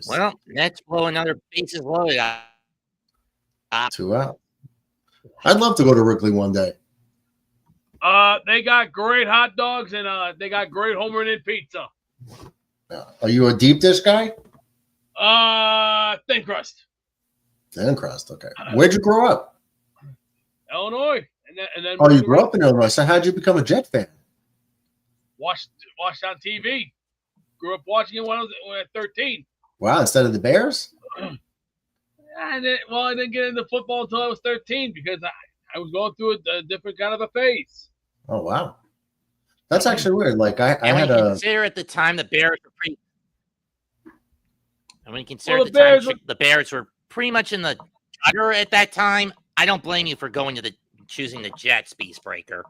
Well, let's blow another bases loaded. 2 out. I'd love to go to Wrigley one day. They got great hot dogs and they got great home run in pizza. Are you a deep dish guy? Thin crust. Thin crust. Okay. Where'd you grow up? Illinois. And then Oh, you grew up in Illinois. So how'd you become a Jet fan? watched on TV. Grew up watching it when I was 13. Wow, instead of the Bears? I didn't get into football until I was 13 because I was going through a different kind of a phase. Oh, wow. That's actually weird. Like I And when had you a consider at the time the Bears were pretty, and when you consider Well, at the time the Bears were pretty much in the gutter at that time, I don't blame you for going to choosing the Jets, Beast Breaker.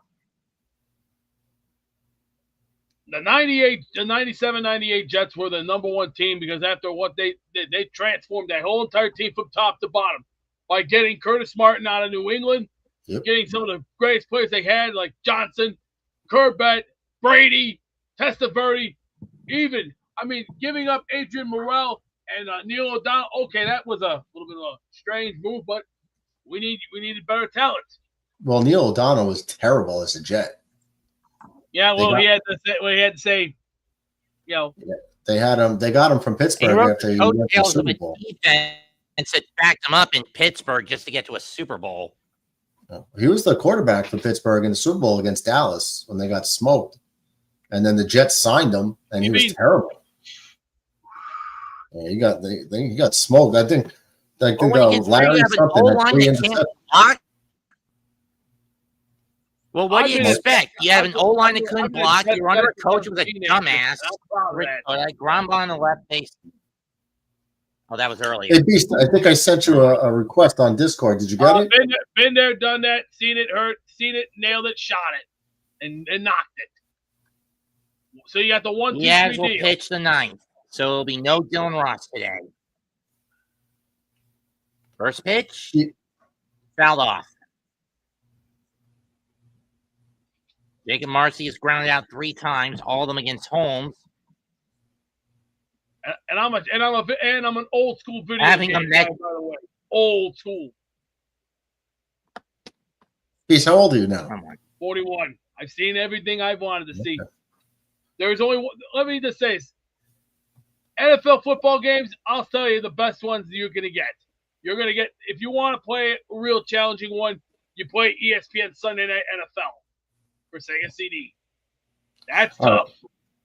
The 97-98 Jets were the number one team because after what they did, they transformed that whole entire team from top to bottom by getting Curtis Martin out of New England, getting some of the greatest players they had like Johnson, Corbett, Brady, Testaverde, giving up Adrian Morrell and Neil O'Donnell. Okay, that was a little bit of a strange move, but we needed better talent. Well, Neil O'Donnell was terrible as a Jet. Yeah, well, he had to say, you know. They got him from Pittsburgh after he went to the Super Bowl. And backed him up in Pittsburgh just to get to a Super Bowl. He was the quarterback for Pittsburgh in the Super Bowl against Dallas when they got smoked. And then the Jets signed him, and he was terrible. Yeah, he got smoked. I think Larry something had 3 interceptions. Well, what do you expect? You have an O-line that couldn't block. You're under a coach who was a dumbass. Gromba on the left base. Oh, that was earlier. Hey, Beast, I think I sent you a request on Discord. Did you get it? Been there, done that, seen it, seen it, nailed it, shot it, and knocked it. So you got the 1, 2, 3 Yaz will deal. pitch the 9th, so it'll be no Dylan Ross today. First pitch, fouled off. Jacob Marcy has grounded out 3 times, all of them against Holmes. And I'm an old school video Having game guy, by the way. Old school. Beast, how old are you now? 41. I've seen everything I've wanted to see. There's only one. Let me just say this. NFL football games, I'll tell you the best ones you're going to get. You're going to get, if you want to play a real challenging one, you play ESPN Sunday Night NFL for Sega CD. That's tough.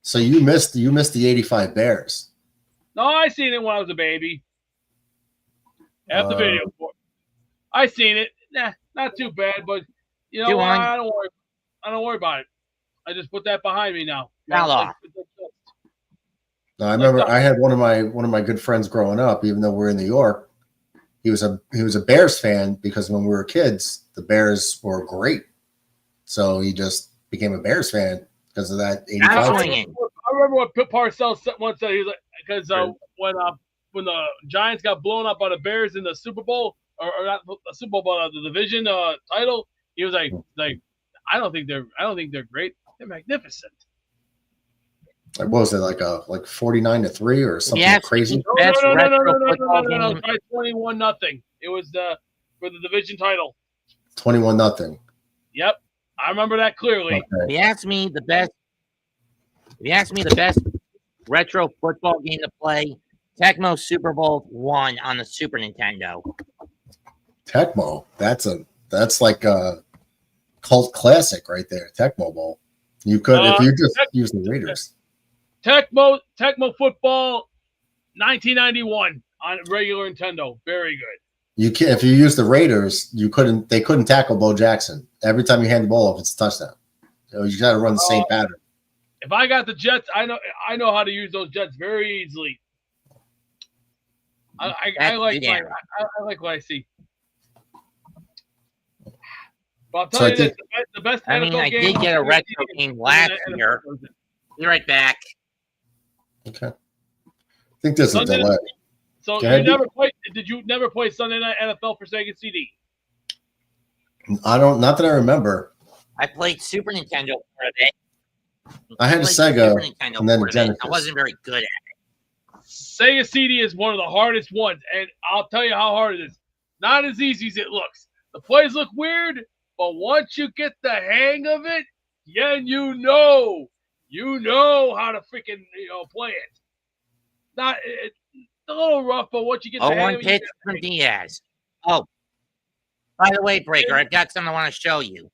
So you missed the 85 Bears. No, I seen it when I was a baby. I have the video for it. I seen it. Nah, not too bad, but you know what? I don't worry about it. I just put that behind me now. No, I remember I had one of my good friends growing up, even though we're in New York. He was a Bears fan because when we were kids, the Bears were great. So he just became a Bears fan because of that 85. I remember what Pip Parcells once said. He was like, because when the Giants got blown up by the Bears in the Super Bowl, or not the Super Bowl, but the division title, he was like, I don't think they're great. They're magnificent. What was it, like 49-3 or something crazy? No. 21-0. It was for the division title. 21-0. Yep, I remember that clearly. Okay. If you ask me the best retro football game to play, Tecmo Super Bowl 1 on the Super Nintendo. Tecmo, that's like a cult classic right there. Tecmo Bowl. You could if you just use the Raiders. Tecmo Football 1991 on regular Nintendo. Very good. You can if you use the Raiders, they couldn't tackle Bo Jackson. Every time you hand the ball off, it's a touchdown. So you got to run the same pattern. If I got the Jets, I know how to use those Jets very easily. I like what I see. But I'll tell you this, the best NFL I game. did get a retro game last year. Be right back. Okay. I think there's a delay. So did you never play Sunday Night NFL for Sega CD? Not that I remember. I played Super Nintendo for a bit. I had a Sega and then a Genesis. I wasn't very good at it. Sega CD is one of the hardest ones, and I'll tell you how hard it is. Not as easy as it looks. The plays look weird, but once you get the hang of it, then you know how to freaking play it. It's a little rough, but once you get the hang of it, pitch from Diaz. Oh, by the way, Breaker, I've got something I want to show you.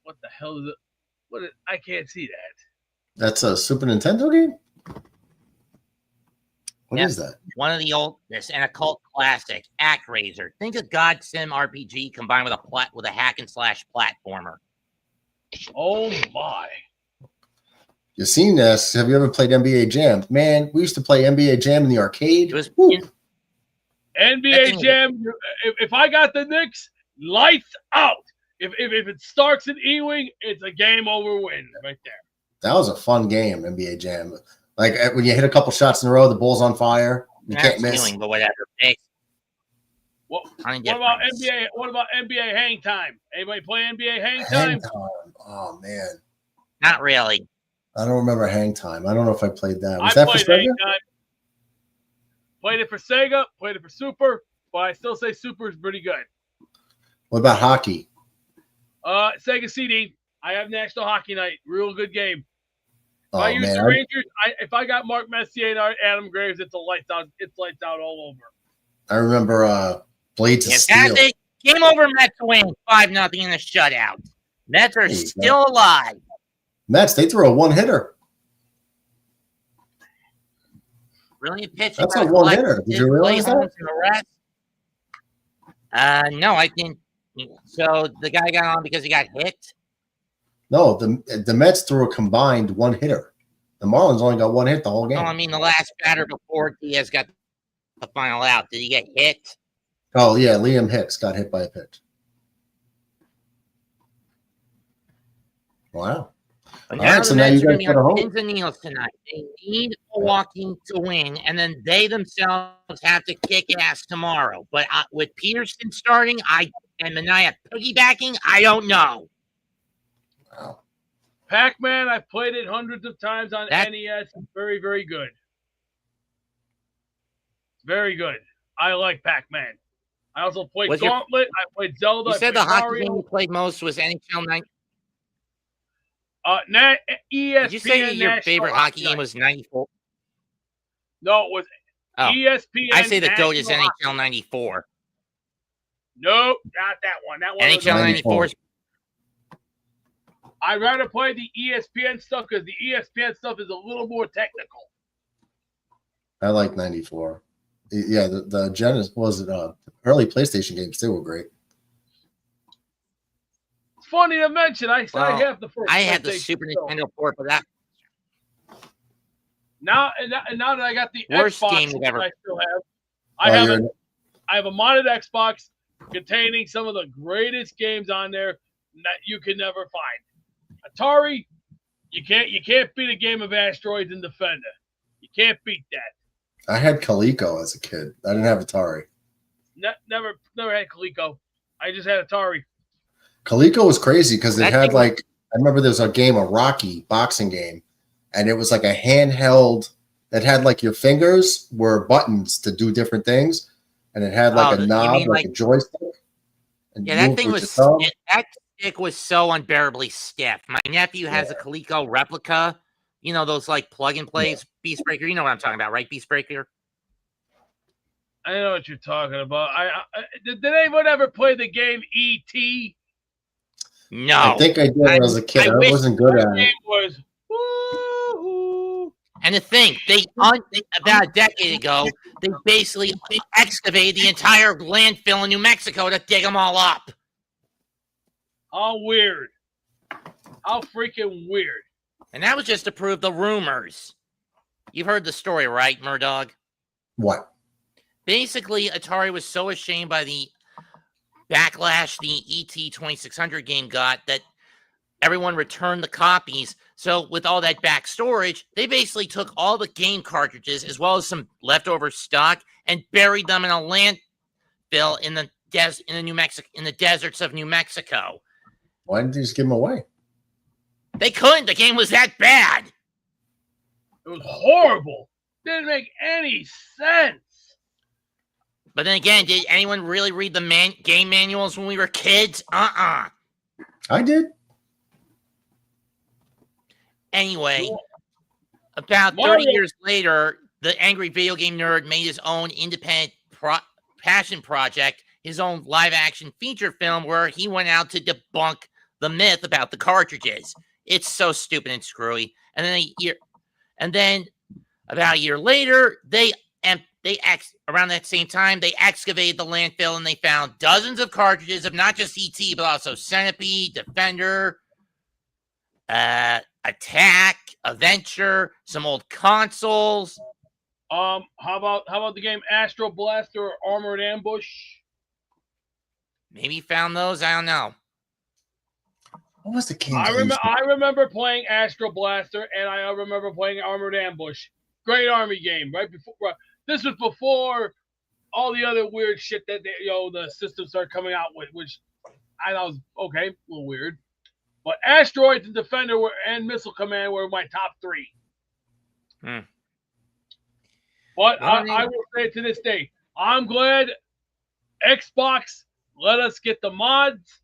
What the hell is it? I can't see that. That's a Super Nintendo game? What is that? One of the oldest and a cult classic, ActRaiser. Think of God Sim RPG combined with a hack and slash platformer. Oh my! You've seen this. Have you ever played NBA Jam? Man, we used to play NBA Jam in the arcade. It was NBA Jam. If I got the Knicks, lights out. If it starts in Ewing, it's a game over win right there. That was a fun game, NBA Jam. Like when you hit a couple shots in a row, the ball's on fire. You can't miss. Ewing, but whatever. What about NBA? What about NBA Hang Time? Anybody play NBA Hang Time? Oh man, not really. I don't remember Hang Time. I don't know if I played that. Was I that for played Hang Sega? Time. Played it for Sega. Played it for Super. But I still say Super is pretty good. What about hockey? Sega CD. I have National Hockey Night. Real good game. If Oh I use man, the Rangers, if I got Mark Messier and Adam Graves, it's lights out. It's lights out all over. I remember Blades of Steel. Game over. Mets win 5-0 in the shutout. Mets are still alive. Mets, they threw a one-hitter. Brilliant pitching. That's a one-hitter. Did you realize that? No, I didn't. So the guy got on because he got hit? No, the Mets threw a combined one-hitter. The Marlins only got one hit the whole game. No, I mean the last batter before Diaz got the final out. Did he get hit? Oh, yeah, Liam Hicks got hit by a pitch. Wow. But All right, so now you guys got a home. Pins and needles tonight. They need Milwaukee to win, and then they themselves have to kick ass tomorrow. But with Peterson starting, and Mania piggybacking, I don't know. Wow. Pac-Man, I've played it hundreds of times on NES. It's very, very good. Very good. I like Pac-Man. I also played Gauntlet. I played Zelda. You said the hockey game you played most was NHL 9. ESPN. Did you say your favorite hockey game was 94? No, it was ESPN. I say the GOAT is NHL 94. Nope, not that one. That one NHL 94. I'd rather play the ESPN stuff because the ESPN stuff is a little more technical. I like 94. Yeah, the Genesis early PlayStation games too were great. It's funny to mention. I have the first. I had the Super Nintendo port for that. Now that I got the worst Xbox, game you've ever. I still have. I have a modded Xbox containing some of the greatest games on there that you can never find. Atari, you can't beat a game of Asteroids and Defender. You can't beat that. I had Coleco as a kid. I didn't have Atari. Never had Coleco. I just had Atari. Coleco was crazy because it had I remember there was a game, a Rocky boxing game, and it was like a handheld that had like your fingers were buttons to do different things, and it had like a knob, like a joystick. And yeah, that thing was that stick was so unbearably stiff. My nephew has a Coleco replica. You know those like plug and plays, Beast Breaker. You know what I'm talking about, right, Beast Breaker? I know what you're talking about. Did anyone ever play the game E.T.? No, I think I did when I was a kid. I wasn't good at it. Was woo-hoo. And the thing, about a decade ago, they basically excavated the entire landfill in New Mexico to dig them all up. How weird! How freaking weird! And that was just to prove the rumors. You've heard the story, right, Murdog? What? Basically, Atari was so ashamed by the backlash the ET 2600 game got that everyone returned the copies. So with all that back storage, they basically took all the game cartridges as well as some leftover stock and buried them in a landfill in the deserts of New Mexico. Why didn't you just give them away? They couldn't. The game was that bad. It was horrible. Didn't make any sense. But then again, did anyone really read the game manuals when we were kids? I did. Anyway, about 30 years later, the angry video game nerd made his own independent passion project, his own live-action feature film where he went out to debunk the myth about the cartridges. It's so stupid and screwy. And then about a year later, around that same time, they excavated the landfill and they found dozens of cartridges of not just ET, but also Centipede, Defender, Attack, Adventure, some old consoles. How about the game Astro Blaster or Armored Ambush? Maybe found those. I don't know. What was the game? I remember playing Astro Blaster, and I remember playing Armored Ambush. Great Army game, right before. This was before all the other weird shit that the systems started coming out with, which I thought was okay, a little weird. But Asteroids and Defender and Missile Command were my top 3. But I will say to this day, I'm glad Xbox let us get the mods.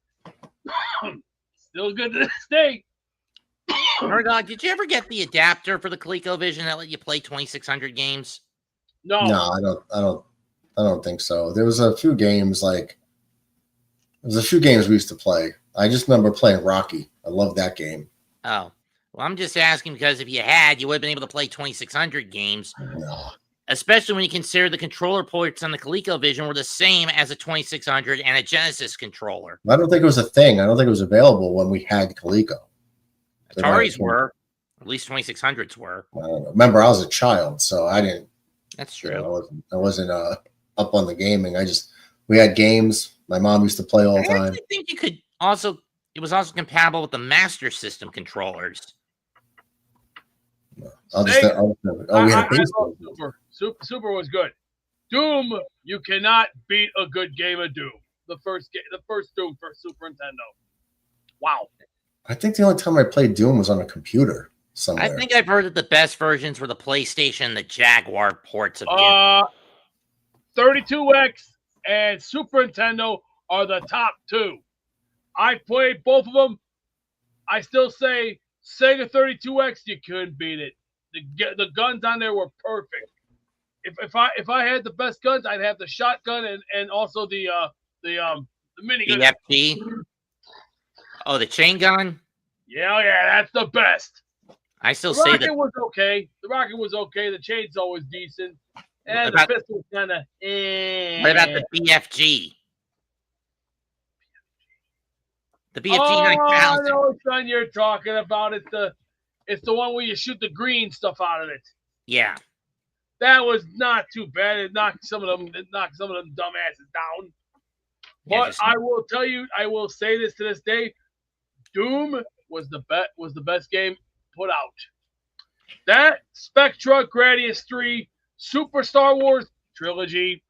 Still good to this day. Murdoch, did you ever get the adapter for the ColecoVision that let you play 2,600 games? No, I don't think so. There was a few games we used to play. I just remember playing Rocky. I loved that game. Oh, well, I'm just asking because if you had, you would have been able to play 2,600 games. No. Especially when you consider the controller ports on the ColecoVision were the same as a 2600 and a Genesis controller. I don't think it was a thing. I don't think it was available when we had Coleco. Ataris were. At least 2600s were. I don't know. Remember, I was a child, so I didn't. That's true. I wasn't up on the gaming. We had games. My mom used to play all the time. I think you could also. It was also compatible with the Master System controllers. Super was good. Doom, you cannot beat a good game of Doom. The first Doom for Super Nintendo. Wow. I think the only time I played Doom was on a computer somewhere. I think I've heard that the best versions were the PlayStation and the Jaguar ports of Doom. 32X and Super Nintendo are the top 2. I played both of them. I still say Sega 32X, you couldn't beat it. The guns on there were perfect. If I had the best guns, I'd have the shotgun and also the minigun. BFG. Oh, the chain gun. Yeah, that's the best. I still the say rocket was okay. The rocket was okay. The chainsaw was decent, and the pistol was kind of. What about the BFG? The BFG 9000. I know which one you're talking about. It's the one where you shoot the green stuff out of it. Yeah. That was not too bad. It knocked some of them dumbasses down. But I will tell you, I will say this to this day, Doom was the best game put out. That Spectra, Gradius 3, Super Star Wars trilogy,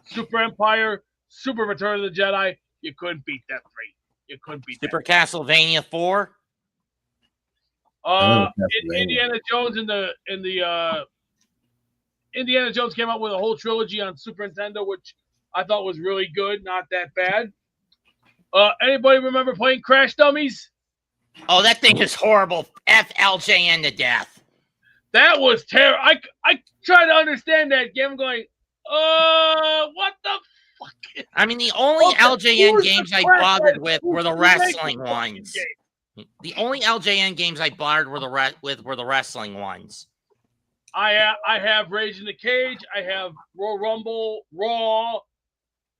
Super Empire, Super Return of the Jedi, you couldn't beat that 3. You couldn't beat Super Castlevania 4. Indiana Jones Indiana Jones came out with a whole trilogy on Super Nintendo, which I thought was really good, not that bad. Anybody remember playing Crash Dummies? Oh, that thing is horrible. FLJN to death. That was terrible. I try to understand that game. I'm going, what the fuck? I mean, the only LJN games I bothered with were the wrestling ones. The only LJN games I bothered were the wrestling ones. I have Rage in the Cage. I have Royal Rumble, Raw,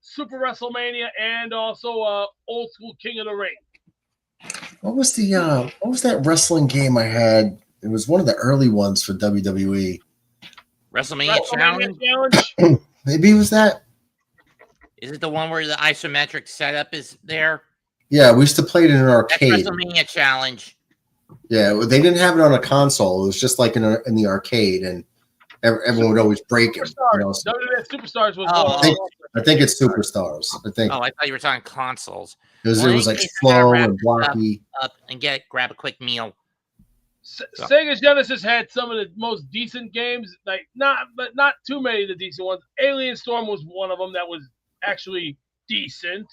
Super WrestleMania, and also Old School King of the Ring. What was that wrestling game I had? It was one of the early ones for WWE. WrestleMania Challenge? Maybe it was that. Is it the one where the isometric setup is there? Yeah, we used to play it in an arcade. That's WrestleMania Challenge. Yeah, they didn't have it on a console. It was just like in the arcade, and everyone would always break it. Superstars was. I think it's Superstars. I think. Oh, I thought you were talking consoles. It was like slow and blocky. Up and grab a quick meal. Sega Genesis had some of the most decent games, not too many of the decent ones. Alien Storm was one of them that was actually decent.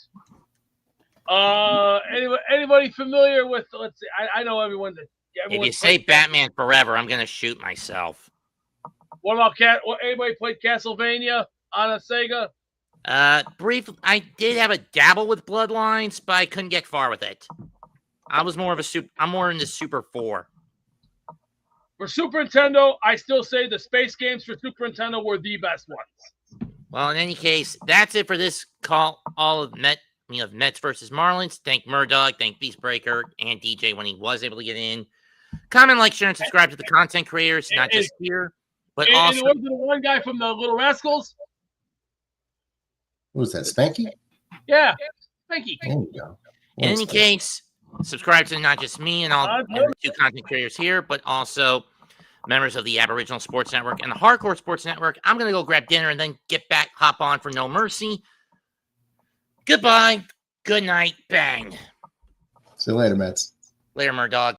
Anybody familiar with? Let's see. I know everyone. If you say Batman Forever, I'm gonna shoot myself. What about anybody played Castlevania on a Sega? Brief. I did have a dabble with Bloodlines, but I couldn't get far with it. I'm more into Super 4. For Super Nintendo, I still say the space games for Super Nintendo were the best ones. Well, in any case, that's it for this call. All of Mets versus Marlins. Thank Murdog, thank Beastbreaker, and DJ when he was able to get in. Comment, like, share, and subscribe to the content creators, not just here, but also. And was the one guy from the Little Rascals? What was that, Spanky? Yeah, Spanky. There you go. In any case, subscribe to not just me and the two content creators here, but also members of the Aboriginal Sports Network and the Hardcore Sports Network. I'm going to go grab dinner and then hop on for No Mercy. Goodbye. Good night. Bang. See you later, Mets. Later, Murdog.